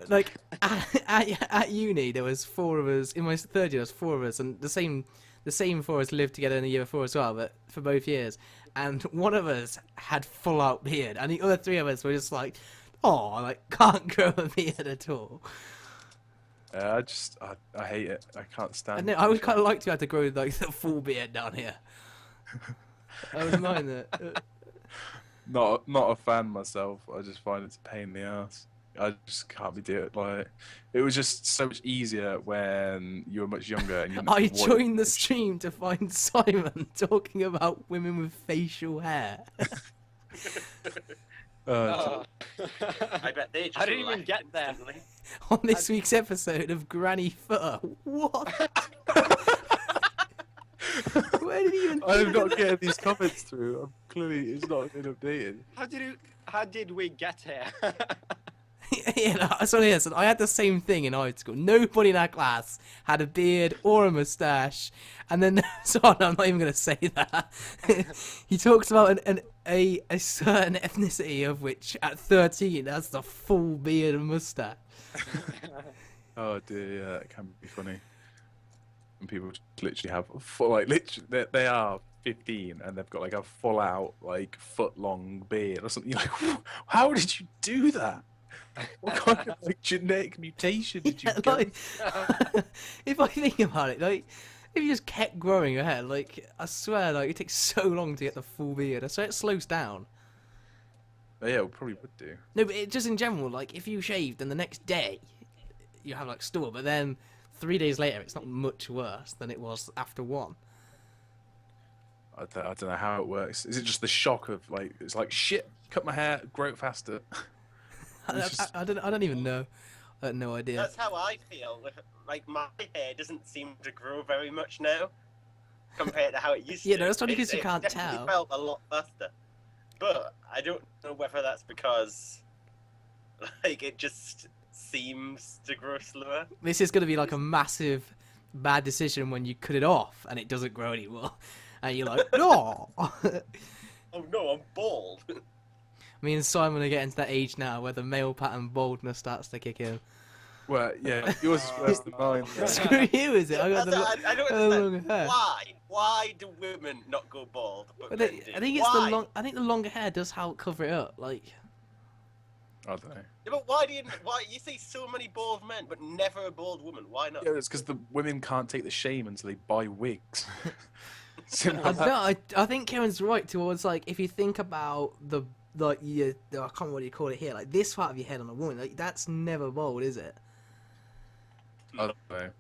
Like at uni, there was 4 of us. In my third year, there was 4 of us, and the same 4 of us lived together in the year before as well, but for both years. And one of us had full out beard, and the other 3 of us were just like, oh, like can't grow a beard at all. I hate it. I can't stand. And then I would kind of like to have to grow like the full beard down here. I wouldn't mind that. Not a fan myself. I just find it's a pain in the ass. I just can't be doing it. Like, it was just so much easier when you were much younger. And you I joined the stream to find Simon talking about women with facial hair. Oh. I bet they just I didn't even left get there. instantly. On this week's episode of Granny Footer. What? Where did he even I'm think of not that? getting these comments through. Clearly, it's not been updated. How did we get here? Yeah, no, that's what it is. I had the same thing in high school. Nobody in our class had a beard or a moustache. And then, so I'm not even going to say that. He talks about a certain ethnicity of which at 13 has the full beard and moustache. Oh dear, yeah, that can be funny. And people just literally have full, like, literally, they are 15 and they've got like a full out, like, foot long beard or something. You're like, how did you do that? What kind of like genetic mutation did you Yeah, go? like, if I think about it, like, if you just kept growing your hair, like, I swear, like, it takes so long to get the full beard. I swear it slows down. Oh, yeah, it probably would do. No, but it, just in general, like, if you shaved and the next day you have, like, stubble, but then 3 days later it's not much worse than it was after 1. I don't know how it works. Is it just the shock of, like, it's like, shit, cut my hair, grow it faster? I don't even know. I have no idea. That's how I feel. Like, my hair doesn't seem to grow very much now compared to how it used to. Yeah, no, that's probably because you It can't definitely tell. felt a lot faster. But I don't know whether that's because, like, it just seems to grow slower. This is going to be like a massive bad decision when you cut it off and it doesn't grow anymore. And you're like, no! Oh no, I'm bald. Me and Simon are getting to that age now where the male pattern baldness starts to kick in. Well, yeah, yours is worse than mine. though. Screw you, is it? I got the I don't long understand. hair. Why? Why do women not go bald? But men do? I think it's Why? the long. I think the longer hair does help cover it up. Like, I don't know. Yeah, but why you see so many bald men but never a bald woman? Why not? Yeah, it's because the women can't take the shame until they buy wigs. Simple I as don't that. know. I think Kieran's right towards like if you think about the like I can't remember what you call it here. Like this part of your head on a woman, like that's never bald, is it? I don't know.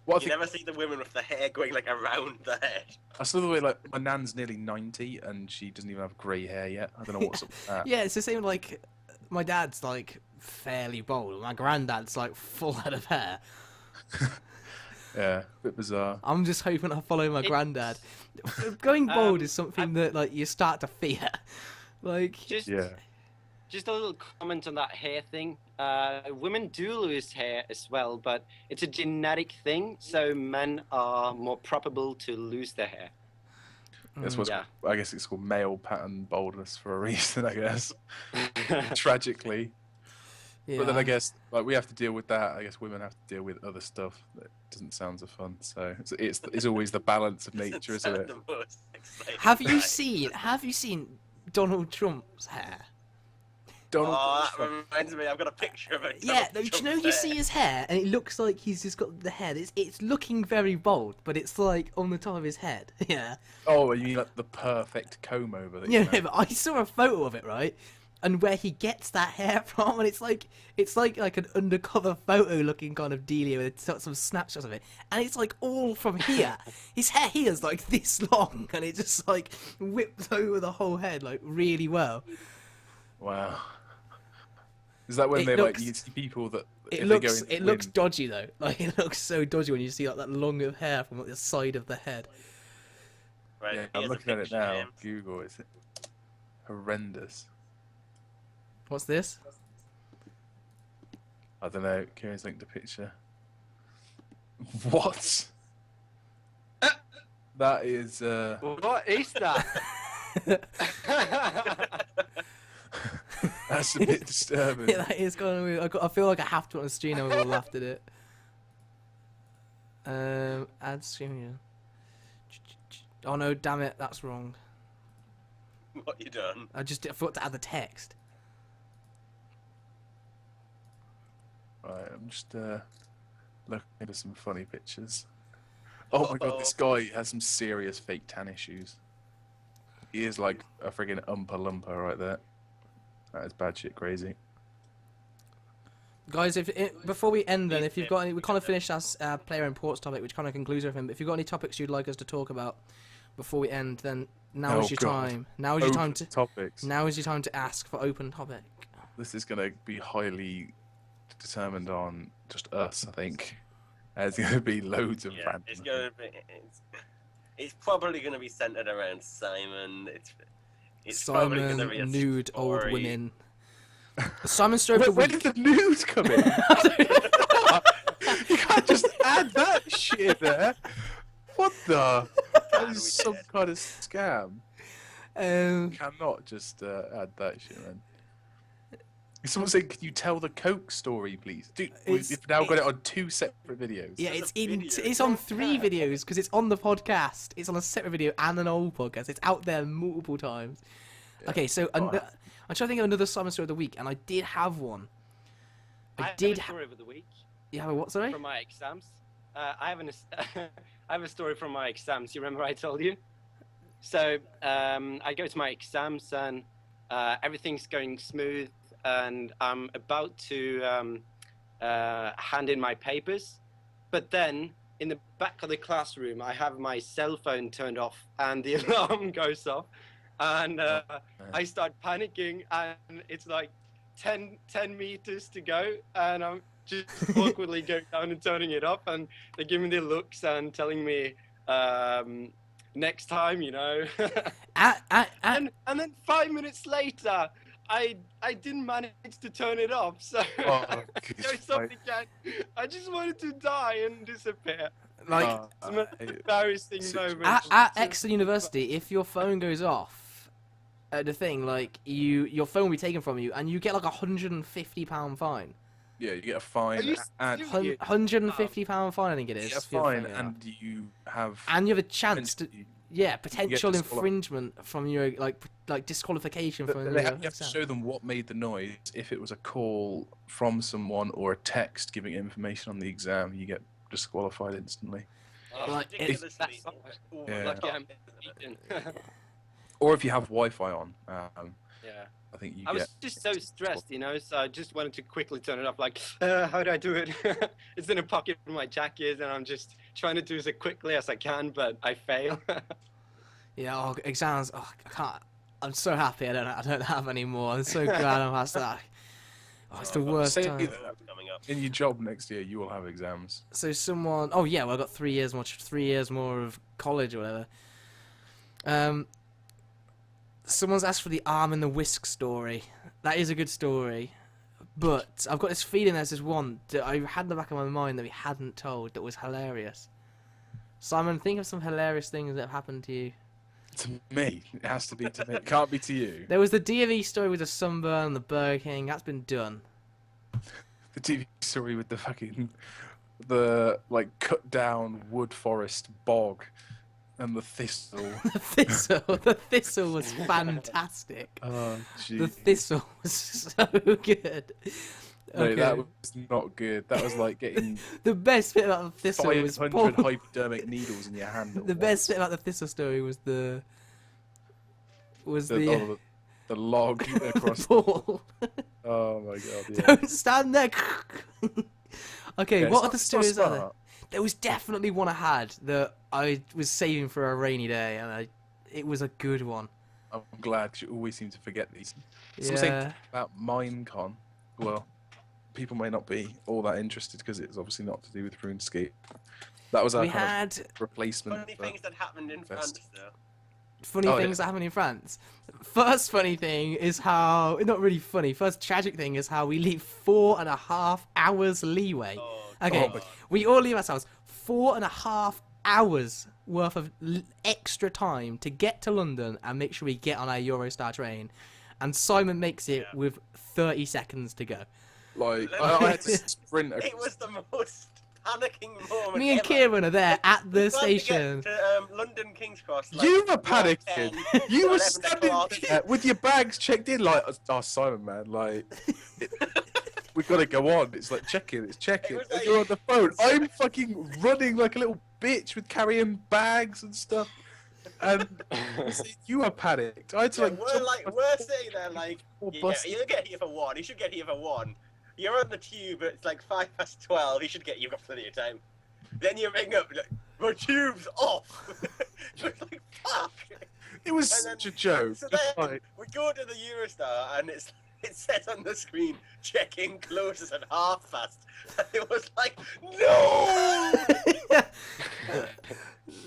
What I You think, never see the women with the hair going like around the head. I saw the way, like, my nan's nearly 90 and she doesn't even have grey hair yet. I don't know what's up with that. Yeah, it's the same. Like my dad's like fairly bald. My granddad's like full head of hair. Yeah, a bit bizarre. I'm just hoping I follow my granddad. Going bald is something that like you start to fear. Like Just Yeah. a little comment on that hair thing. Women do lose hair as well, but it's a genetic thing, so men are more probable to lose their hair. That's what's, Yeah. I guess it's called male pattern baldness for a reason, I guess. Tragically. yeah. But then I guess, like, we have to deal with that. I guess women have to deal with other stuff that doesn't sound so fun. So it's always the balance of nature, isn't it? The most exciting Have you thing. seen Donald Trump's hair? Donald Oh, that Trump. reminds me. I've got a picture of it. Yeah, do you know you see his hair and it looks like he's just got the hair. It's looking very bald, but it's like on the top of his head. Yeah. Oh, you mean like the perfect comb over? That Yeah, you know? but I saw a photo of it, right? And where he gets that hair from, and it's like an undercover photo looking kind of dealio with some snapshots of it, and it's like all from here. His hair here is like this long, and it just like whips over the whole head like really well. Wow. Is that when It they looks- like you see people that It if looks they go in looks wind- dodgy though. Like it looks so dodgy when you see like that long of hair from like the side of the head. Right, Yeah, I'm here's a looking at it picture, now. James. Google is horrendous. What's this? I don't know. Kieren's linked a picture. What? That is. What is that? That's a bit disturbing. Yeah, that is kind of weird. I feel like I have to put on the stream and we all laughed at it. Add stream. Yeah. Oh no, damn it, that's wrong. What you done? I forgot to add the text. Right, I'm just looking at some funny pictures. Oh my god, this guy has some serious fake tan issues. He is like a friggin' Oompa Loompa right there. That is bad shit crazy. Guys, before we end then, if you've got any, we kind of finished our player imports topic, which kind of concludes everything, but if you've got any topics you'd like us to talk about before we end, then now is your time. Now is your time to topics. Now is your time to ask for open topic. This is going to be highly determined on just us, I think. There's going to be loads of random. It's going to be. It's probably going to be centered around Simon. It's probably going to be a nude story. old women. Simon story of the Where week. did the nude come in? You can't just add that shit there. What the? That is some kind of scam. You cannot just add that shit, man. Someone said, "Can you tell the Coke story, please?" Dude, we've now got it on 2 separate videos. Yeah, it's on 3 videos because it's on the podcast. It's on a separate video and an old podcast. It's out there multiple times. Yeah. Okay, so I'm trying to think of another Simon story of the week, and I did have one. I did have a story of the week. You have a what? Sorry. From my exams. I have a story from my exams. You remember I told you? So I go to my exams and everything's going smooth. And I'm about to hand in my papers, but then in the back of the classroom I have my cell phone turned off and the alarm goes off, and I start panicking, and it's like 10 meters to go, and I'm just awkwardly going down and turning it off, and they're giving me the looks and telling me next time, you know. And then 5 minutes later I didn't manage to turn it off, so I just wanted to die and disappear. Like it's an embarrassing moment. At Exeter University, if your phone goes off at the thing, like your phone will be taken from you, and you get like £150 fine. Yeah, you get a fine. And £150 fine, I think it is. You get a fine, and you have a chance to. Yeah, potential infringement from your like disqualification from. You have to show them what made the noise. If it was a call from someone or a text giving information on the exam, you get disqualified instantly. Or if you have Wi-Fi on. I think you. I was just so stressed, you know, so I just wanted to quickly turn it off. Like, how do I do it? It's in a pocket in my jacket, and I'm just trying to do it as quickly as I can, but I fail. Yeah, exams. Oh, I can't. I'm so happy I don't have any more. I'm so glad I'm past that. Oh, it's the worst time. In your job next year, you will have exams. So someone. Oh yeah, well I got 3 years more of college or whatever. Someone's asked for the arm and the whisk story. That is a good story, but I've got this feeling there's this one that I had in the back of my mind that we hadn't told that was hilarious. Simon, think of some hilarious things that have happened to you. To me, it has to be to me. It can't be to you. There was the DFE story with the sunburn and the Burger King. That's been done. The TV story with the cut down wood forest bog. And the thistle. The thistle was fantastic. Oh, geez. The thistle was so good. No, that was not good. That was like getting the best bit about the thistle was 500 hypodermic needles in your hand. The best bit about the thistle story was the log across ball. Oh my god! Yeah. Don't stand there. Okay, yeah, what other stories so are there? There was definitely one I had that I was saving for a rainy day, and it was a good one. I'm glad, because you always seem to forget these. Yeah. Something about Minecon. Well, people may not be all that interested because it's obviously not to do with RuneScape. That was our replacement. Funny things that happened in France, though. funny things that happen in France. First funny thing is how, not really funny, first tragic thing is how we leave 4.5 hours leeway. Oh, Okay, God. we all leave ourselves 4.5 hours worth of extra time to get to London and make sure we get on our Eurostar train. And Simon makes it with 30 seconds to go. Like, I had to sprint. It was the most panicking moment. Me and ever. Kieren are there at the We tried to get station. to London King's Cross. Like, You were 10, panicking. You were 11 standing o'clock. there with your bags checked in, like, oh, Simon, man, like, we've got to go on. It's like, checking, it's checking. It was And like- you're on the phone. I'm fucking running like a little bitch with carrying bags and stuff. And you were panicked. I had to, Yeah, like, we're sitting there like, Or you bus- get here for 1. You should get here for 1. You're on the tube. It's like 12:05. You should get. You've got plenty of time. Then you ring up. Like, my tube's off. It's like fuck. It was And then- such a joke. So Just then like, we go to the Eurostar and it says on the screen check-in closes at 1:30. And it was like no.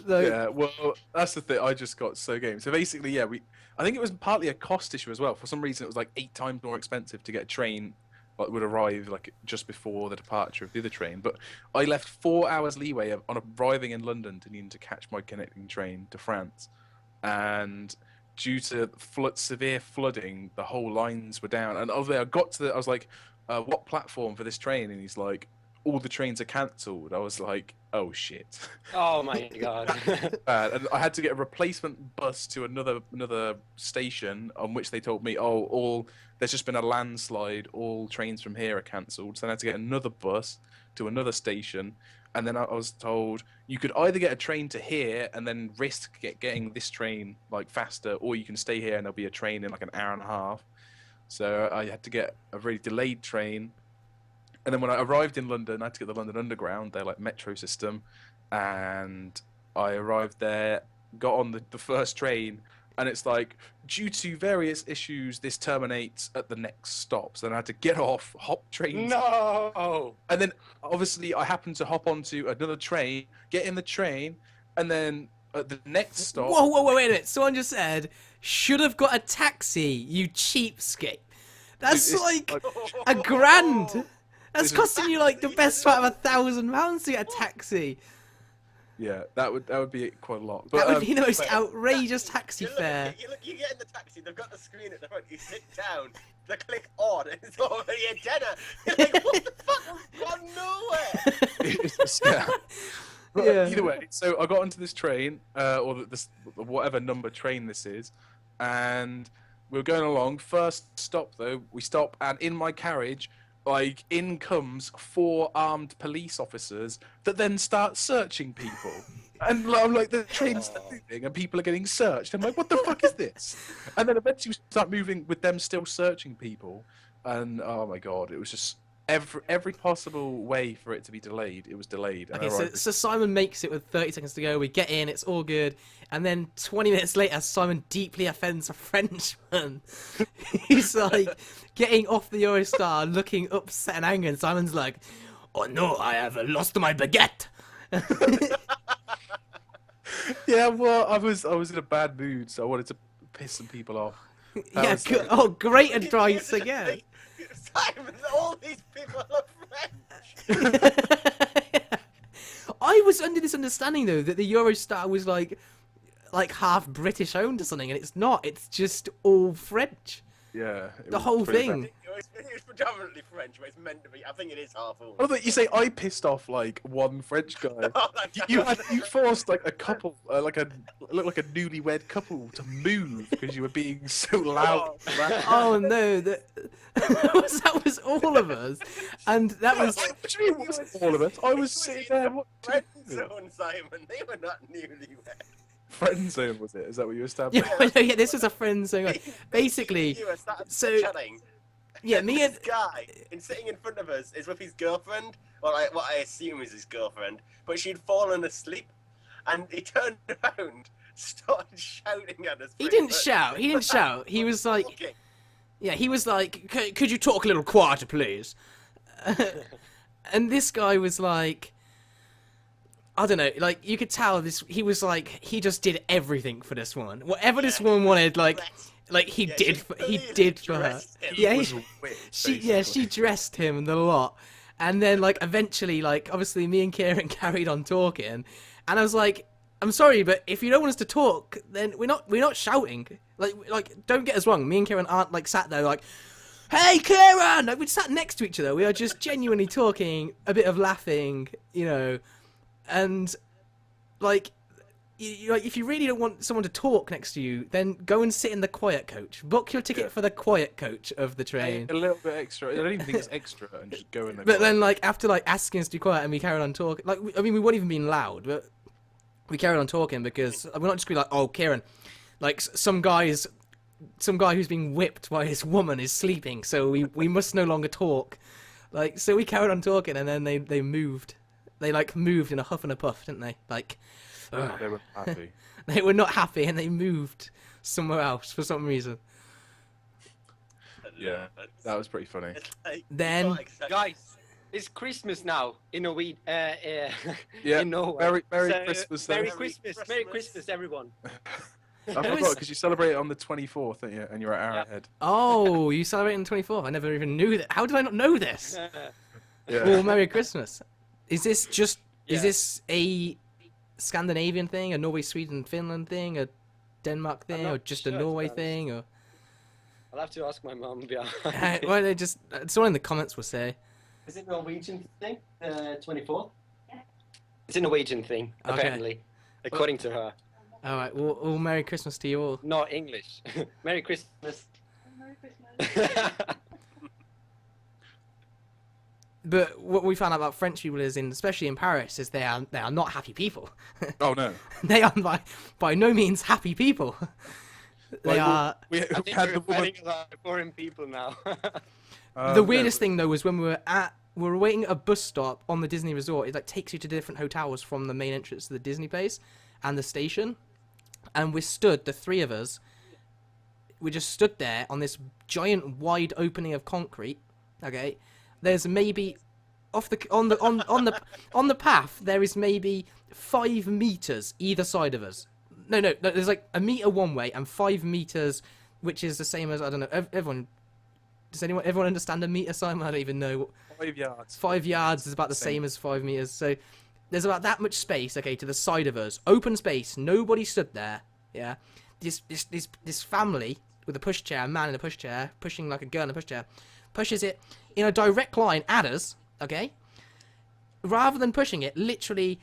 Like, yeah, well, that's the thing. I just got so game. So basically, yeah, I think it was partly a cost issue as well. For some reason, it was like 8 times more expensive to get a train that would arrive like just before the departure of the other train. But I left 4 hours leeway on arriving in London to needing to catch my connecting train to France, and due to severe flooding, the whole lines were down. And over there, I got to I was like, "What platform for this train?" And he's like, "All the trains are cancelled." I was like, "Oh shit." Oh my god. And I had to get a replacement bus to another station, on which they told me, "Oh, there's just been a landslide. All trains from here are cancelled." So I had to get another bus to another station, and then I was told you could either get a train to here and then risk getting this train like faster, or you can stay here and there'll be a train in like an hour and a half. So I had to get a really delayed train. And then when I arrived in London, I had to get the London Underground, their like metro system, and I arrived there, got on the first train, and it's like, due to various issues, this terminates at the next stop. So then I had to get off, hop trains, No. and then obviously I happened to hop onto another train, get in the train, and then at the next stop. whoa, wait a minute. Someone just said, should have got a taxi, you cheapskate. That's It's like £1,000. That's This is- costing you like the best part of £1,000 to get a taxi. Yeah, that would be quite a lot. That But would be the most but- outrageous taxi fare. You get in the taxi. They've got the screen at the front. You sit down. They click on, and it's already a tenner. You're like, what the fuck? We've gone nowhere. it's a scam. But Yeah. either way, so I got onto this train, or this whatever number train this is, and we were going along. First stop though, we stop, and in my carriage, like in comes 4 armed police officers that then start searching people. And I'm like, the train's moving and people are getting searched. I'm like, what the fuck is this? And then eventually we start moving with them still searching people. And oh my god, it was just every possible way for it to be delayed. It was delayed. And I Okay, arrived- so Simon makes it with 30 seconds to go. We get in, it's all good. And then 20 minutes later, Simon deeply offends a Frenchman. He's like getting off the Eurostar, looking upset and angry. And Simon's like, "Oh no, I have lost my baguette." Yeah, well, I was in a bad mood, so I wanted to piss some people off. That Yeah, was, oh, great advice again. Simon, all these people are French. I was under this understanding though that the Eurostar was like half British owned or something, and it's not. It's just all French. Yeah, The whole pretty thing. bad. It's predominantly French, but it's meant to be. I think it is half all. I thought you say I pissed off like one French guy. You forced like a couple, looked like a newlywed couple to move because you were being so loud. Oh no, that was all of us, and that was What do you mean? It wasn't all of us. I was sitting there. What? Friend zone, Simon. They were not newlywed. Friend zone was it? Is that what you yeah, established? yeah. This was a friend saying, basically, You were started so- chatting. yeah, me and This guy, sitting in front of us, is with his girlfriend. Well, what I assume is his girlfriend. But she'd fallen asleep, and he turned around, started shouting at us. he didn't shout. He didn't shout. He was like, yeah, he was like, could you talk a little quieter, please? And this guy was like, I don't know, like you could tell this. He was like he just did everything for this woman. Whatever this woman wanted, like he did for her. Yeah, she dressed him the lot, and then like eventually, like obviously me and Kieren carried on talking, and I was like, I'm sorry, but if you don't want us to talk, then we're not shouting. Like don't get us wrong. Me and Kieren aren't like sat there like, hey Kieren! Like, we sat next to each other. We are just genuinely talking, a bit of laughing, you know, and like. Like, if you really don't want someone to talk next to you, then go and sit in the quiet coach. Book your ticket for the quiet coach of the train. A little bit extra. I don't even think it's extra, and just go in there. But then, like, after like asking us to be quiet, and we carried on talking. Like, I mean, we weren't even being loud, but we carried on talking because we're not just be like, oh, Kieren, like some guy who's being whipped by his woman is sleeping, so we must no longer talk. Like, so we carried on talking, and then they moved. They like moved in a huff and a puff, didn't they? Like. They were happy. They were not happy, and they moved somewhere else for some reason. Yeah, that was pretty funny. Then, guys, it's Christmas now in Norway. Yeah, in Norway. Merry Christmas. Merry Christmas, everyone. I forgot because you celebrate it on the 24th, don't you? And you're an hour ahead. Oh, you celebrate on the 24th? I never even knew that. How did I not know this? Yeah. Well, Merry Christmas. Is this just? Is this a Scandinavian thing, a Norway, Sweden, Finland thing, a Denmark thing, or just a Norway thing, or? I'll have to ask my mum. Well, they just someone in the comments will say. Is it Norwegian thing? 24th? Yeah. It's a Norwegian thing, apparently, according to her. All right. Well, Merry Christmas to you all. Not English. Merry Christmas. Merry Christmas. But what we found out about French people is, especially in Paris, is they are not happy people. Oh no. They are by no means happy people. They are. We I think had we're the woman. fighting a lot of foreign people now. The weirdest thing though was when we were waiting at a bus stop on the Disney resort. It like takes you to different hotels from the main entrance to the Disney place and the station, and we stood, the three of us. We just stood there on this giant wide opening of concrete. Okay. There's maybe on the path there is maybe 5 meters either side of us. No, there's like a meter one way and 5 meters, which is the same as, I don't know. Everyone understand a meter, Simon? I don't even know. 5 yards. 5 yards is about the same as 5 meters. So there's about that much space, okay, to the side of us, open space. Nobody stood there. Yeah, this family with a pushchair, a man in a pushchair, pushing like a girl in a pushchair, pushes it in a direct line at us, okay? Rather than pushing it literally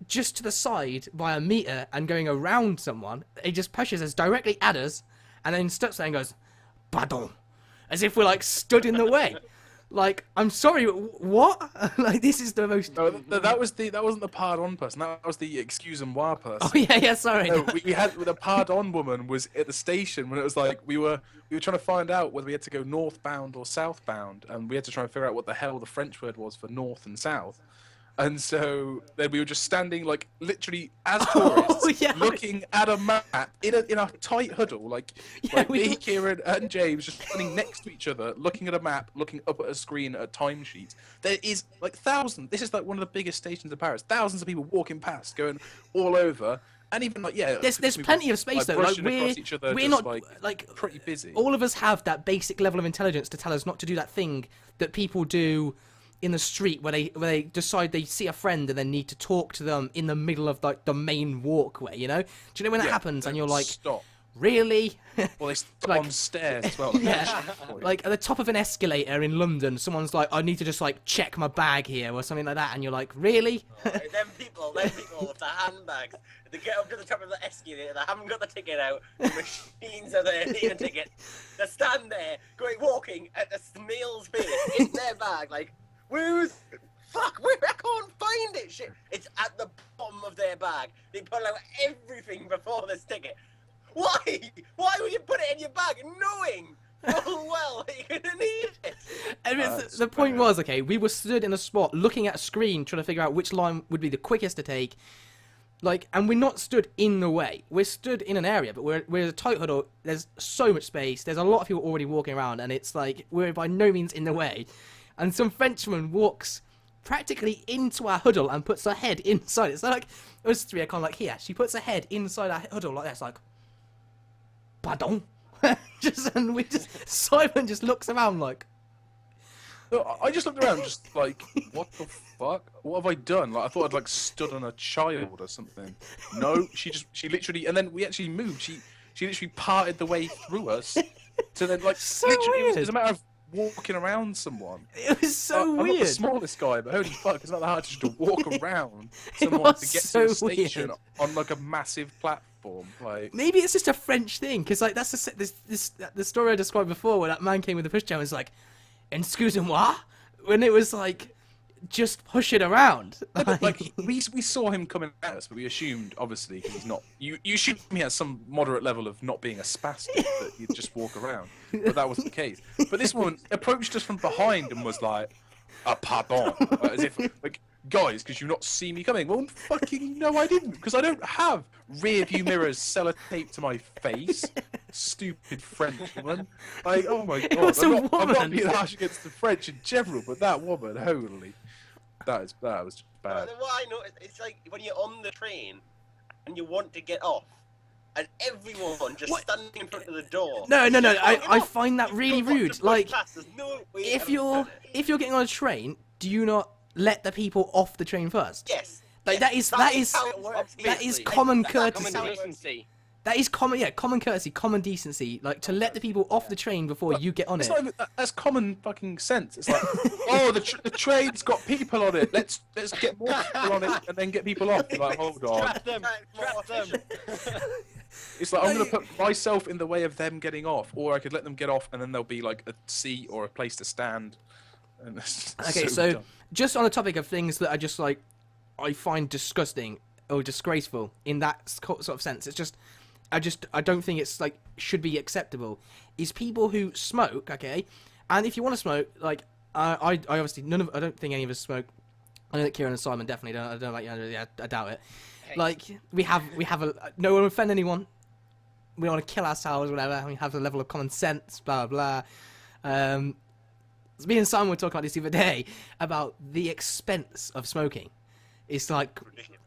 just to the side by a meter and going around someone, it just pushes us directly at us and then stops there and goes, pardon, as if we're like stood in the way. Like, I'm sorry, what? Like, this is the most... No, that wasn't the pardon person, that was the excuse-moi person. Oh, yeah, sorry. No, we had, the pardon woman was at the station when it was like, we were trying to find out whether we had to go northbound or southbound, and we had to try and figure out what the hell the French word was for north and south. And so then we were just standing, like, literally as tourists, looking at a map in a tight huddle, me, Kieren, and James just standing next to each other, looking at a map, looking up at a screen at a timesheet. There is like thousands. This is like one of the biggest stations in Paris. Thousands of people walking past, going all over. And even like there's plenty of space though. Like we're not like pretty busy. All of us have that basic level of intelligence to tell us not to do that thing that people do in the street where they decide they see a friend and then need to talk to them in the middle of like the main walkway, you know? Do you know when that happens and you're like, stop. Really? Well, they stop on stairs as well. Yeah. Like at the top of an escalator in London, someone's like, I need to just like check my bag here or something like that, and you're like, really? Them people with the handbags, they get up to the top of the escalator, they haven't got the ticket out, the machines are there, need a ticket. They stand there, walking at the snail's pace in their bag, like, fuck, I can't find it, shit. It's at the bottom of their bag. They pull out everything before this ticket. Why? Why would you put it in your bag knowing full well that you're gonna need it? And the point was, okay, we were stood in a spot looking at a screen trying to figure out which line would be the quickest to take. Like, and we're not stood in the way. We're stood in an area, but we're in a tight huddle. There's so much space. There's a lot of people already walking around, and it's like we're by no means in the way. And some Frenchman walks practically into our huddle and puts her head inside it. So like us three are kind of like here. She puts her head inside our huddle like that. It's like, pardon. Simon just looks around like. No, I just looked around, just like, what the fuck? What have I done? Like, I thought I'd like stood on a child or something. No, she literally, and then we actually moved. She literally parted the way through us. So then, like, So literally, it weird. was a matter of walking around someone. It was so I'm not the weird. smallest guy, but holy fuck, it's not that hard just to walk around It someone was to get so to a station weird. on like a massive platform. Like, Maybe it's just a French thing, because like that's the story I described before, where that man came with the pushchair and was like, "Excusez-moi," when it was like just push it around. no, but, like we saw him coming at us, but we assumed obviously he's not. You assume he has some moderate level of not being a spastic that he'd just walk around, but that wasn't the case. But this woman approached us from behind and was like, pardon," as if like, guys, because you not see me coming. Well, fucking no, I didn't, because I don't have rear view mirrors sellotaped to my face. Stupid French woman. Like, oh my god, was a I'm not woman. being harsh against the French in general, but that woman, holy. That was just bad. What I noticed, it's like when you're on the train and you want to get off, and everyone just What? standing in front of the door. No, You can't I get off. find that You've really got to rude. push Like, past. There's no way if I've you're done it. getting on a train, do you not let the people off the train first? Yes. Like, yes, that is how it works. that is Obviously. common That's courtesy. how Common it works. decency. That is common courtesy, common decency. Like to let the people off the train before you get on It's it. not even, that's common fucking sense. It's like, oh, the train's got people on it. Let's get more people on it and then get people off. You're like, hold on. Trap them. Trap them. It's like I'm gonna put myself in the way of them getting off, or I could let them get off and then there'll be like a seat or a place to stand. And it's Okay, so so dumb. just on the topic of things that are just like I find disgusting or disgraceful in that sort of sense, it's just I don't think it's like should be acceptable. Is people who smoke, okay, and if you want to smoke, like I obviously I don't think any of us smoke. I know that Kieren and Simon definitely don't. I don't like Andreas. Yeah, I doubt it. Hey. Like we have no one to offend anyone. We don't want to kill ourselves, whatever. We have a level of common sense, blah blah. Me and Simon were talking about this the other day about the expense of smoking. It's like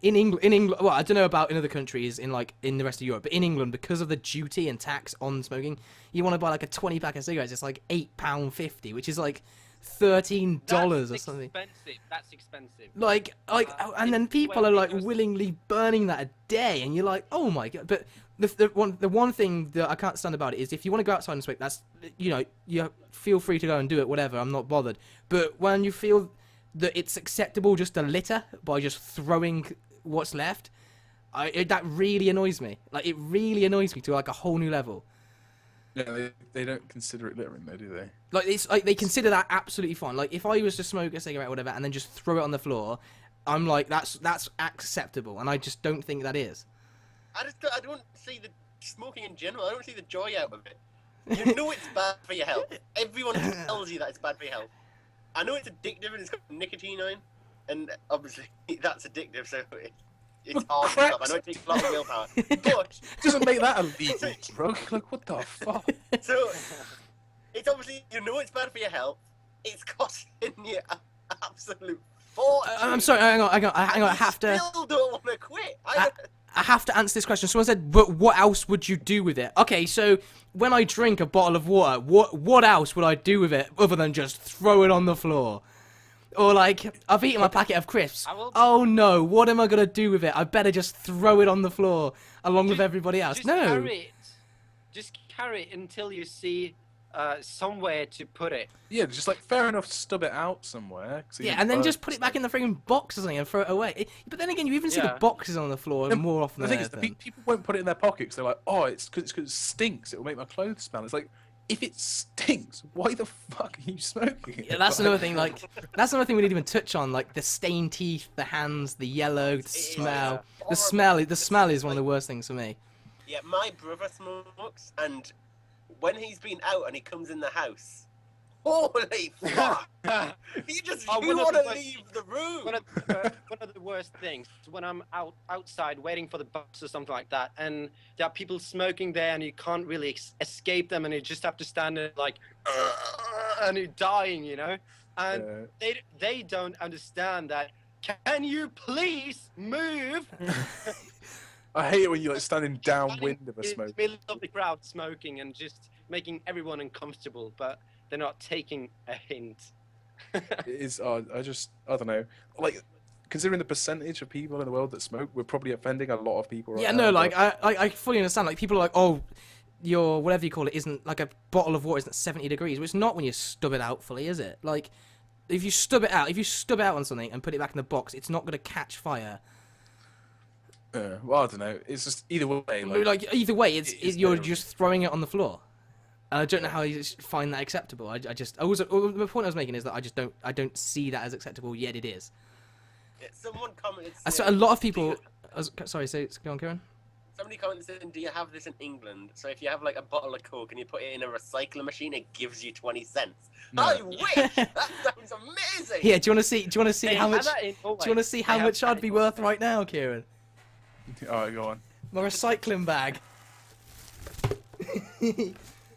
in England. Well, I don't know about in other countries in the rest of Europe, but in England, because of the duty and tax on smoking, you want to buy like a 20 pack of cigarettes. It's like £8.50, which is like $13 or something. That's expensive. Like, and then people are like willingly burning that a day, and you're like, oh my god. But the one thing that I can't stand about it is if you want to go outside and smoke, that's you feel free to go and do it, whatever. I'm not bothered. But when you feel that it's acceptable just to litter by just throwing what's left, that really annoys me. Like, it really annoys me to like a whole new level. Yeah, they don't consider it littering though, do they? Like, it's like they consider that absolutely fine. Like, if I was to smoke a cigarette or whatever and then just throw it on the floor, I'm like, that's acceptable, and I just don't think that is. I don't see the smoking in general. I don't see the joy out of it. You know it's bad for your health. Everyone tells you that it's bad for your health. I know it's addictive and it's got nicotine in, and obviously that's addictive, so it's hard to stop. I know it takes a lot of willpower, but It doesn't make that illegal, bro. Like, what the fuck? so it's obviously it's bad for your health. It's costing you an absolute fortune. I'm sorry, hang on. I have to. Still don't want to quit. I have to answer this question. Someone said, but what else would you do with it? Okay, so when I drink a bottle of water, what else would I do with it other than just throw it on the floor? Or like, I've eaten my packet of crisps. Oh no, what am I going to do with it? I better just throw it on the floor along with everybody else. Just No. Just carry it until you see somewhere to put it. Yeah, just like fair enough, stub it out somewhere. So you Yeah, don't and then burn just put it back in the frigging box or something and throw it away. But then again, you even see the Yeah. boxes on the floor Yeah, more often The than thing is, anything. people won't put it in their pockets. They're like, oh, it's because it stinks. It will make my clothes smell. It's like, if it stinks, why the fuck are you smoking it? Yeah, that's another thing. Like, that's another thing we didn't even touch on. Like the stained teeth, the hands, the yellow, the smell. The smell is one of the worst things for me. Yeah, my brother smokes, and when he's been out and he comes in the house, holy fuck! You Oh, one of want the to worst- leave the room. One of the worst things is when I'm outside waiting for the bus or something like that, and there are people smoking there, and you can't really escape them, and you just have to stand there like, and you're dying, and Yeah. they don't understand that. Can you please move? I hate it when you're like standing downwind of a In smoke. the middle of the crowd smoking and just making everyone uncomfortable, but they're not taking a hint. It is. I don't know. Like, considering the percentage of people in the world that smoke, we're probably offending a lot of people. Right Yeah, now, no, like but- I fully understand. Like people are like, oh, your whatever you call it isn't like a bottle of water isn't 70 degrees. Well, it's not when you stub it out fully, is it? Like if you stub it out on something and put it back in the box, it's not going to catch fire. Well, I don't know. It's just either way. Like either way, is you're better. just throwing it on the floor. And I don't know how you find that acceptable. The point I was making is that I don't see that as acceptable. Yet it is. Someone commented. I saw a lot of people. Sorry, go on, Kieren. Somebody commented saying, "Do you have this in England? So if you have like a bottle of Coke and you put it in a recycling machine, it gives you 20 cents." No. I wish. That sounds amazing. Here, do you want to see They how have much? that in Do you want to Norway. see They how have much that I'd in be Norway. worth right now, Kieren? All right, go on. My recycling bag.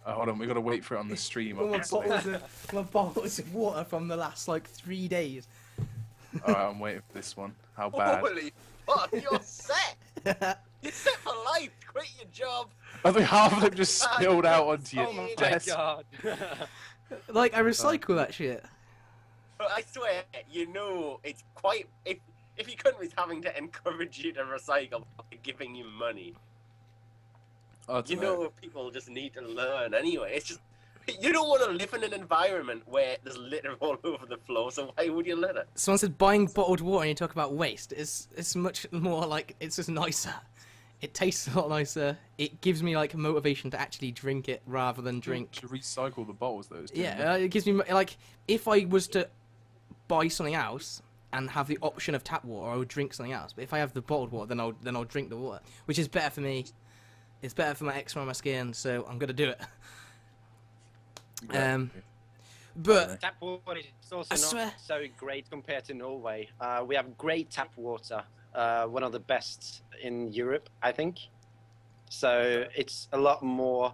Hold on, we got to wait for it on the stream. All my Obviously. bottles of water from the last like 3 days. All right, I'm waiting for this one. How bad? Holy fuck! You're set. You're set for life. Quit your job. I think half of them just spilled out onto your Oh my desk. god. Like I recycle that shit. But I swear, it's quite. If your country's having to encourage you to recycle by giving you money, I don't know. people just need to learn anyway. It's just. You don't want to live in an environment where there's litter all over the floor, so why would you litter? Someone says buying bottled water and you talk about waste. It's much more like it's just nicer. It tastes a lot nicer. It gives me like motivation to actually drink it rather than drink. To recycle the bottles, though. Yeah, it gives me like if I was to buy something else and have the option of tap water, I would drink something else. But if I have the bottled water, then I'll drink the water, which is better for me. It's better for my eczema on my skin, so I'm gonna do it. But Tap water is I also swear- not so great compared to Norway. We have great tap water, one of the best in Europe, I think. So it's a lot more,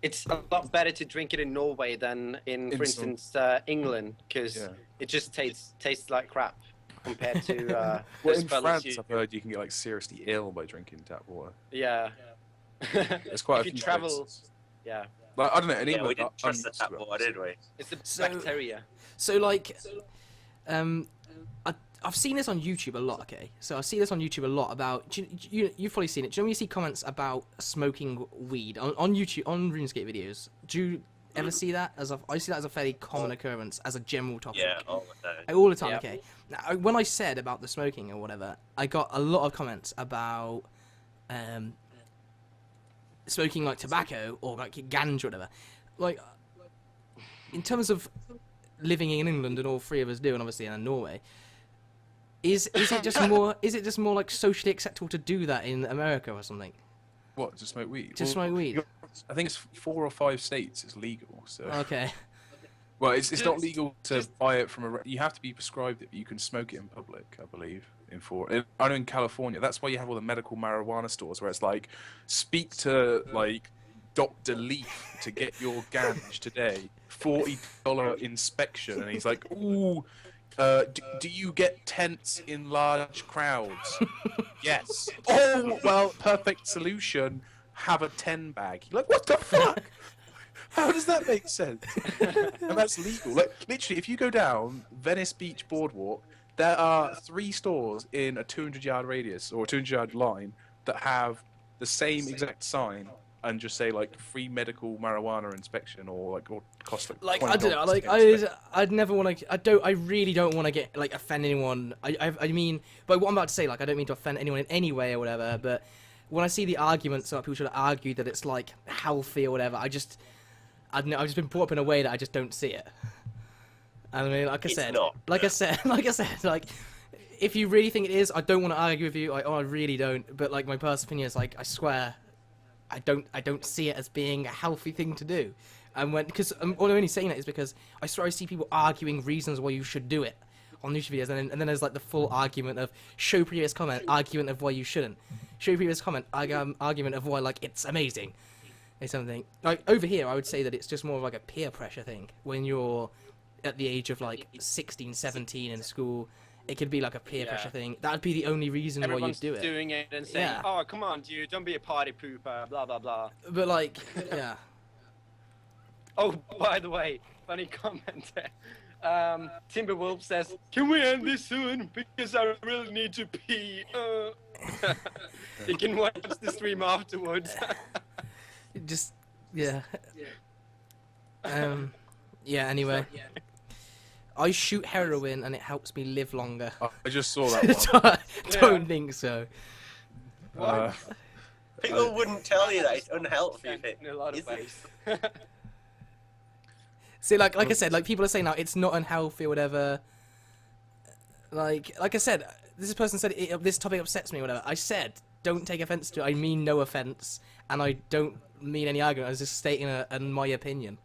it's a lot better to drink it in Norway than in, for some- instance, England, because Yeah. it just tastes like crap compared to Well, those in fellas France, who- I've heard you can get like seriously ill by drinking tap water. yeah. There's quite If a you few travel, places. yeah, Like, I don't know. In Yeah, England, we didn't I'm trust the used to tap it, water, did we? it's the So- bacteria. So like, I've seen this on YouTube a lot. Okay, so I see this on YouTube a lot about you've probably seen it. Do you know when you see comments about smoking weed on YouTube on RuneScape videos? Do you ever see that I see that as a fairly common occurrence as a general topic. Yeah, all the time. All the time. Yep. Okay. Now, when I said about the smoking or whatever, I got a lot of comments about smoking like tobacco or like ganja or whatever. Like, in terms of living in England, and all three of us do, and obviously in Norway, is it just more like socially acceptable to do that in America or something? What, to smoke weed? To smoke weed? I think it's 4 or 5 states it's legal. So. Okay. Well, it's not legal to buy it from a. You have to be prescribed it, but you can smoke it in public, I believe. I know in California, that's why you have all the medical marijuana stores where it's like, speak to like Dr. Leaf to get your ganj today, $40 inspection, and he's like, ooh. Do you get tents in large crowds? Yes. Oh, well, perfect solution. Have a 10 bag. You're like, what the fuck? How does that make sense? And that's legal. Like, literally, if you go down Venice Beach Boardwalk, there are 3 stores in a 200-yard radius or a 200-yard line that have the same exact sign and just say like free medical marijuana inspection or cost Like $20 I don't know, like inspection. I'd never want to. I really don't want to get like offend anyone. I mean, but what I'm about to say, like I don't mean to offend anyone in any way or whatever. But when I see the arguments that people should argue that it's like healthy or whatever, I don't know. I've just been brought up in a way that I just don't see it. I mean, like I It's said, not. like if you really think it is, I don't want to argue with you. I really don't. But like my personal opinion is like I swear. I don't see it as being a healthy thing to do, and because all I'm only saying that is because I see people arguing reasons why you should do it on YouTube videos, and then there's like the full argument of show previous comment, argument of why you shouldn't, show previous comment, argument of why like it's amazing, or something. Like over here, I would say that it's just more of like a peer pressure thing when you're at the age of like 16, 17 in school. It could be like a peer Yeah. pressure thing. That'd be the only reason why Everyone's you'd do it. doing it and saying, Yeah. "Oh, come on, dude, don't be a party pooper." Blah blah blah. But like, yeah. Oh, by the way, funny comment there. Timberwolf says, "Can we end this soon? Because I really need to pee." You can watch the stream afterwards. Just yeah. Yeah. Anyway, I shoot heroin and it helps me live longer. I just saw that one. Don't think so. People wouldn't tell you that it's unhealthy. In a lot of Is it? ways. See, like I said, like people are saying now it's not unhealthy or whatever. Like I said, this person said this topic upsets me or whatever. I said don't take offense to it. I mean no offense, and I don't mean any argument. I was just stating my opinion.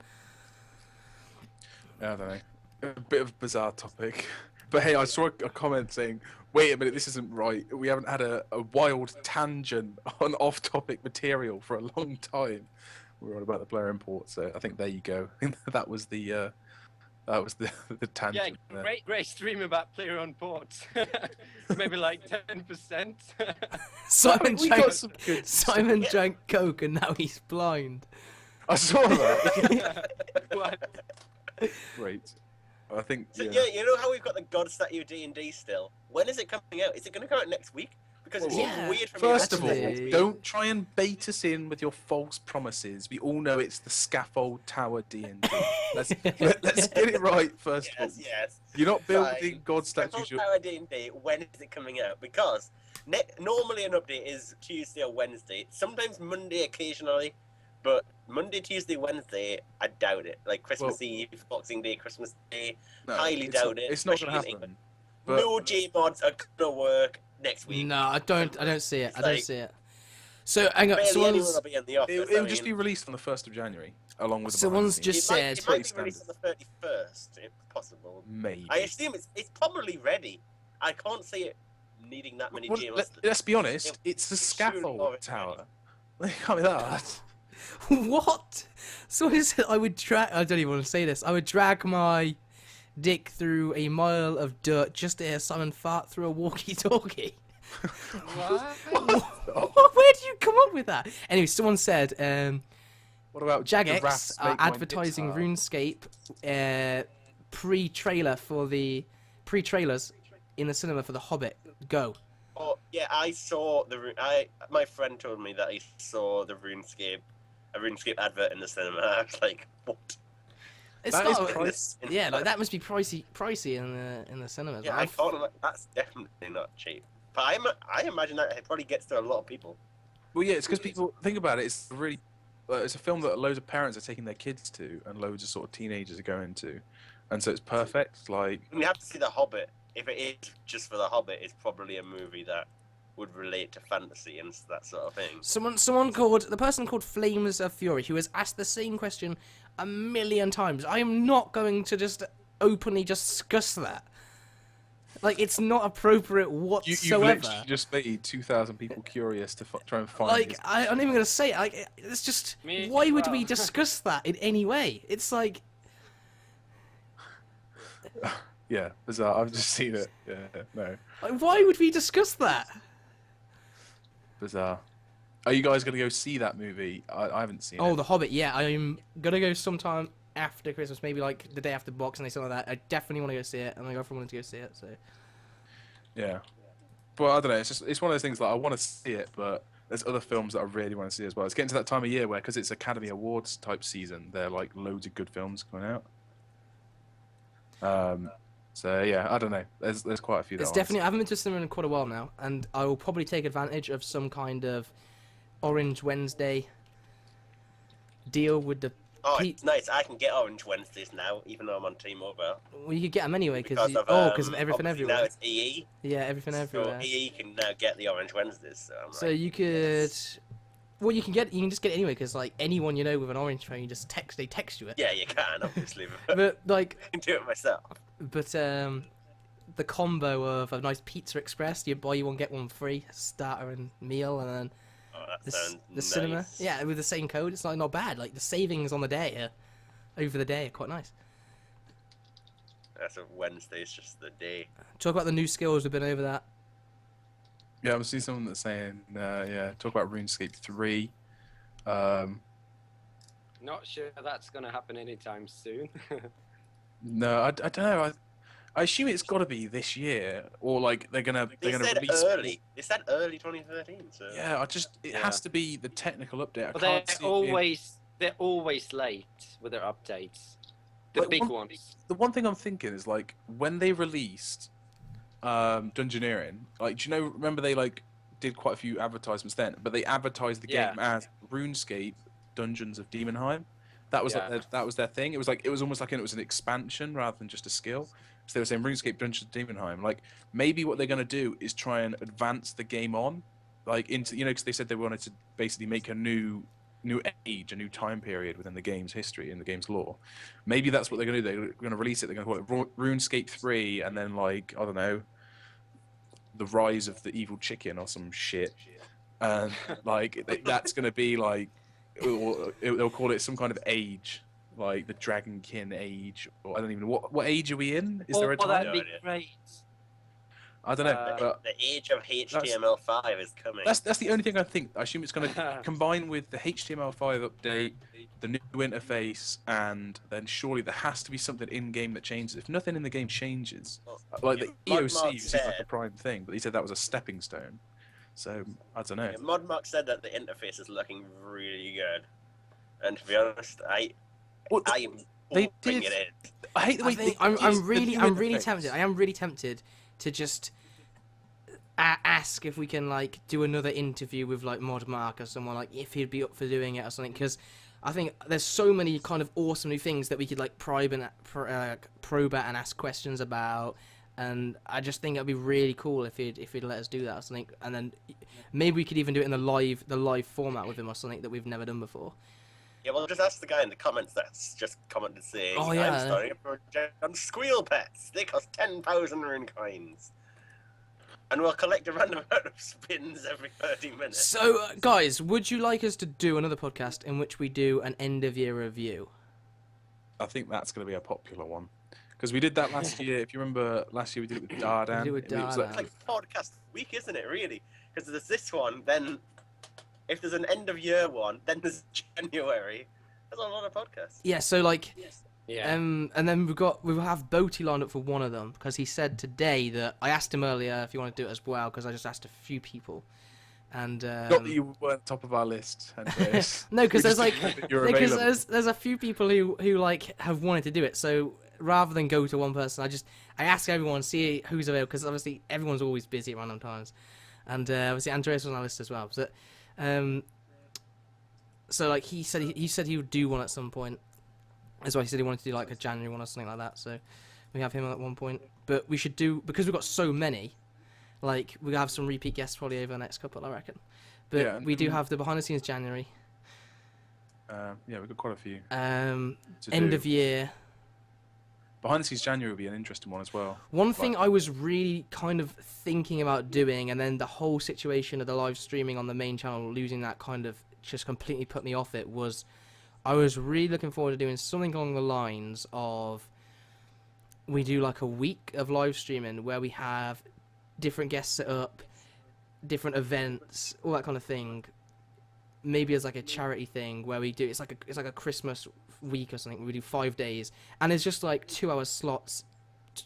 I don't know. A bit of a bizarre topic. But hey, I saw a comment saying, wait a minute, this isn't right. We haven't had a wild tangent on off-topic material for a long time. We were on about the player import, so I think there you go. that was the Yeah, tangent. there. great stream about player on ports. Maybe like 10%. Simon We drank, got some good Simon drank coke and now he's blind. I saw that. What? Great. I think So, yeah. yeah, you know how we've got the God Statue D&D still? When is it coming out? Is it going to come out next week? Because it seems Yeah. weird for me. First to of all, Actually- don't try and bait us in with your false promises. We all know it's the Scaffold Tower D&D. Let's get it right first of all. Yes. You're not Right. building God statues. Scaffold Tower D&D, when is it coming out? Because normally an update is Tuesday or Wednesday. Sometimes Monday occasionally, but Monday, Tuesday, Wednesday, I doubt it. Like Christmas Eve, Boxing Day, Christmas Day, No, highly it's doubt not, it. It's not going to especially in happen. England. But No J mods are gonna work next week. No, I don't see it. It's I don't like- see it. So hang on. Barely anyone Someone's will be in the office. it'll I just be mean, released on the 1st of January, along with the Someone's behind the just scenes. said- it might be Pretty released on the 31st, if possible. Maybe. I assume it's probably ready. I can't see it needing that many Well, J mods. let's be honest. It- It's the it's surely Scaffold already Tower. It can't be that. What? Someone said I would drag. I don't even want to say this. I would drag my dick through a mile of dirt just to hear Simon fart through a walkie-talkie. What? Where do you come up with that? Anyway, someone said What about Jagex giraffes are make my advertising dick hard? RuneScape pre-trailer for the pre-trailers in the cinema for The Hobbit. Go. Oh yeah, I saw my friend told me that he saw a RuneScape advert in the cinema. I was like, what? It's That is not. price. Yeah, like that must be pricey in the cinemas. Yeah, I can't. That's definitely not cheap. But I imagine that it probably gets to a lot of people. Well, yeah, it's because people think about it. It's really, it's a film that loads of parents are taking their kids to, and loads of sort of teenagers are going to, and so it's perfect. Like, We have to see The Hobbit. If it is just for The Hobbit, it's probably a movie that would relate to fantasy and that sort of thing. The person called Flames of Fury, who has asked the same question a million times. I am not going to just openly discuss that. Like, it's not appropriate you whatsoever. literally just made 2,000 people curious to try and find. Like, his- I'm not even gonna say it. Like, it's just Me why as would well. we discuss that in any way? It's like, Yeah, bizarre. I've just seen it. Yeah, no, why would we discuss that? bizarre. Are you guys gonna go see that movie? I haven't seen Oh, it. The Hobbit. Yeah, I'm gonna go sometime after Christmas, maybe like the day after Boxing Day, something like that. I definitely want to go see it, and my girlfriend wanted to go see it. So Yeah. But I don't know. It's one of those things like I want to see it, but there's other films that I really want to see as well. It's getting to that time of year where, because it's Academy Awards type season, there are like loads of good films coming out. So yeah, I don't know. There's quite a few. it's that I wanna definitely. I haven't been to a cinema in quite a while now, and I will probably take advantage of some kind of Orange Wednesday deal with the. Oh, Pete- it's nice. I can get Orange Wednesdays now, even though I'm on T-Mobile. Well, you could get them anyway because of everything obviously everywhere. Now it's EE, Yeah, everything so everywhere. EE can now get the Orange Wednesdays. So, I'm So like, you could. Well, you can just get it anyway because like anyone you know with an Orange phone, you just they text you it. yeah, you can obviously, but But like, I can do it myself. the combo of a nice Pizza Express, you buy one get one free, starter and meal, and then Oh, that the sounds cinema. nice. Yeah, with the same code, it's like not bad. Like the savings on the day over the day are quite nice. That's a Wednesday. It's just the day. Talk about the new skills. We've been over that. Yeah, I'm seeing someone that's saying, talk about RuneScape 3. Not sure that's gonna happen anytime soon. No, I don't know. I assume it's got to be this year, or like they're gonna They said release early. They said early 2013. So Yeah, it has to be the technical update. I But can't see it being- they're always late with their updates. The Like, big ones. The one thing I'm thinking is like when they released Dungeoneering, like do you know? Remember they like did quite a few advertisements then, but they advertised the game as RuneScape Dungeons of Demonheim. That was that was their thing. It was almost like it was an expansion rather than just a skill. So they were saying RuneScape Dungeons of Demonheim. Like maybe what they're gonna do is try and advance the game on, like into because they said they wanted to basically make a new age, a new time period within the game's history and the game's lore. Maybe that's what they're going to do. They're going to release it. They're going to call it RuneScape 3, and then like I don't know, the rise of the evil chicken or some shit. And like that's going to be like they'll call it some kind of age, like the Dragonkin age, or I don't even know what age are we in. Is there a time? That'd be great. I don't know, but the age of HTML5 is coming. that's the only thing I think. I assume it's going to combine with the HTML5 update, the new interface, and then surely there has to be something in game that changes. If nothing in the game changes, like the EOC seems like a prime thing, but he said that was a stepping stone. So I don't know. Yeah, Modmark said that the interface is looking really good, and to be honest, I'm they hoping did. it is. I hate the way I'm really tempted. I am really tempted to just ask if we can like do another interview with like Modmark or someone, like if he'd be up for doing it or something, because I think there's so many kind of awesome new things that we could like probe at and ask questions about, and I just think it'd be really cool if he'd let us do that or something, and then maybe we could even do it in the live format with him or something that we've never done before. Yeah, well, just ask the guy in the comments that's just commented saying, Oh, yeah. I'm starting a project on squeal pets. They cost 10,000 rune coins. And we'll collect a random amount of spins every 30 minutes. So, guys, would you like us to do another podcast in which we do an end-of-year review? I think that's going to be a popular one. Because we did that last year. If you remember, last year we did it with Dardan. We did it with It was Dardan. It's like podcast week, isn't it, really? Because there's this one, then if there's an end-of-year one, then there's January. There's a lot of podcasts. Yeah, so like... Yeah. And then we'll have Boaty lined up for one of them, because he said today that I asked him earlier if he wanted to do it as well, because I just asked a few people, and Not that you weren't top of our list, Andreas. no, because there's like You're because available. there's a few people who like have wanted to do it. So rather than go to one person, I ask everyone, see who's available, because obviously everyone's always busy at random times, and obviously Andreas was on our list as well. So like he said he would do one at some point. That's why he said he wanted to do like a January one or something like that. So we have him at one point. But we should do, because we've got so many, like we'll have some repeat guests probably over the next couple, I reckon. But Yeah, we do have the behind the scenes January. Yeah, we've got quite a few. End do. of year. Behind the scenes January will be an interesting one as well. One thing I was really kind of thinking about doing, and then the whole situation of the live streaming on the main channel, losing that kind of just completely put me off it, was I was really looking forward to doing something along the lines of we do like a week of live streaming where we have different guests set up, different events, all that kind of thing. Maybe as like a charity thing where we do it's like a Christmas week or something where we do 5 days, and it's just like 2-hour slots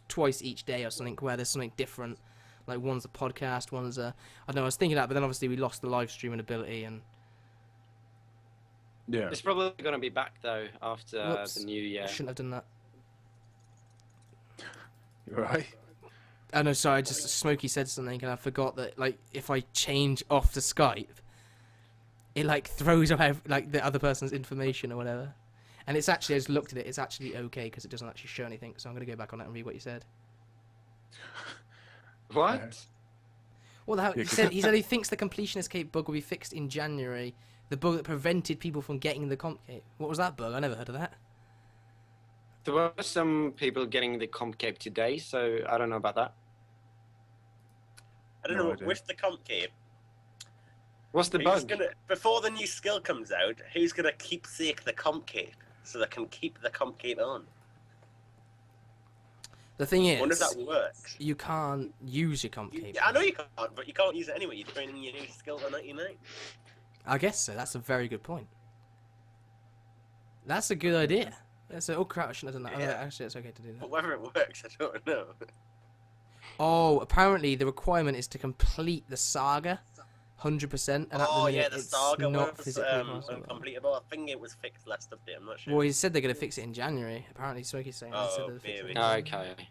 twice each day or something where there's something different. Like one's a podcast, one's a I don't know. I was thinking that, but then obviously we lost the live streaming ability and. Yeah. It's probably going to be back though after Whoops. the new year. I shouldn't have done that. You're right. Oh no, sorry, just Smokey said something and I forgot that like if I change off the Skype, it like throws away like the other person's information or whatever. And it's actually, I just looked at it, it's actually okay because it doesn't actually show anything. So I'm going to go back on it and read what you said. What? Well, Yeah, he said he thinks the completion escape bug will be fixed in January. The bug that prevented people from getting the comp cape. What was that bug? I never heard of that. There were some people getting the comp cape today, so I don't know about that. I don't No know, idea. with the comp cape, What's the who's bug? before the new skill comes out, who's going to keepsake the comp cape so they can keep the comp cape on? The thing I wonder if is, that works. you can't use your comp cape. Yeah, I know you can't, but you can't use it anyway. You're training your new skill for 99. I guess so. That's a very good point. That's a good idea. That's oh crap! I shouldn't have done that. Yeah. Oh, actually, it's okay to do that. But whether it works, I don't know. Oh, apparently the requirement is to complete the saga, 100%. And at Oh the yeah, minute, the it's saga not was physically possible. uncompletable. I think it was fixed last update. I'm not sure. Well, he said they're gonna fix it in January. Apparently, Smokey's saying they said Oh, they'll fix it. maybe. In Oh, January. okay.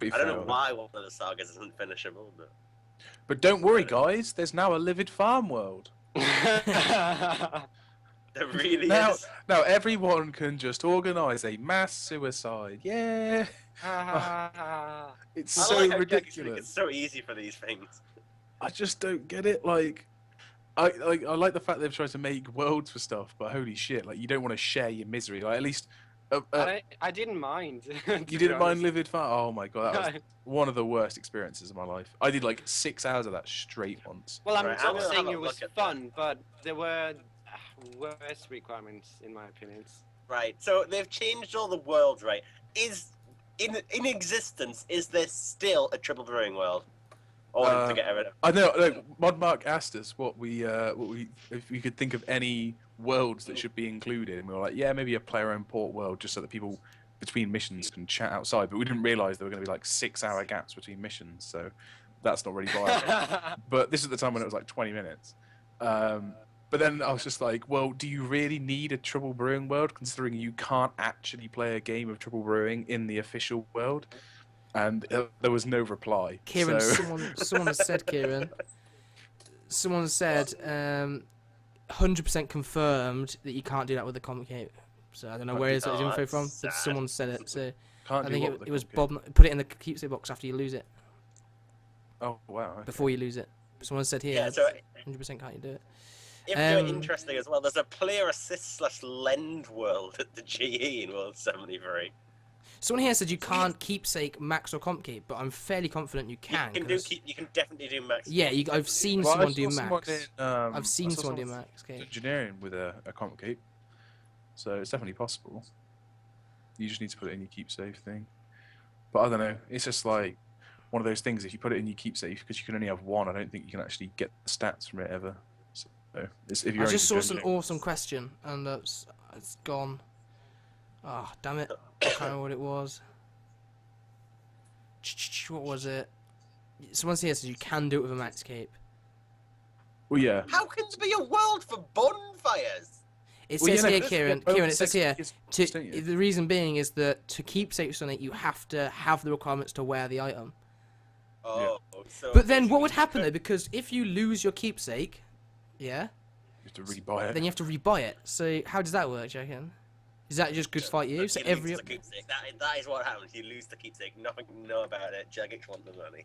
Pretty I don't fair, know though. why one of the sagas isn't finishable, but But don't worry, guys. There's now a livid farm world. there really Now, is. now everyone can just organise a mass suicide. Yeah. It's I so like how Jack is making ridiculous. it so easy for these things. I just don't get it. Like, I like the fact they've tried to make worlds for stuff, but holy shit! Like, you don't want to share your misery. Like, at least I didn't mind. you didn't mind livid farm. Oh my god, that was one of the worst experiences of my life. I did like 6 hours of that straight once. Well, I'm Right, I'm not gonna saying have a it was look at fun, but there were worse requirements, in my opinion. Right. So they've changed all the worlds. Right. Is in existence? Is there still a triple brewing world? Or to get rid of? I know. Mod Mark asked us what we if we could think of any worlds that should be included, and we were like, yeah, maybe a player-owned port world, just so that people between missions can chat outside. But we didn't realise there were going to be like 6-hour gaps between missions, so that's not really viable. But this is the time when it was like 20 minutes. But then I was just like, well, do you really need a triple brewing world, considering you can't actually play a game of triple brewing in the official world? And there was no reply. Kieren, So... someone has said, Kieren. Someone said, 100% confirmed that you can't do that with the comp cape. So I don't know where is that info from, but someone said it. So Can't I do think what with it the was comp Bob. Put it in the keepsake box after you lose it. Oh wow. Okay. Before you lose it. Someone said here, Yeah. So 100% can't you do it? if you're interested as well, there's a player assist / lend world at the GE in World 73. Someone here said you can't keepsake max or comp cape, but I'm fairly confident you can. You can definitely do max. Yeah, I've seen Well, I someone saw do someone max. in, I've seen I saw someone do someone max cape. engineering with a comp cape, so it's definitely possible. You just need to put it in your keepsake thing. But I don't know. It's just like one of those things. If you put it in your keepsake, because you can only have one, I don't think you can actually get the stats from it ever. So if you're I only just saw some judging- awesome question, and it's gone. Oh, damn it. I can't remember what it was. What was it? Someone here says you can do it with a max cape. Well, yeah. How can there be a world for bonfires? It Well, says yeah, here, no, Kieren, but- Kieren, it says here, don't you? the reason being is that to keep safe on it, you have to have the requirements to wear the item. Oh, so But then what would happen though? Because if you lose your keepsake, yeah, You have to rebuy it. then you have to rebuy it. So how does that work, do you reckon? Is that just good fight you? So You every lose the keepsake. That is what happens. You lose the keepsake. Nothing to know about it. Jagex want the money.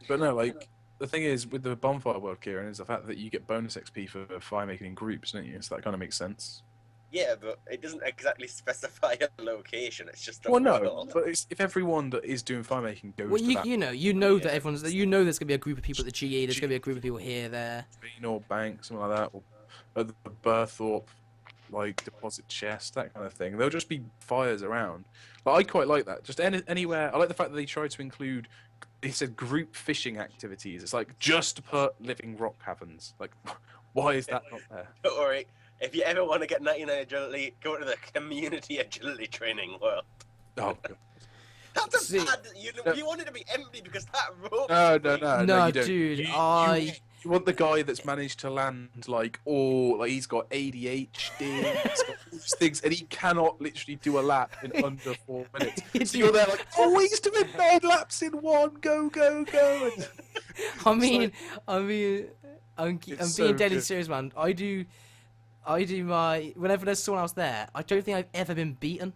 But no, like the thing is with the bonfire world, Kieran, is the fact that you get bonus XP for fire making in groups, don't you? So that kind of makes sense. Yeah, but it doesn't exactly specify a location. It's just a Well, no, world. but if everyone that is doing fire making goes well, to that you know that everyone's there's gonna be a group of people at the GE. There's gonna be a group of people here, there. Green or bank, something like that, or the Berthorpe like deposit chest, that kind of thing. There'll just be fires around. But I quite like that. Just anywhere. I like the fact that they tried to include. He said group fishing activities. It's like just put living rock caverns. Like, why is that not there? Don't worry. If you ever want to get 99 agility, go to the community agility training world. Oh, God. That's a See- bad. You want it to be empty because that rope. No, is no, free. no, No, you don't. dude, You want the guy that's managed to land like all like he's got ADHD, he's got all these things, and he cannot literally do a lap in under 4 minutes. So you're there like, oh, he's doing 9 laps in one, go, go, go. And I'm being It's so deadly good. serious, man. I do my whenever there's someone else there. I don't think I've ever been beaten.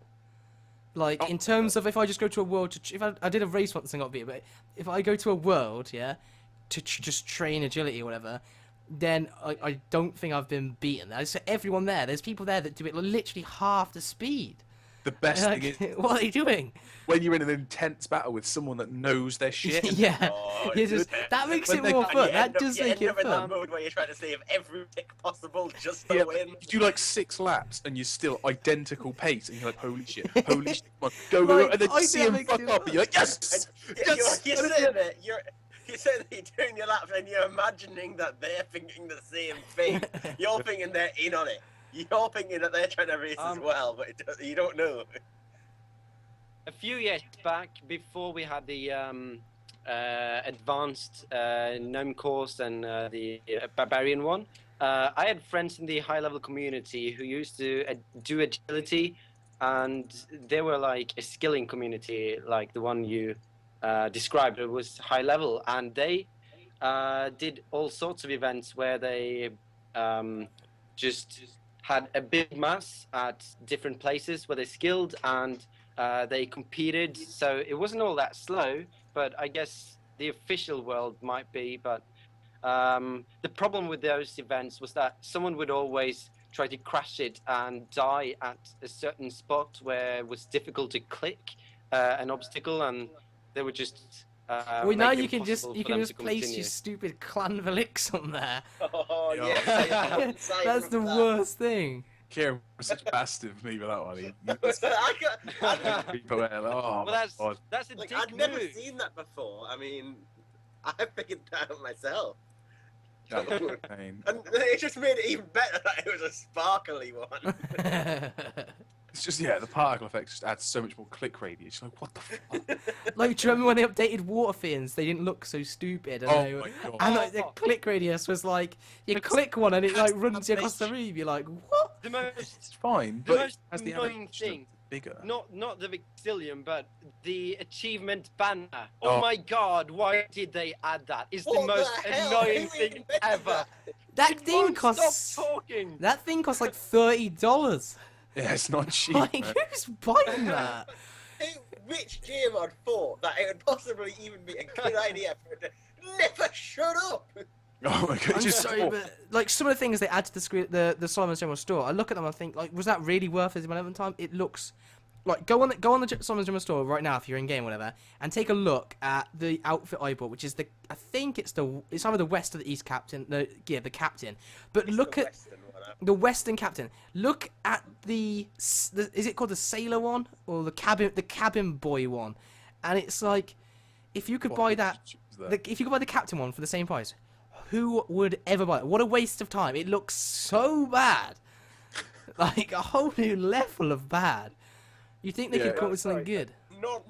Like Oh. in terms of if I just go to a world if I did a race once and got beaten, but if I go to a world, yeah, to just train agility or whatever, then I don't think I've been beaten. I say everyone there's people there that do it literally half the speed. the best Like, thing is what are you doing? when you're in an intense battle with someone that knows their shit. Yeah, Oh, you just, yeah. that makes When it they- more and fun. You That end up, does you make end it up in that fun. mode where you're trying to save every tick possible just to Yeah, win. you do like 6 laps and you're still identical pace, and you're like, holy shit, come on, go, go, Like, go, and then I you see think him that makes fuck it up, and you're like, yes, And yes, you're sitting there, you're sitting there doing your laps and you're imagining that they're thinking the same thing. You're thinking they're in on it. You're thinking that they're trying to race as well, but you don't know. A few years back, before we had the advanced gnome course and the barbarian one, I had friends in the high-level community who used to do agility, and they were like a skilling community, like the one you described. It was high level, and they did all sorts of events where they just had a big mass at different places where they skilled, and they competed. So it wasn't all that slow, but I guess the official world might be. But the problem with those events was that someone would always try to crash it and die at a certain spot where it was difficult to click an obstacle, and they would just Well, now make it you can just impossible for them to place continue. your stupid clan Velix on there. Oh, Yeah. yeah. That's the worst thing. Kieran was such a bastard for me with that one. People were like, oh, Well, that's my God. that's a like, dick I'd never move. seen that before. I mean, I figured that out myself. That was insane. And it just made it even better that it was a sparkly one. It's just, yeah, the particle effect just adds so much more click radius. You're like, what the fuck? Like, do you remember when they updated water fiends? They didn't look so stupid. And Oh they were, my God. and like the click radius was like, you click one and it like runs you across the room. You're like, what? The most It's fine, The but most as the annoying animation thing- bigger. not the Victilium, but the achievement banner. Oh, Oh. my God! Why did they add that? It's the What most the hell? annoying Who thing invented ever. That It thing won't costs. Stop talking. That thing costs like $30. Yeah, it's not cheap. Like, man. who's buying that? Which Jamod thought that it would possibly even be a good idea for it to never shut up? Oh my God, I'm just sorry, but like some of the things they add to the screen, the Simon's General Store, I look at them and I think, like, was that really worth his development time? It looks like go on the Simon's General Store right now if you're in game, or whatever, and take a look at the outfit I bought, which is I think it's either the West or the East Captain, the Captain. But look at the Western Captain. Look at the is it called the Sailor one or the cabin boy one? And it's like, if you could buy that. If you could buy the Captain one for the same price, who would ever buy it? What a waste of time. It looks so bad. Like a whole new level of bad. You think they Yeah, could come up with something sorry, good?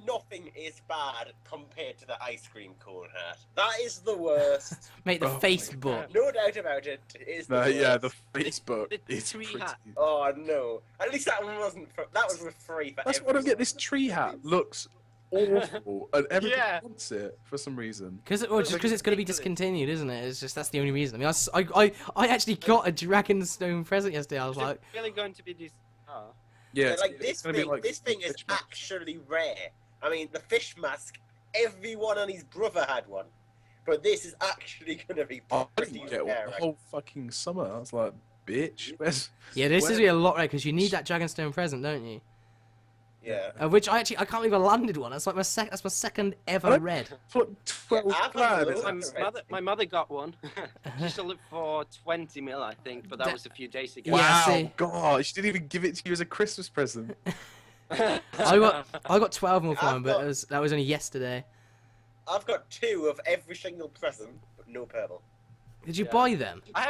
Nothing is bad compared to the ice cream cone hat. That is the worst. Mate, the Oh my Facebook. No doubt about it. It is the No, worst. yeah, the Facebook The is tree pretty. hat. Oh no! At least that one wasn't. That was free for. That's what I don't get. This tree hat looks awful, and everyone Yeah. wants it for some reason. Because it's going to be discontinued, isn't it? It's just that's the only reason. I mean, I actually got a Dragonstone present yesterday. I was Is it like, really going to be this? Oh. Yeah, Like it's this gonna thing. be like This thing is fish mask. actually rare. I mean, the fish mask. Everyone and his brother had one, but this is actually gonna be I pretty didn't get one rare. the whole fucking summer. I was like, bitch, where's? yeah, this is Where- gonna be a lot rare because you need that Dragonstone present, don't you? Yeah. Which I can't believe I landed one. That's like that's my second ever Hello? red. For 12 Yeah, I've grand. had It's loads. like- My mother got one. She sold it for 20 mil, I think, but that That- was a few days ago. Yeah, Wow, see. God, she didn't even give it to you as a Christmas present. I got 12 more for I've mine, but got- that was only yesterday. I've got 2 of every single present, but no purple. Did you Yeah. buy them? I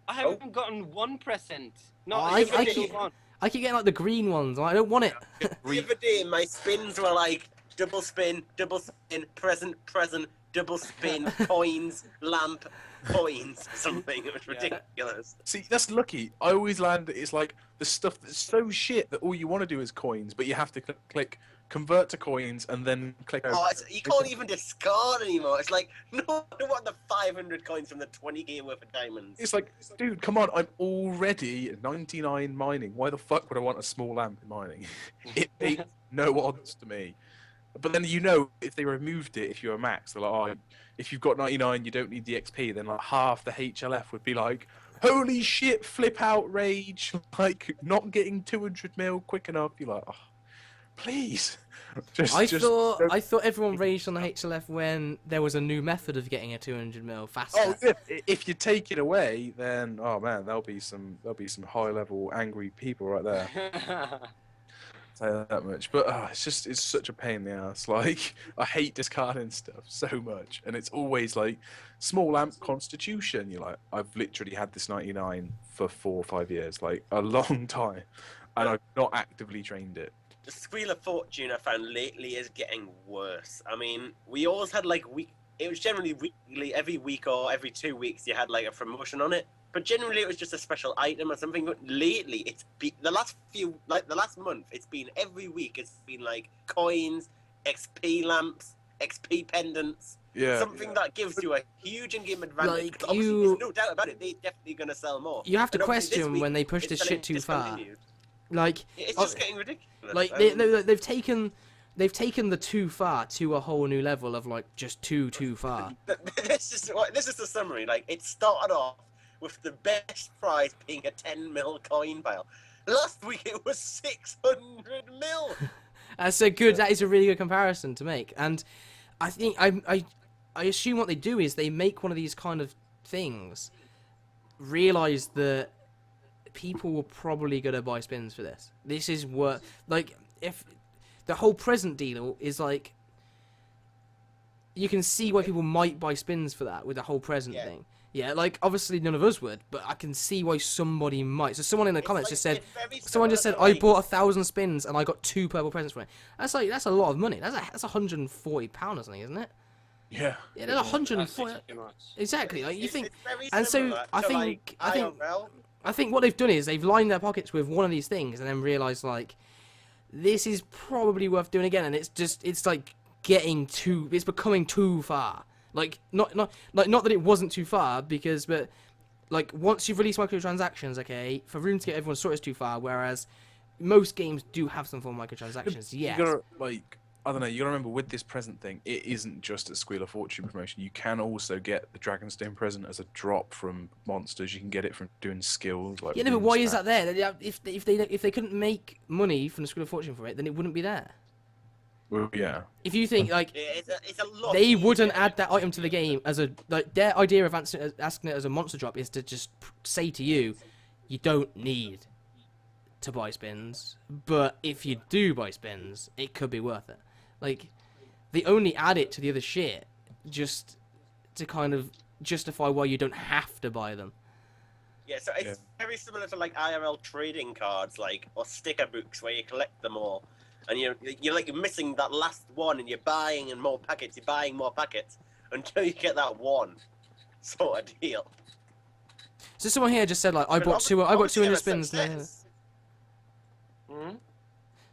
haven't gotten one present. Not Oh, a I single keep- one. I keep getting like the green ones. I don't want it. The other day, my spins were like double spin, present, double spin, coins, lamp, coins, something. It was Yeah. ridiculous. See, that's lucky. I always land. It's like the stuff that's so shit that all you want to do is coins, but you have to click convert to coins and then click over. Oh, you can't even discard anymore. It's like, no, I want the 500 coins from the 20k worth of diamonds. It's like, dude, come on! I'm already 99 mining. Why the fuck would I want a small lamp in mining? It makes no odds to me. But then if they removed it, if you're a max, they're like, oh, if you've got 99, you don't need the XP. Then like half the HLF would be like, holy shit, flip out rage, like not getting 200 mil quick enough. You're like, oh, please. I thought everyone raged on the HLF when there was a new method of getting a 200 mil faster. Oh, if you take it away, then oh man, there'll be some high level angry people right there. Say that much, but it's such a pain in the ass. Like I hate discarding stuff so much, and it's always like small amp constitution. You're like, I've literally had this 99 for 4 or 5 years, like a long time, and I've not actively trained it. The Squeal of Fortune I found lately is getting worse. I mean, we always had like it was generally weekly, every week or every 2 weeks you had like a promotion on it. But generally it was just a special item or something. But lately it's been the last month, it's been every week. It's been like coins, XP lamps, XP pendants. Yeah. Something that gives you a huge in-game advantage. Like, Obviously, there's no doubt about it. They're definitely going to sell more. You have to And obviously question week, when they push it's this selling shit too far. discontinued. Like It's just getting ridiculous. Like they've taken the too far to a whole new level of like just too far. This is the summary. Like it started off with the best prize being a 10 mil coin pile. Last week it was 600 mil. That's a good. That is a really good comparison to make. And I think I assume what they do is they make one of these kind of things, realize that people were probably gonna buy spins for this. This is what, like, if the whole present deal is like, you can see why people might buy spins for that with the whole present thing. Yeah, like obviously none of us would, but I can see why somebody might. So someone in the comments just said, someone just said, I bought 1,000 spins and I got 2 purple presents from it. That's a lot of money. That's £140 or something, isn't it? Yeah. Yeah, that's 140. Exactly. Like you think, It's very and so similar I to, think like, IRL. I think what they've done is they've lined their pockets with one of these things and then realised, like, this is probably worth doing again, and it's like it's becoming too far. Like, not that it wasn't too far, but like, once you've released microtransactions, okay, for Rune to get everyone sorted is too far, whereas most games do have some form of microtransactions, yes. You gotta, like, I don't know, you gotta remember with this present thing, it isn't just a Squeal of Fortune promotion. You can also get the Dragonstone present as a drop from monsters. You can get it from doing skills. Like Yeah, no, but why is that there? If they couldn't make money from the Squeal of Fortune for it, then it wouldn't be there. Well, yeah. If you think, like, It's a lot they wouldn't easier. add that item to the game as a, like, their idea of asking it as a monster drop is to just say to you, you don't need to buy spins, but if you do buy spins, it could be worth it. Like, they only add it to the other shit just to kind of justify why you don't have to buy them. Yeah, so it's very similar to like IRL trading cards, like, or sticker books where you collect them all, and you're like missing that last one, and you're buying more packets, until you get that one sort of deal. So someone here just said, like, I But bought 200 a spins. success.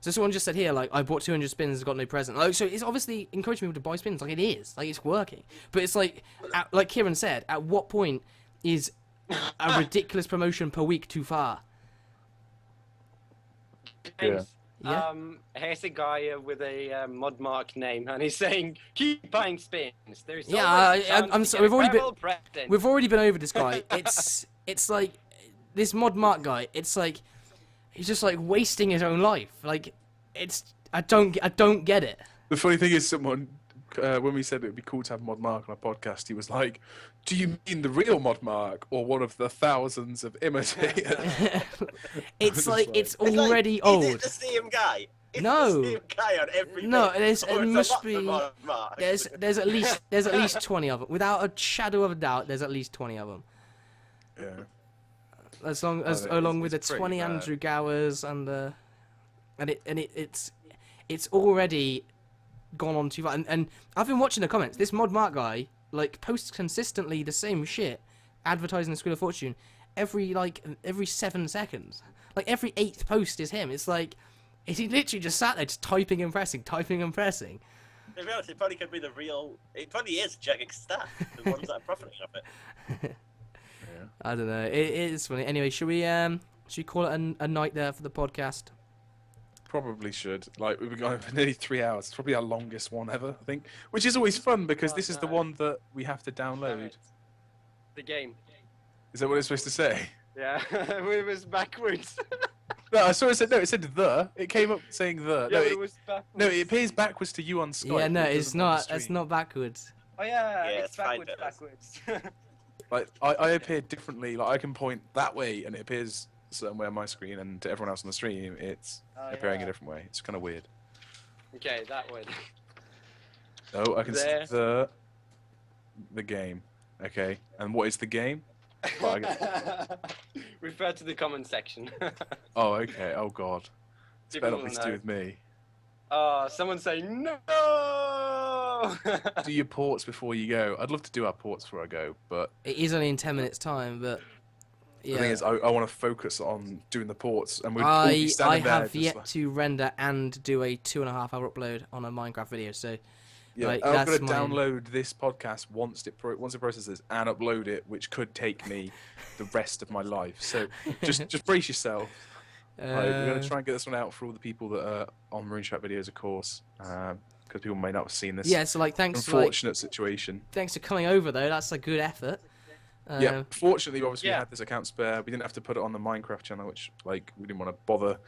So someone just said here, like, I bought 200 spins, got no present. Like, so it's obviously encouraging people to buy spins. Like, it is. Like, it's working. But it's like, like Kieren said, at what point is a ridiculous promotion per week too far? James, Yeah. here's a guy with a mod mark name, and he's saying, "Keep buying spins." There's Yeah, always a chance I'm to sorry, get a purple present." We've already been over this guy. It's like, this mod mark guy, it's like, he's just like wasting his own life. Like, I don't get it. The funny thing is, someone, when we said it would be cool to have Mod Mark on a podcast, he was like, do you mean the real Mod Mark or one of the thousands of imitators? It's like, it's It's already like, old. Is it the same guy? Is No. it the same guy on every No, page? it Or is must there be. lots of Marks? There's at least 20 of them. Without a shadow of a doubt, there's at least 20 of them. Yeah. Along with the it's pretty 20 bad. Andrew Gowers and it's already gone on too far. And I've been watching the comments. This Mod Mark guy, like, posts consistently the same shit, advertising the Squeal of Fortune every 7 seconds. Like, every 8th post is him. It's like, he literally just sat there just typing and pressing. To be honest, it probably could be the real. It probably is Jagex Stat, the ones that are profiting off it. I don't know. It is funny. Anyway, should we call it a night there for the podcast? Probably should. Like, we've been going for nearly 3 hours. It's probably our longest one ever, I think. Which is always fun because this is the one that we have to download. The game. Is that what it's supposed to say? Yeah, it was backwards. No, I saw it said no. It said the. It came up saying the. Yeah, No, it was backwards. no, it appears backwards to you on Skype. Yeah, no, but it it's doesn't on the not. It's stream. not backwards. Oh yeah, Yeah, it's it's fine, backwards. but Backwards. Like I appear differently. Like I can point that way, and it appears a certain way on my screen, and to everyone else on the stream, it's appearing a different way. It's kind of weird. Okay, that way. No, I can There. see the game. Okay, and what is the game? Well, Refer to the comment section. Oh, okay. Oh God, it's People better will nothing to do know. with me. Someone say no. Do your ports before you go. I'd love to do our ports before I go, but It is only in 10 minutes time, but the thing yeah. is, I want to focus on doing the ports, and we'd all be I standing there. have just yet like, to render and do a 2.5-hour upload on a Minecraft video, so yeah, like, I'm that's gonna mine. download this podcast once it processes and upload it, which could take me the rest of my life. So just brace yourself. We're going to try and get this one out for all the people that are on RuneShark videos, of course, because people may not have seen this yeah, so like thanks unfortunate situation. for coming over though. That's a good effort. Yeah, fortunately, obviously, Yeah. we had this account spare. We didn't have to put it on the Minecraft channel, which, like, we didn't want to bother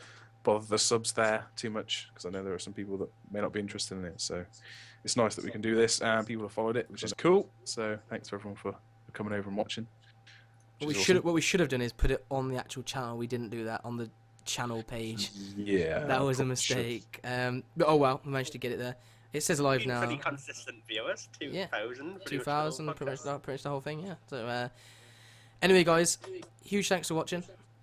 the subs there too much, because I know there are some people that may not be interested in it. So it's nice that we can do this, and people have followed it, which is cool. So thanks to everyone for coming over and watching. What we should have done is put it on the actual channel. We didn't do that on the channel page. Yeah, That was a probably should. mistake. But oh well, we managed to get it there. It says live Been now. pretty consistent viewers. 2,000. Yeah. pretty much the 2,000, whole pretty podcast. much the whole thing, yeah. So, anyway, guys, huge thanks for watching.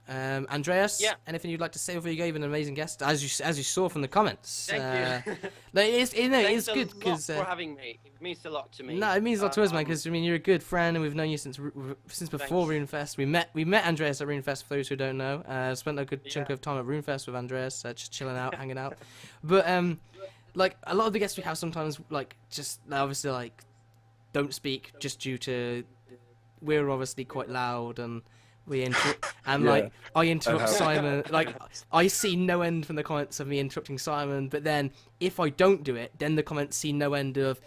Andreas, Yeah. anything you'd like to say before you go? You've been an amazing guest, as you saw from the comments. Thank you. Like, it's Thanks good a lot because for having me. It means a lot to me. no, it means a lot to us, man. Um, Because I mean, you're a good friend, and we've known you since before Thanks. RuneFest. We met Andreas at RuneFest. For those who don't know, spent a good chunk Yeah. of time at RuneFest with Andreas, just chilling out, hanging out. But like a lot of the guests we have sometimes, like just obviously like don't speak just due to we're obviously quite loud and we interrupt and Yeah. like I interrupt how- Simon. Like I see no end from the comments of me interrupting Simon, but then if I don't do it, then the comments see no end of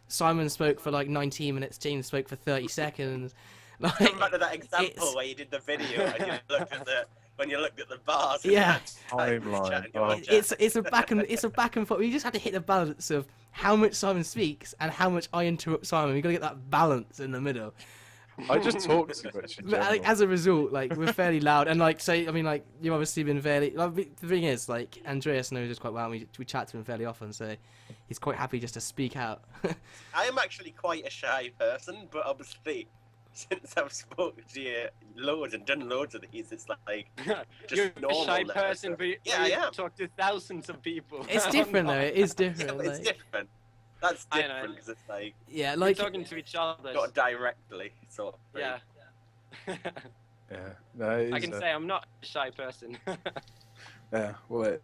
Simon spoke for like 19 minutes, James spoke for 30 seconds. Like, Come back to that example it's- where you did the video and you looked at when you looked at the bars. Yeah. Timeline. Oh. it's a back and forth. We just have to hit the balance of how much Simon speaks and how much I interrupt Simon. We got to get that balance in the middle. I just talk too much. In But like, general. as a result, like we're fairly loud, and like so, I mean, like you've obviously been fairly. Like, the thing is, like Andreas knows us quite well. And we chat to him fairly often, so he's quite happy just to speak out. I am actually quite a shy person, but obviously, since I've spoken to you loads and done loads of these, it's like just You're normal a shy now, person, so- but Yeah, I you am. talk to thousands of people. It's I'm different though. not. It is Yeah, different. but it's Like, different. That's I know. different because it's like yeah, We're like talking to each other. not directly sort of thing. Yeah. Yeah, no, it I is, can say I'm not a shy person. yeah. Well,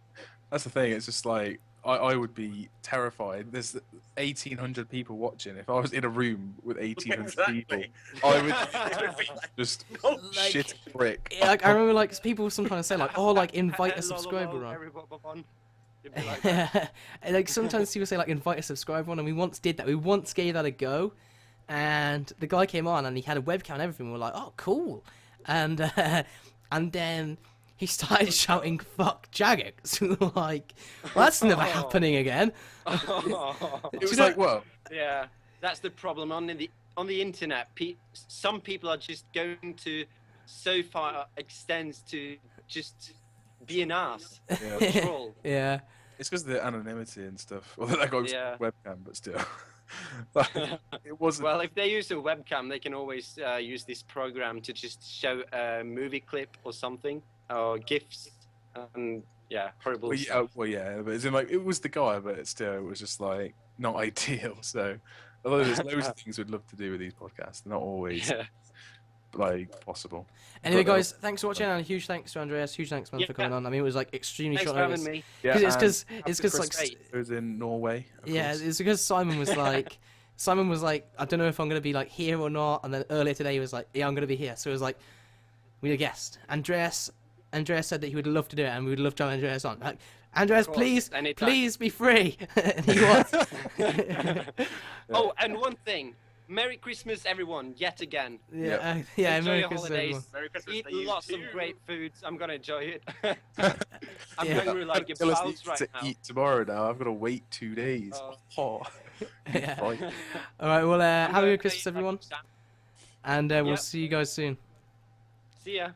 that's the thing. It's just like I would be terrified. There's 1,800 people watching. If I was in a room with 1,800 people, Exactly. I would It would be like, just oh, Like- shit brick. yeah, like I remember like people sometimes say like, oh, like invite a subscriber on. You'd be like that. And like sometimes people say like invite a subscriber on, and we once did that. We once gave that a go, and the guy came on and he had a webcam and everything. We were like, oh, cool, and then he started shouting "fuck Jagex." We were like, well, that's never happening again. It was know- like, well, Yeah, that's the problem on the internet. Some people are just going to so far extends to just be an ass, yeah. troll. Yeah, It's because of the anonymity and stuff. Although that guy was Yeah. webcam, but still. Like, it wasn't. Well, if they use a webcam, they can always use this program to just show a movie clip or something, or GIFs, and yeah, horrible Well, stuff. yeah, but it's in like it was the guy, but still, it was just like not ideal. So, although there's loads of things we'd love to do with these podcasts, they're not always Yeah. like possible. Anyway, But, guys, thanks for watching, and a huge thanks to Andreas. Huge thanks, man, for coming on. I mean, it was like extremely Thanks short for having notice. me. Yeah, Because it's and because like Chris was in Norway. of yeah, course. it's because Simon was like I don't know if I'm gonna be like here or not, and then earlier today he was like, yeah, I'm gonna be here. So it was like we had a guest. Andreas said that he would love to do it, and we would love to have Andreas on. Like, Andreas, Of course, please, anytime. please be free. And he was. Oh, and one thing. Merry Christmas, everyone, yet again. Yeah, Enjoy Merry your Christmas, holidays. everyone. Merry Christmas Eat to you lots too. of great foods. I'm gonna enjoy it. I'm Yeah. hungry like a Tell us mouse right to now. eat tomorrow now. I've got to wait 2 days. Oh. Oh. Yeah. Right. All right, well, I'm have a gonna good play Christmas, it like everyone, a champ. and we'll Yep. see you guys soon. See ya.